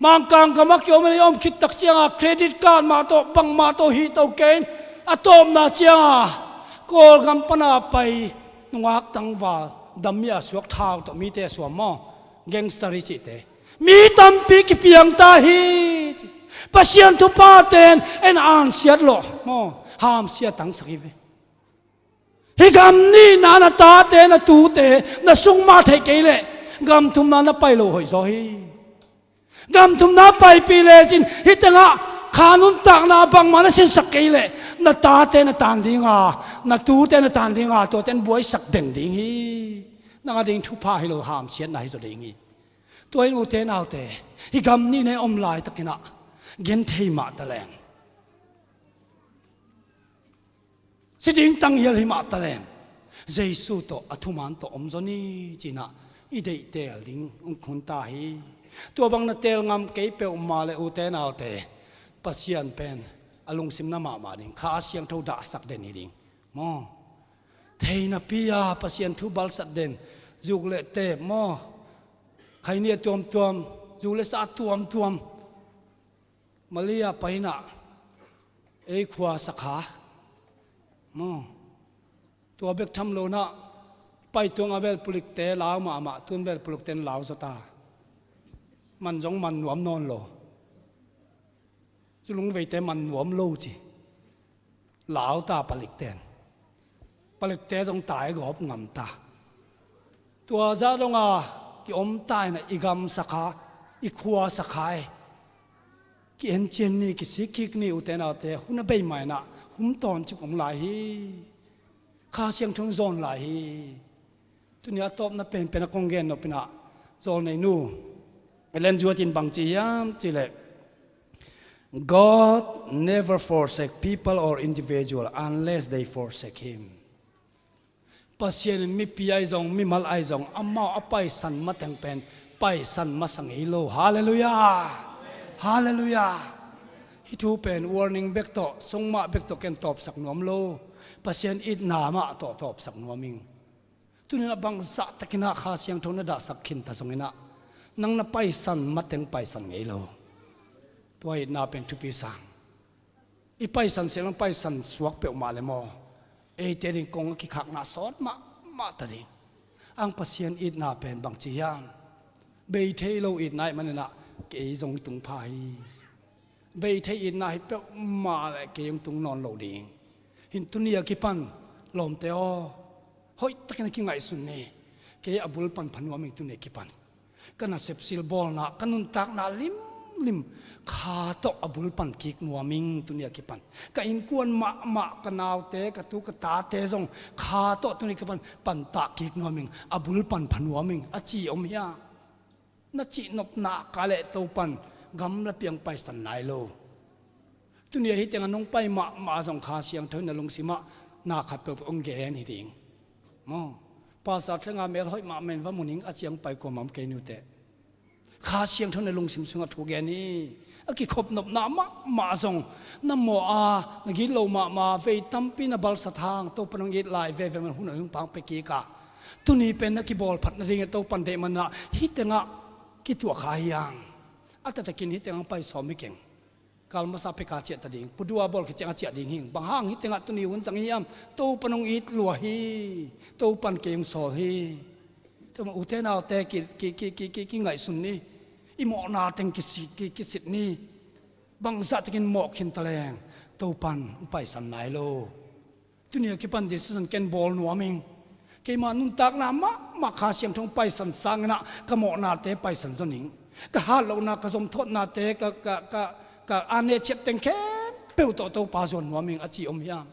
มังกังกำมักยอมไม่ยอมคิดตักเชียงเครดิตการ์ดมาโตบังมาโตฮีโตเกนอะตอมนาเชียงกอลกำปนาไปนวักตังวาดัมมีอาสวกท้าวโตมีเตสวมมอแกงสตาริจิเตมีตัมปีกิเปียงตาฮีปัสยันทุปาเตนเอ็นอ่านเสียดหล่อมอห้ามเสียตังสักทีฮิกำนี่นานาตาเตนาตูเตนาสุงมาเทเกเลกำทุมนานาไปโลหอยซอฮีกำทุมนาไปปีเลจินฮิตงะขานุนตักนาบังมานาสินสักเกเลนาตาเตนาตานดิงานาตูเตนาตานดิงาตัวเตนบวยสักเด่นดิงฮีนางดิ่งทุพาให้โลหามเสียนไหนสุดดิงฮีตัวเองอุเตนเอาเตฮิกำนี่ในอมลายตะกินะเกนเทมาตะแลงสิดิ่งตั้งเฮลิมาตะแลงเจสุโตอธุมันโตอมจนีจีน่ะอีเดเตลดิงอุคุณตาฮีตัวบังนาเตลงามเกยเปอมาเลอุเตนเอาเตปัสยันเป็นอลุงซิมนามาดิงข้าเสียงเท่าด่าสักเดนดิงมอเทนับพิยาปัสยันทุบัลสักเดนจุกเลเตมอใครเนี่ยตัวมจุกเลสัตตัวมมาเลียไปน่ะเอขวาสักขาตัวเบกทำโลนะไปตัวอาเบลปลิกเตลาวมาตัวเบลปลิกเตนลาวสตามันจงมันหนวมนอนโลจุลุงเวเตมันหนวมโลจีลาวตาปลิกเตจงตายกอบงำตาตัวจ้าลงกิอมตายนะอีกำสักขาอีขวาสักขากิเอ็นเจนนี่กิสิกิกนี่อุเตนาเตหุ่นเบย์ใหม่นะหุ่นตอนจุกของไหลข้าเสียงทุ่งโซนไหลตัวนี้ตบนับเป็นนักกงเกนนเป็นอะโซนในนู่เล่นจัวจินบังจียามจีเล็ก God never forsake people or individual unless they forsake Him. Pasien mi piai zong mi mal ai zong amau apai san mateng pen pai san masang ilo. Hallelujah. Hallelujah. Hitu pen warning back to songma back to ken top sak nuam lo. Pasien it nama to top sak nuaming. Tunina bang sa takina khasiang thona da sakhin ta songina. Nang na pai san mateng pai san ilo. Tuai na pen tupi sang. I pai san selang pai san suak pe ma le mo. E te ring kong ki khak na sot ma ta ding. Ang pasien it na pen bang chi yang. Be thei lo it nai manena ke zong tung phai. Be thei it na hi pe ma le ke yong tung non lo ding. Hin tunia ki pan lom te o. Hoi takin ki ngai sun ne. Ke abul pan phanwa ming tu ne ki pan. Kana sepsil bol na kanun tak na lim kha to abul pan kik nuaming tunia kipan ka in kuan ma kanaw te ka tu ka ta te zong kha to tuni kipan pan ta kik nuaming abul pan phanuaming achi om ya na chi nop na ka le to pan gam la piang pai san nai lo tunia hi teng anong pai ma zong kha siang thon na lung sima na khat pe ong ge ni ding mo pa sa thenga mel hoi ma men va muning achiang pai ko mam ke nu teข้าเสียงเท่าในลงสิมสุงถูกแกนี่อกิขบนบน้ำมาส่งน้ำโมอานักกิโลมาเวตัมปีนบัลสะทางตัวปนงยิดลายเวมันหุ่นหุ่นปังไปกีกะตุนี้เป็นนักกีบอลผัดนาฬิกาตัวปันเดมันนะฮิตงะกิตัวขายยังอาจจะกินฮิตงะไปสอบไม่เก่งกาลมาซาเปกาเจตดิ่งปุดัวบอลกิจงะเจดิ่งหิงบางห้างฮิตงะตุนี้หุ่นสังเฮียมตัวปนงยิดลัวฮีตัวปันเก่งสอฮีตัวมันอุเทนาแต่กิไงสุนนี่อิโมนาเต็งกิสิทนี่บางสัตว์กินหมอกขินตะแลงตัวปันไปสันไหนโลตัวนี้กิปันดิสันเกนบอลนัวมิงเกมานุนตักน้ำมาขาเสียงทงไปสันสังนะกะหมอนาเตไปสันสนิงกะฮาโลนากะสมทดนาเตกะอันเนเจ็ดเต็งแค่เปิวตัวปาจนนัวมิงอจิอมยาม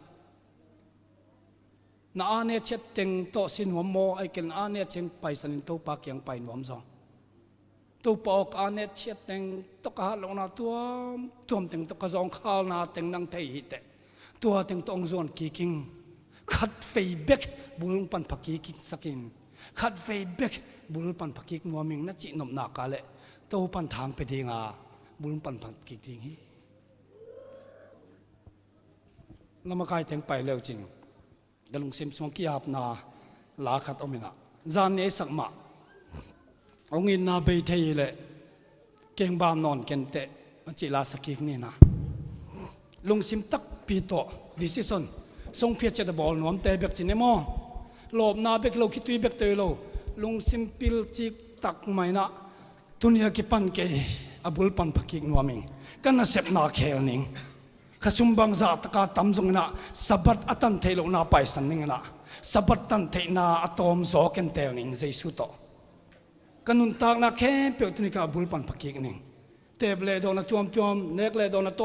นาอันเนเจ็ดเต็งโตสินหัวโมไอเกนอันเนเชงไปสันตัวปากยังไปนวมซองตัวปอกอันเนเจ็ดเต็งตกหาลงนาตัวเต็งตกจองข้าวนาเต็งนังไทยฮิตตัวเต็งตองจวนกีกิงขัดไฟเบกบุลปันพักกีกิงสักินขัดไฟเบกบุลปันพักกีกนัวมิงนัดจีนมนากาเลตัวปันทางไปดีงาบุลปันพักกีกิงฮีนำมาไกลเต็งไปเร็วจริงเดลุงเซมสวงกีอาบนาลาขัดอมินะจานเนสักมาองอินนาเบยเทยเลเก่งบามนอนเกนเตมันจิลาสกิกนี่นะลุงซิมตักปีโตดิซิสันทรงเพียรจะบอลนวมเตะเบกจินเนมอหลบนาเบกโลคิตุยเบกเตยโลลุงซิมปิลจิกตักไม่นะตุนียกิปันเกยอบุลปันพักิกนวมิงกันน่ะเสพนาเคลนิงขสุมบังซาตกาตำจงนะสับัดอัตันเทโลนาไปสันนิงนะสับัดตันเทนาอะตอมโซเกนเตลนิงเจสุโตกันนุนตากนาแค่เปียวตุนิกาบุลปันพักิกนิงเตบเลดอนะตวมเนกเลดอนะต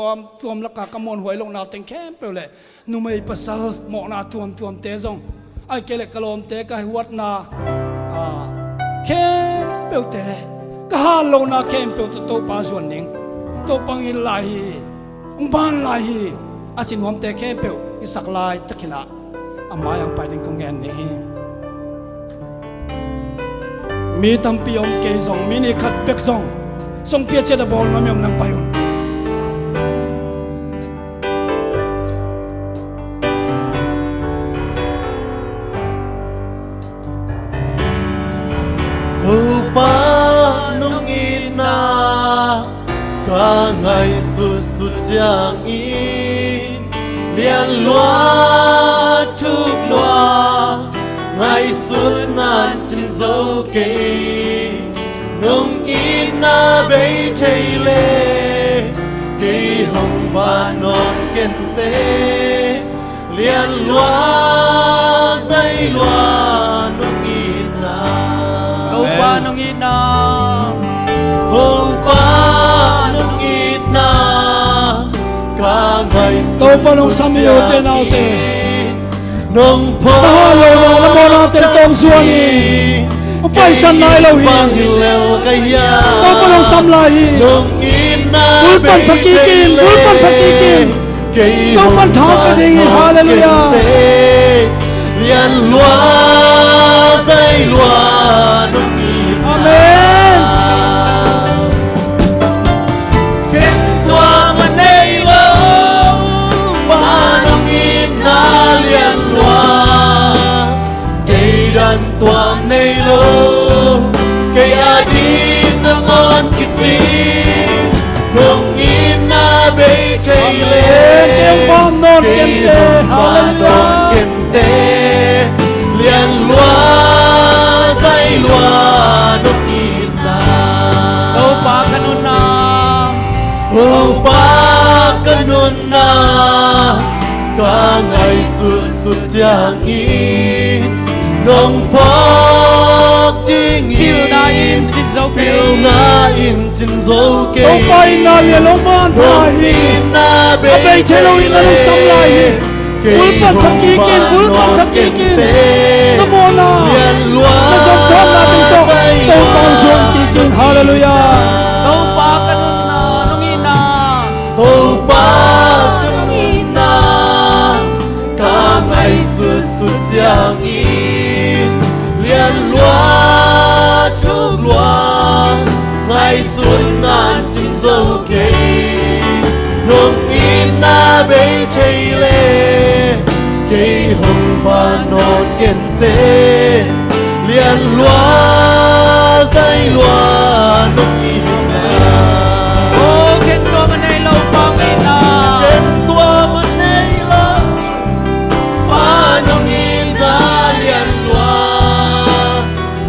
วมละกากมอนหวยลงนาเต็งแค่เปียวเลนุไม่ปัสสาวหมอนาตวมเตจงไอเกเลกะลอมเตกะหวัดนาแค่เปียวเตกะฮาลงนาแค่เปียวโตปาส่วนนิงโตปังอินลายองบ้านลายอาจินหอมเตแค่เปียวอิสักลายตะขินะอามายังไปดึงกงเงินนี้มีตั้มปีอมเกยซองมีนี่ขัดเป็กซองทรงเพียรเจตบอลน้ำยมนังไปอุ่นหูป้าน้องอินนากาไงสุดอย่างอินเลียนลัวทุกลัวไงสุดนานจินโซเกน้องอินนาเบยเทเลกีห้องบ้านนอนเกันเตเลียนลัวใจลัวน้องอินนาเอาปานองอินนา Hầu ba nông ít na cả ngày Tàu pa nông sami o te nao te nông po Baha lo na mo na te tong suani O pai san nai lo hi Bang lel kaya Tàu pa nông sam lai hi nông ít na Ul pan pakikin, bul pan pakikin. Tau pan thao ka ding, hallelujah. Liên loa dây loa nông nghiệp Amen. khen tua mà nay lô ba nông nghiệp na liên loa cây đàn tua nay lô cây adi na ngon kiti nông nghiệp na bê chạy lên Keng bom non kem te, hallelujah. Liên loa dây loa nông nghiệp na Tau pa kanun na. Ô ba kanun na Cả ngày suốt chẳng in Nông phó kinh Kil na in chin dấu Kill kê. na in trên dấu Tau cây pa ina le lo ban Nông thai. nghiệp na Abay chelo ina lo samlai. Bul pan pakikin, bul pan pakikin. Namo na. Liên loa Nasaktan natin to. Tau pan suan kikin, hallelujah. Tau pa kanun na nung ina. Ô ba kanun na Cả ngày suốt chẳng in Liên loa chúc loa Ngày xuân ngàn trên dấu cây Nông in na bê chạy lê Cây hồng ba non kiên tế Liên loa dây loa nông in na Oh, khen tua mà nay lâu pa ina. Khen tua mà nay lâu ba nông in na liên loa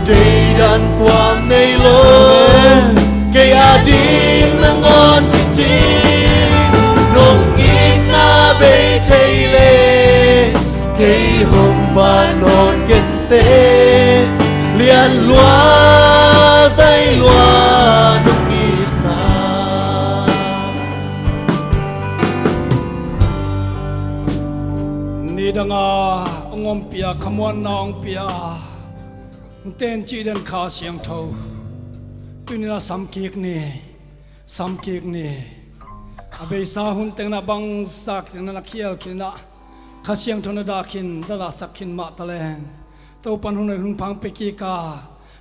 Cây đàn tua nay lô Cây adi na ngon kiti Nông in na bê chạy lê Cây hồng ba non kiên tế Liên loa dây loa nông in na Ni danga ongom pia khamwan naong pia. Ten chi den kha siang tho. Tunina samkik ni. Abe sa hun tengna bang sak tengna nakhial kina. Kha siang tho na dakin dala sakin ma taleng. Tau pan hun hun phang peki ka.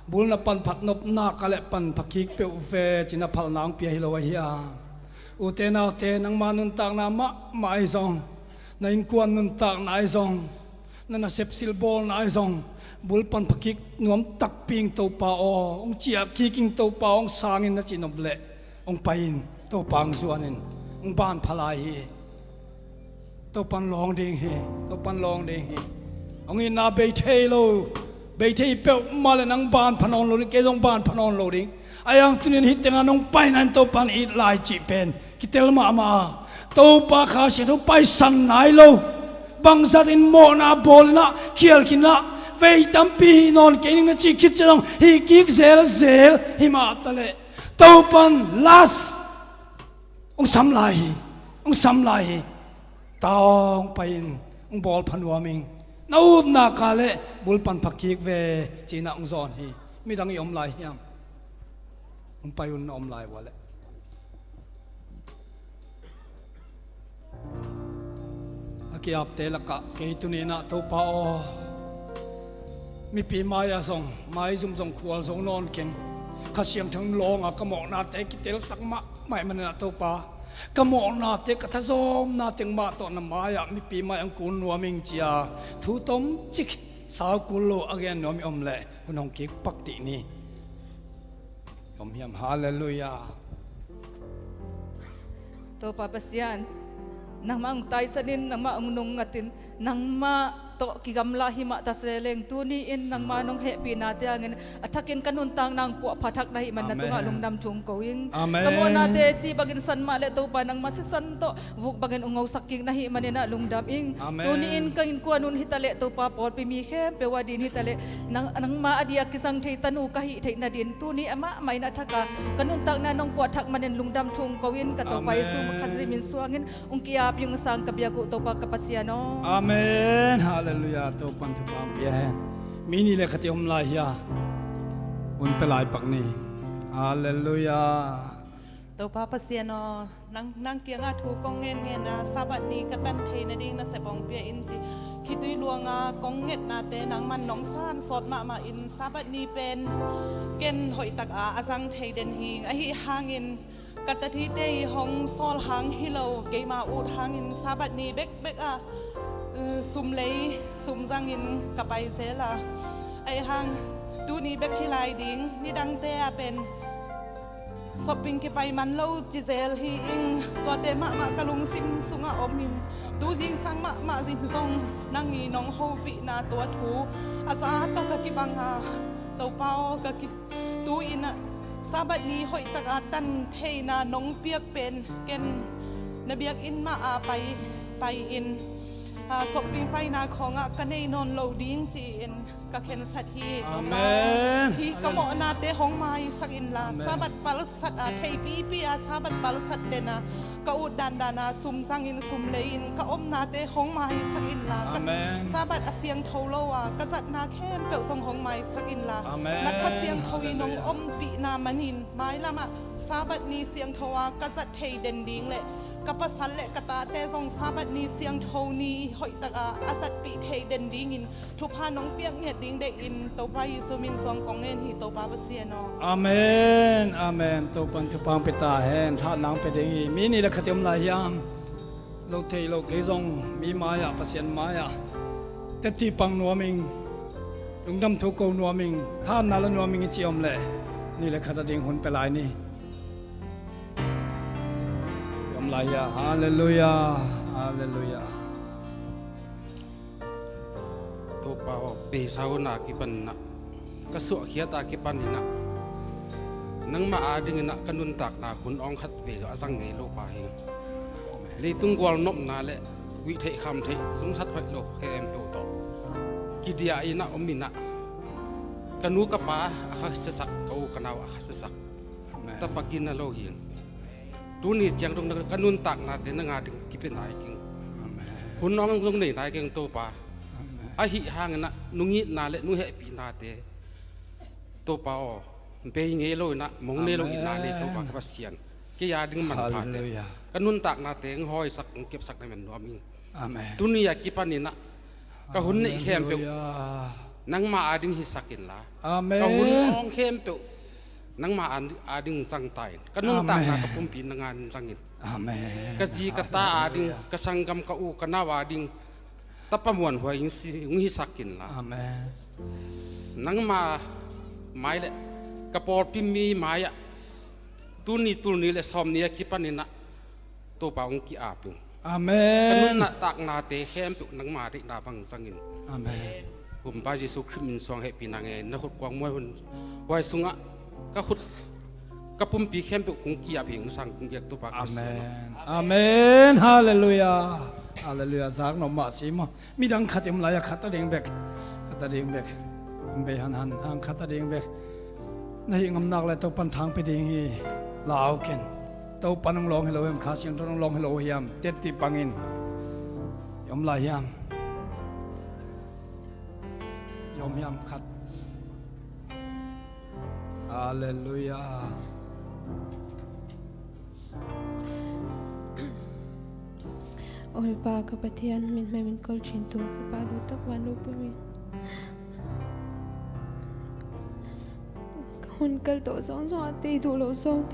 Bul na pan phat nop na ka le pan phakik pe uve china phal naong pia hilowa hiya. Utena te nang manun tang na ma ai zong. Na in kuan nun tak na ai zong na sepsil bol na ai zong bul pan phakik nuam tak ping to pa o ong chia kiking to pa ong sangin na chinoble ong pain to pang suanin ong ban phalai hi to pan long ding hi ong in na be thelo be thei pe mal nang ban phanon lo ke jong ban phanon lo ding ayang tunin hi tenga nong painan to pan i lai chi pen kitel ma Tau pa kha si tu pai san nai lo bang zat in mo na bol na khial kin na vei tam pi non ke ning na chi khit chang hi kik zel hi ma tale tau pan las ong sam lai taong pain ong bol phanwa ming na ut na ka le bul pan phakik ve china ong zon hi mi dang i om lai hiam ong payun om lai wale kiap te laka ke tunina to pa o mi pi maya song mai zum song khwal song non ken khasiam thang long a kamo na te kitel sakma mai manana to pa kamo na te kathazom na teng ma to na maya mi pi mai ang kun nuaming chia thu tom chik sa kulo again nomi omle unong ki pakti ni om hiam hallelujah to papasian nang maang tay sanin nang maang nung ngatin nang ma to kigamla hima tasleleng tuni in nang manong happy nate angin atakin kanun tang nang po pathak nahi man na tunga lungnam chung going kamo nate si bagin san ma le to pa nang masisan to vuk bagin ungaw saking nahi manena lungdam ing tuni in kangin kuanun hitale to pa por pi mi khem pe wadin hitale nang ma adia kisang thei tanu kahi thei na din tuni ama mai na thaka kanun tang na nong po thak manen lungdam chung kawin ka to pa yesu makhazimin suangin ungkiap yung sang kabiyago to pa kapasiano amen hallelujah to pan thu pam pia hen mini le khati om lai ya un pelai pak ni hallelujah ตัวป้าเปเสียนอนังเกียงอาถูกงเงินเงินนะซาบัดนี้กตันเทนดิ้งนะเสบองเปียอินจีคิดด้วยลวงกงเงินนาเตนังมันน้องซ่านสดมาอินซาบัดนี้เป็นเกณฑ์หอยตักอาจังเทเดนหิงอหิหางินกัตทีเตยหงซอลหางฮิโลเกมาอูดหางินซาบัดนี้เบกซุมเลยซุมจังอินกับไปเซลาไอหางดูนี่เบกฮิไลดิ้งนี่ดังเตะเป็นสอบปิงกี่ไปมันเล่าจิเซลฮีอิงตัวเตมะกะลุงซิมสุงะอมินดูจิงสังมะจิงซงนั่งงีน้องโฮปินาตัวถูอาซาตกะกิบังตัวเปากะกิตูอินะซาบัดนี้หอยตะกาตันเทนาน้องเปียกเป็นเกนนเบียกอินมาไปอินสอบปิงไปนาของกันในนอนโลดิ้งจีอินกะเคนสัตฮีตัวเปาที่กะหมอนาเตหงไม้สักอินลาซาบัดปาลสัตเทปีซาบัดปาลสัตเดนะกะอุดดานาซุมสังอินซุมเลอินกะอมนาเตหงไม้สักอินลากะซาบัดเสียงโทโลกะสัตนาเข้มเปียวทรงหงไม้สักอินลานักเสียงทวีนงอมปีนามันินไม้ละมะซาบัดนี้เสียงทวากะสัตเทเดนดิ้งเลกับภาษาเละกตาเตทรงซาบัดนี้เสียงโทนีหอยตะกาอาสัตปีเทเดนดิ้งอินทุพาน้องเปียกเงียดดิ้งได้อินตัวพระเยซูมินทรงกองเงินฮีตัวปาเปเสียนออาเมนอาเมนตัวปันทุปังเปตาแหนท่านางเปดิงีมีนี่ละขติมลายามโลกเทโลกเกซงมีมายาเปเสียนมายาเตติปังนัวมิงลุงดำทุกโกนัวมิงท่านนาลนัวมิงจิอมเล่นี่ละขติดิงหุนเปลายนี่ลายาฮาเลลูยาฮาเลลูยา ตัวเปล่าเปสาวนากิปันนะกระสุขเขียตากิปันนี่นะนังมาอาดึงนะกันนุนตักนาคุณอองขัดเปก็สังเงโลปาเฮงเลยตุงกวลนบนาและวิเทคำเทสงสัตไฟโลเฮมโตโตกิดียาอินะอมินะกันนูกปาอาคาสสักเขากันเอาอาคาสสักแต่ปกินนะโลเฮงตูนี่จังตรงนั้นกันนุนตักนาเตนงาดึงกิเป็นนายกิงคุณน้องตรงนี้นายกิงโตปาอาหิหางนะนุงินาเลนุเหปีนาเตโตปาอเปย์เงโลนะมงเนโลอินาเลโตปากระเสียนกิยาดึงมันพาเตกันนุนตักนาเตงหอยสักเก็บสักในมันรวมิงตูนี่อยากกิปันนี่นะกะหุ่นในเข้มเปียวนังมาอาดึงหิสักินละกะหุ่นน้องเข้มเปียวนังมาอาดึงสังไตกันนุนตักนากระปุ่มปีนงานสังอินกะจีกะตาอาดึงกะสังกำกะอูกะนาวาดึงตับประมวลหัวยิงสิงหิสักินละนังมาไม้เลยกระปอดพิมมีไม้อะตุนี่เลยซ้อมเนี่ยคิดปันนี่นะตัวเปล่าองกีอาบอยู่อาเมนกันนู้นน่ะตักนาเตะแคมตุนังมาได้นาฟังสังอินอาเมนผมพระเยซูคริสต์มินสวงให้ปีนางเองนักขุดกวางมวยหุ่นวายสุงะก็ขุดก็ปุ่มปีแคมตุคงกีอาบเพียงสังคงเรียกตัวปากอาเมนอาเมนฮาเลลูยาฮาเลลูยาสักหน่อมาสิมามีดังขัดยมลายขัดตะเดงเบกขัดตะเดงเบกเบหันขัดตะเดงเบกในงำนักเลยตัวปันทางไปดีงี้ลาวเก่นตัวปันน้องร้องให้เราเอ็มขาเสียงตัวน้องร้องให้เราเฮียมเต็ดตีปังอินยมลายยามยมยามขัดฮาเลลูยาโอลปากกับเทียนมินไม่มินคอลชินตูกับปาดูตักวันรูปมิหุ่นกัลโตสองตีดูโลสองเต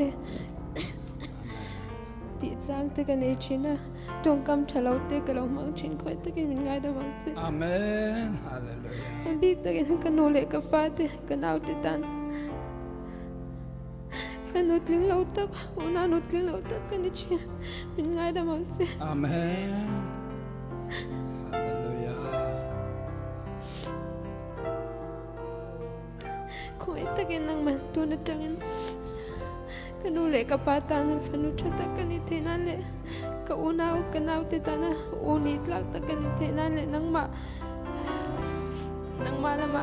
ตีจางเตกันเอชินะจงกำฉลาดเตกันเรามังชินคอยเตกันมินง่ายดมังเจอาเมนฮาเลลูยาบีเตกันกันโนเลกับปาเตกันเอาเตตันพันนุตลิงเราตักอุนานุตลิงเราตักกันเอชินมินง่ายดมังเจอาเมนฮาเลลูยาคอยเตกันนั่งมันตัวนัดจังอินกันดูเล็กกับปาตานันฟันนุชตะกันนิเทนันเล่กับอุณาวกันเอาติตานะอุนิตลักตะกันนิเทนันเล่นังมาละมา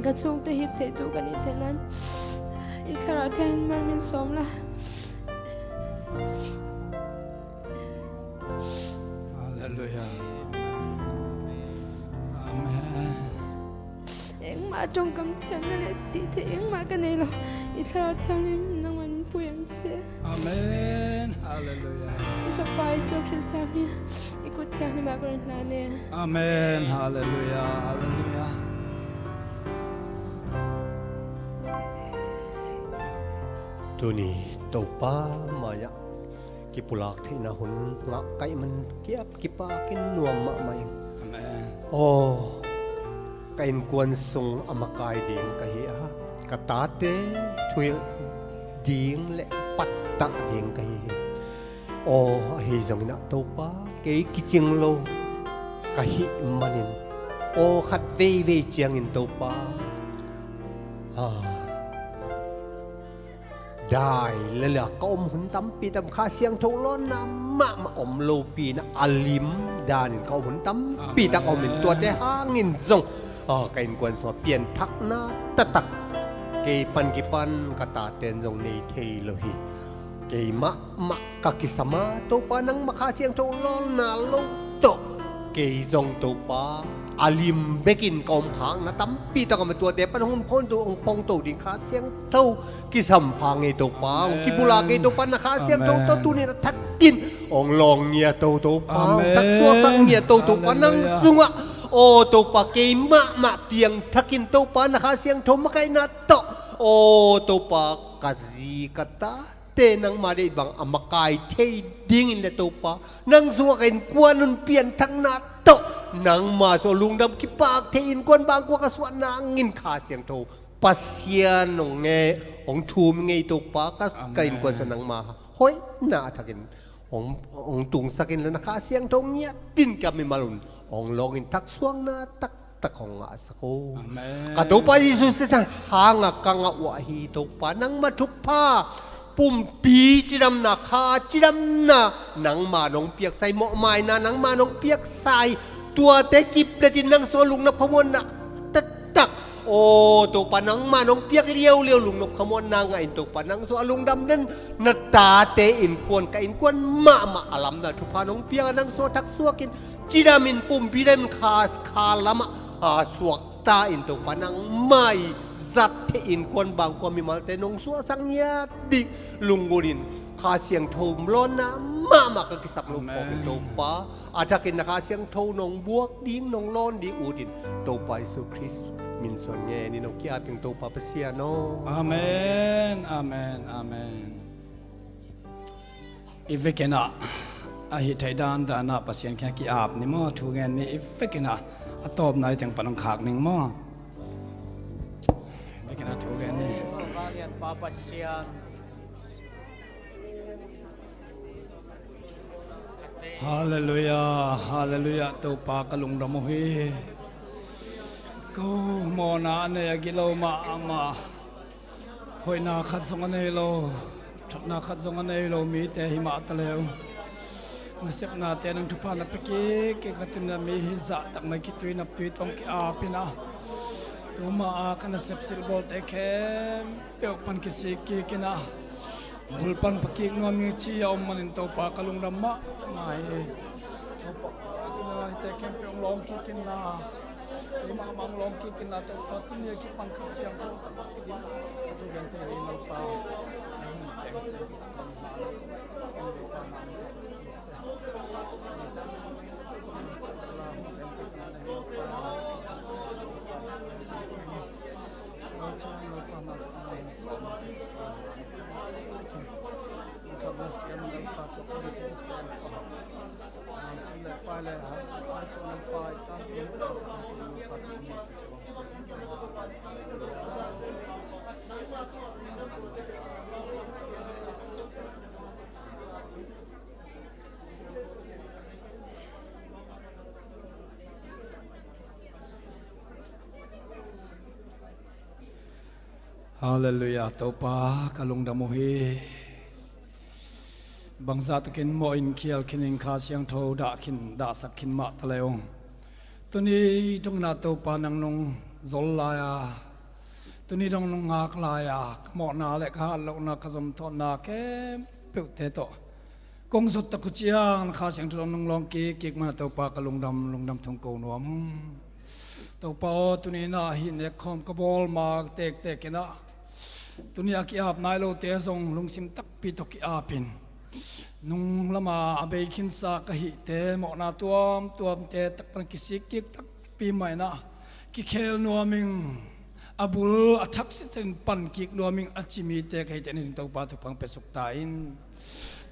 กัชงตะฮิบเทตูกันนิเทนันอีกคราเทนมันมินสมละฮาเลลูยาอาเมนเอ็งมาจงกำเทนนั่นแหละตีเทเอ็งมากันเองหรออีกคราเทนนั่งมันปุย Amen. Hallelujah. Isa pa Yesus Kristus ni ikut yang ni magarin nane. Amen. Hallelujah. Hallelujah. tu ni tau pa maya ki pulak thi na hun nga kai man kiap ki pa kin nuam ma mai Amen. oh kain kwan sung amakai ding ka hi a ka ta te thui ding le pat ta ding ka hi oh hi jong na tau pa ke ki ching lo ka hi manin oh khat ve ve chiang in tau paได้เลยล่ะก็อมหุ่นตั้มปีตั้มข้าเสียงทุล้นน้ำมาอมโลปีนะอลิมดานินก็หุ่นตั้มปีตั้งอมเป็นตัวแต่ห้างินส่งกันกวนสอบเปลี่ยนทักหน้าตะตักเกปันกตาเต้นส่งในเทโลหิเกมะกะกิสมาตัวปานังมาข้าเสียงทุล้นนาโลโตเกส่งตัวปาอาลิมเบกินกอมขางนะตั้มปีตะกมาตัวเด็บปันหุ่นพ้นตัวองปองตัวดิขาเสียงเท่ากิสัมพังไอตัวปางกิบุลาไอตัวปันนะขาเสียงเท่าตัวนี่นะทักกินองลองเงียตัวปางทักชัวสังเงียตัวปันนังสุงะโอตัวปาเกมะเปียงทักกินตัวปันนะขาเสียงทมไกนาโตโอตัวปากะซีกะตาเตนังมาได้บังอมกายเทดิ้งอินเลตัวปานังสัวกันกวนนุนเปลี่ยนทั้งนาโตนางมาโซลุงดำคิปากเทอินกวนบางกว่ากระสวนนางงินขาเสียงโทปัสเซียนงเงองทูมเงยตุกปากก็อินกวนสนางมาห้อยหน้าทักินองตุงสักินแล้วนะขาเสียงโทเงียดินกับไม่มาลุนองลองอินทักสวงนาตักตะของอาสโกกระตุปายิสุสนะหางกังวะฮีตุปานังมาทุบผ้าปุ่มปีจิดำนาคาจิดำนาหนังมาน้องเปียกใส่หม้อไม้นะหนังมาน้องเปียกใส่ตัวเตกิบเลตินังโซลุงนับขมวนนะตักโอ้ตัวปานังมาน้องเปียกเลี้ยวลุงนับขมวนนางไงตัวปานังโซลุงดำนั้นนัตตาเตอินกวนกับอินกวนมาอลัมนะทุพาน้องเปียกนังโซทักซัวกินจิดามินปุ่มปีได้มันคาละมะสวกตาอินตัวปานังไม่จัดเทอินกวนบางกว่ามีมาแต่นงซัวสังเงียดิลุงกุรินข้าเสียงโทมร้อนนะมากก็กิสักลูกพอเป็นโตป้าอาจจะกินข้าเสียงโทนงบวกดิ้งนงร้อนดิ้งอูดินโตไปสุคริสมินส่วนแง่นี่นงกี้อาถึงโตป้าเปเซียโนอาเมนอาเมนอาเมนอีเวกนะอาหิไทยดานดานาปัสเซียนแค่กี่อาบนี่มั่วถูกเงินนี่อีเวกนะอาตอบนายถึงปนังขากหนึ่งมั่วอีเวกนะถูกเงินนี่ฮาเลลูยาฮาเลลูยาตัวปากลุงดำมฮีกูมอนาเนยกิโลมาหอยนาขัดสงเนโลทับนาขัดสงเนโลมีแต่หิมะตะเลวมาเสพนาแต่นังทุพานับกี้เก่งกันนะมีหิซะตักไม่คิดตุยนับตุยต้องกิอาพินะตัวมากันเสพสิลบอลเตะเข้มเปียกปันกิสิกีกินะBulpan pakik no mi chi om manin to pa kalung ramma mai to pa kinala te kem pe long ki kinna te ma mang long ki kinna to pa tu ni ki pan khasiam to ta pa ki din ka tu gan te rin al pa em che ki pan ma lo em pa ma to se se ni sa la mo ken te kana ne pa sa pa lo pa ma to ne so ma te Kavasian dan pacak berikan siapa, sulit pada hasil pacak nampai tanpa tanpa pacak ni pacak. Haleluya, topa kalung damuhi. Bangsa takin mo in kial kining kasyang tho da kin da sakin ma taleong tuni dong na to panang nong zollaya tuni dong nong ngak laya mo na le kha lo na kazom tho na ke pe te to kong sut ta ku chiang kasyang tho nong long ki ma to pa ka lung dam thong ko nom to pa tuni na hin e khom ka bol ma tek tek na tunia ki ap nai lo te zong lungsim tak pi to ki apin nung lama abei khin sa ka hi te mo na tuam te tak pan ki sik ki tak pi mai na ki khel nuaming abul athak se chen pan ki nuaming achimi te kai te ni to pa thu pang pe suk ta in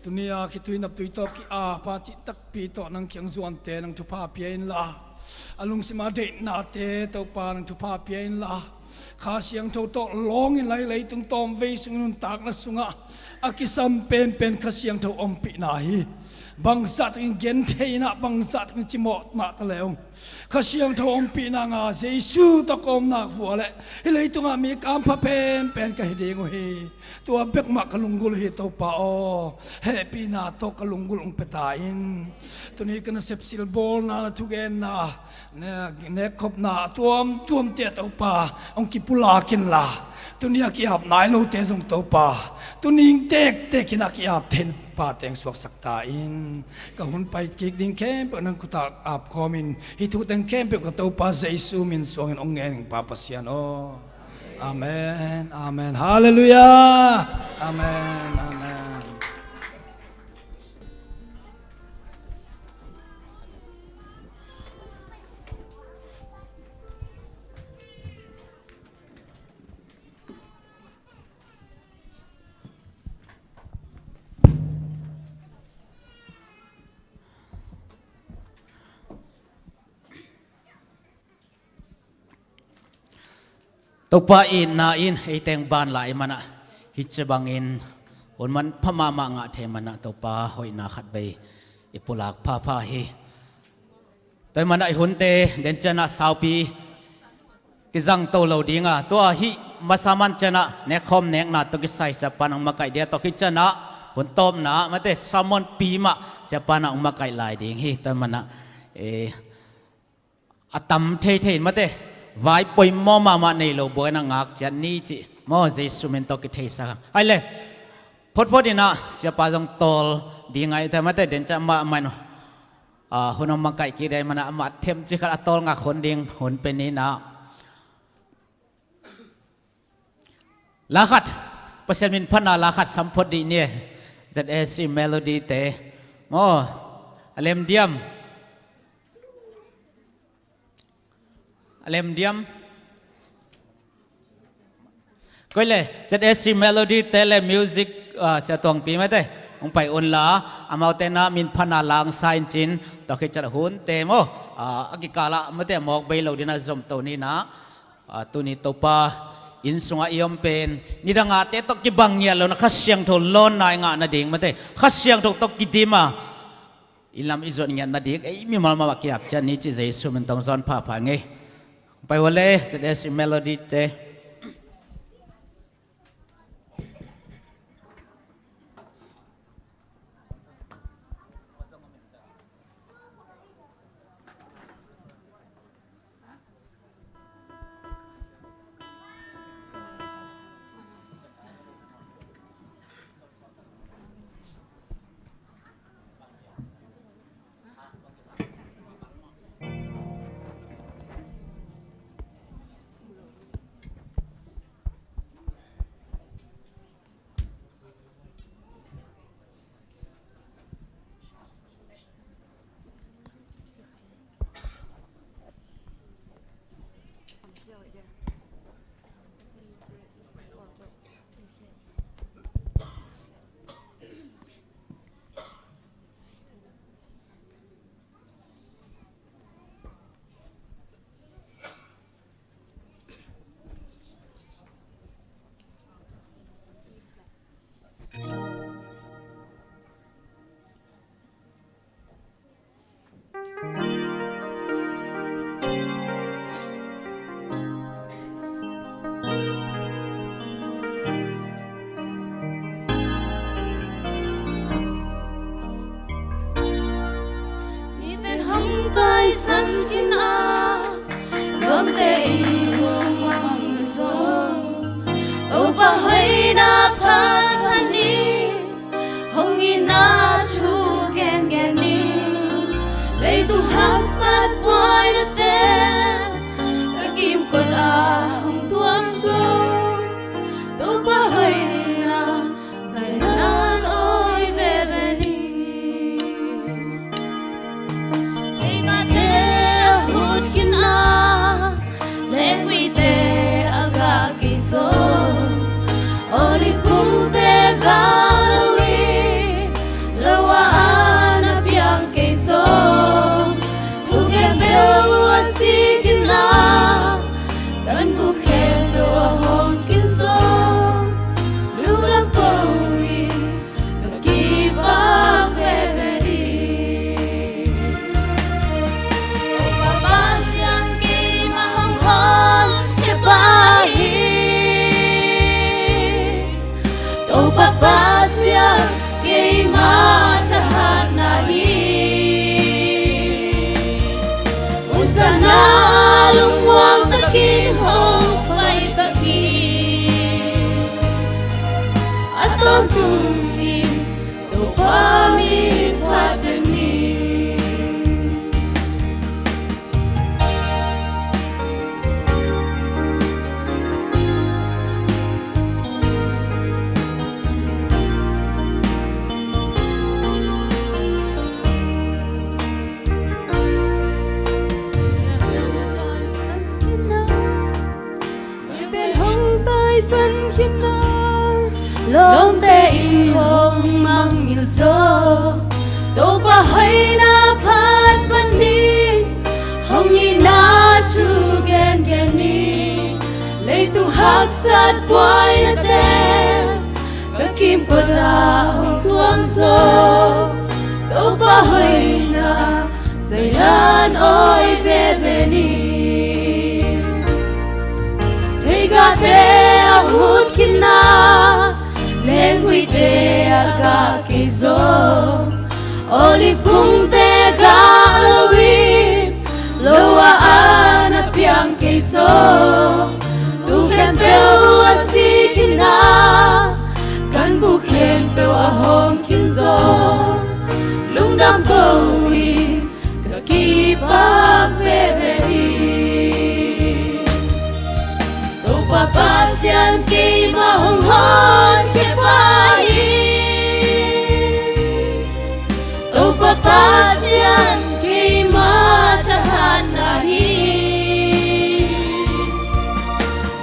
tunia ki tuin ap tui to ki a pa chi tak pi to nang kyang zuan te nang thu pa pi in la alung sima de na te to pa nang thu pa pi in la khá siang thâu to long in lấy tung tom vây sung nun tak na sunga akisam pen khá siang thâu om pi na hi bang zat in gen thei na bang zat in chimot ma ta leong khá siang thâu om pi na nga jesu to kom na fu le lấy tung mi kam pha pen ka hi ding hi tua bek ma kalungul hi to pa o happy na to kalungul ong peta in tuni kana sepsil bol na tu gen na ne khop na tuam te to pa ong ki pula kin la tunia ki ap nai lo te jong to pa tuning tek kina ki ap ten pa teng suak sakta in ka hun pai ki ding kem pa nang kuta ap komin hi tu teng kem pe ka to pa jesu min song in ong ngeng pa pasian o amen amen hallelujah amen amen topa in na in iteng ban lai mana hitchebangin on man phamama nga the mana topa hoina khat be ipulak pha hi toy mana I hunte den chana saupi ki jang to lo dinga to hi masaman chana ne khom nek na to ki sai sa panang makai dia to ki chana hun tom na mate samon pi ma sa panang makai lai ding hi toy mana atam the mate vai poi mo ma nei lo bo na ngak chan ni chi mo jesu men to ki thei sa ai le phot ina sia pa jong tol dingai ta ma te den cha ma man hunom ma kai ki dai mana ma them chi kha tol nga khon ding hon pe ni na la khat pasal min phana la khat samphot di ne ZSC melody te mo alem diam coi lệ ZSC melody tele music sẽ tuang pi mấy thế ông phải ôn lá amau tên na min phana lang sign chin to khi chả hun te mo akikala mấy thế mok bay lâu đi na zoom to ni na tu ni topa in sunga iom pen ni da nga te to ki bang nya lo na khasyang tho lon nai nga na ding mấy thế khasyang tho to ki dima ilam izon nya na dik ei mi mal ma ki ap chan ni chi jesu men tong zon pha ngeไปวันเล่จะได้สิเมโลดี้เต Hong tuam su tu pa hay na phat ban đi hồng nhìn na chu gen gen ni lấy tu hắc sát quay na te các kim cô đã hồng thuam gió đâu ba hay na dày đan ôi về ni thấy gà te hút kim na lên huy te gà kỳ gió oli kung te ga lawi loa ana piang ke so tu ken peu asi kina kan bu ken peu a hom kin zo lung dam ko wi ka ki pa ve di to pa pa sian ki ma hong hon ke pa Papasian kay matahan nahi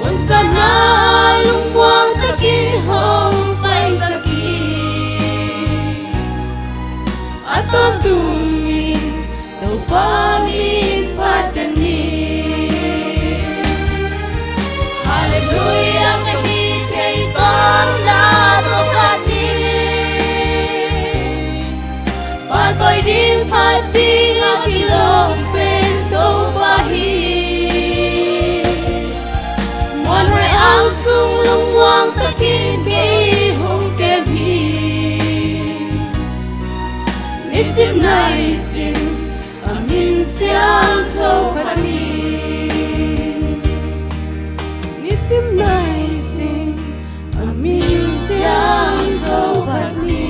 Unsa na lungwang kakinhong paisaki Atong tungin daw pamin patani Hallelujah kahitay tong natupati Tôi điên phát đi ngã khi lòng bên đâu bahi Ngoan hoài áo sung lung quang ta kinh kỳ hông kèm hi Nisim này xin amin siang thâu phát ni Nisim này xin amin siang thâu phát ni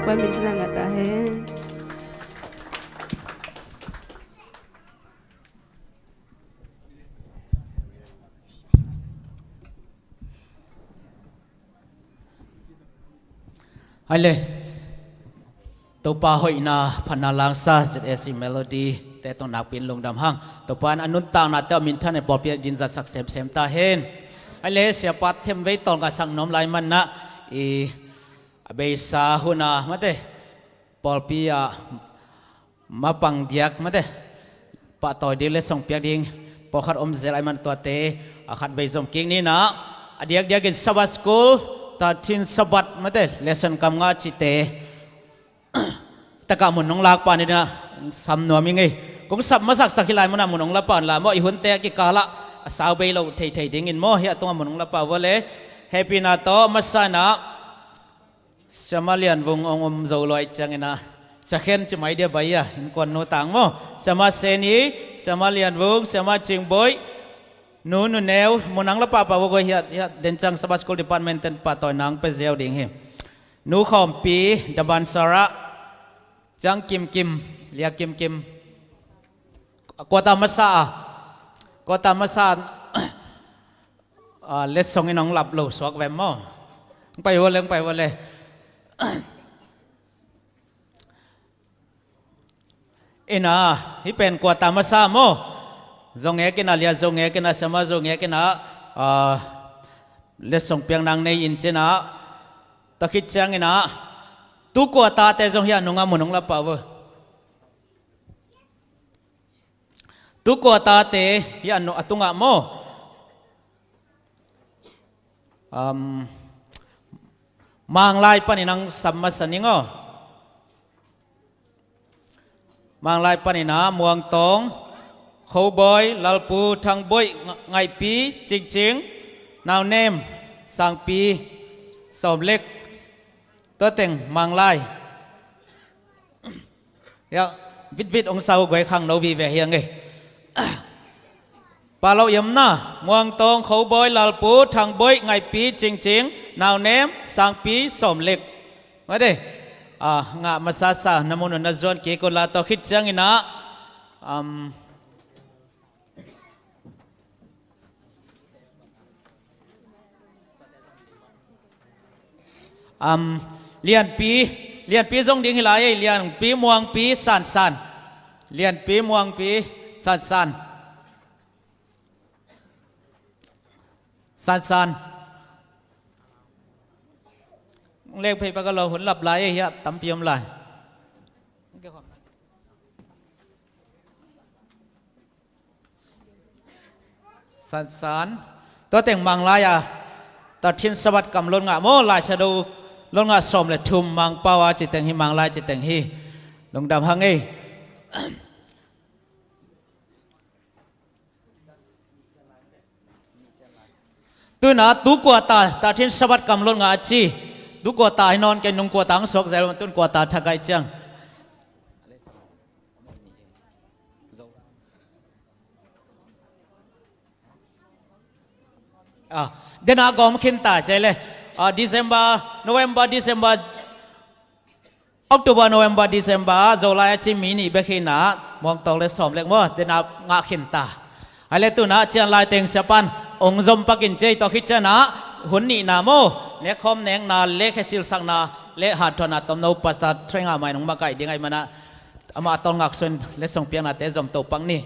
Tuhan minta ngatahin. Hale, topa hoi na panalang sa ZSC Melody, tetong nakpin long damhang. Topan anun tang na teo minta ne popia jinza sak sem ta hen. Hale siapat them vei tong ka sang nom lai man na Abesa huna mate polpia mapang diak mate pa toy dile song piak ding pokhat zel aiman to te akhat beizom king ni na adiak diak in sabat school ta tin sabat mate lesson kam nga chi te taka mun nong lak pa ni na sam no mi ngai kung sab masak sakilai mun mun nong la pan la mo i hun te ki kala saw be lo thei ding in mo hi atung mun nong la pa wale happy na to masana Samalian vung ongom zoloi changina sakhen chmai dia baya in kon no tang mo sama seni samalian vung sama chingboy nu neu monang la pa wo go hiat den chang sabas school department ten pa toy nang pe zel ding he nu khom pi daban sara chang kim lia kim kota masa let song inong lap lo sok vem mo pai wole ina hi pen kwa tamasa mo zonge kina lia zonge kina sama zonge kina lesong piang nang nei in chena takit chang ina tu kwa ta te zong hian nunga munong la pa wo tu kwa ta te hian no atunga mo mang lai paninang sammasaningo mang lai panina muang tong khâu boy lalpu thang boy ngai pi ching nào nem sang pi som lek to teng mang lai ya vit ông sau quay khang nấu vi về hiang nghe pa lo yam na muang tong khâu boy lalpu thang boy ngai pi ching nào ném sang pi som lek mà đây ngạ masasa namun na zon ke ko la to khit chang ina lian pi zong ding hilai lian pi muang pi san lian pi muang pi san เลขเพย์ปะก็เราหุ่นหลับไหลเฮียตำเปียมไหลสันสานตัวเต่งมังลายตัดทิ้นสวัสดิ์กำลนงะโมลายชะดูลนงะสมเลยทุมมังปาวาจิตเต่งหิมังลายจิตเต่งฮีลงดำหังเอตัวน่ะตุกัวตาตัดทิ้นสวัสดิ์กำลนงะจีตุกัวตาให้นอนแกนุ่งกัวตังสกใจมันตุนกัวตาทักไกจังเดือนกอมขินตาใช่เลยDecember November December October November December จุลายจิมีนี่เบขินะมองตองเลยสอมเล็กมั้งเดือนงาขินตาอะไรตัวน่ะเชียนลายเต็งเสียปันองค์จอมปักินเจต่อคิดเจนะหุ่นนี่นาโมเล็กคอมเนงนาเล็กสิลสังนาเล็กหัดทนาตอมโนปัสสัตเทรงอาไม่นงมาไก่ยังไงมันนะอามาตองงักส่วนเล็กส่งเปียงนาเตจอมโตปังนี่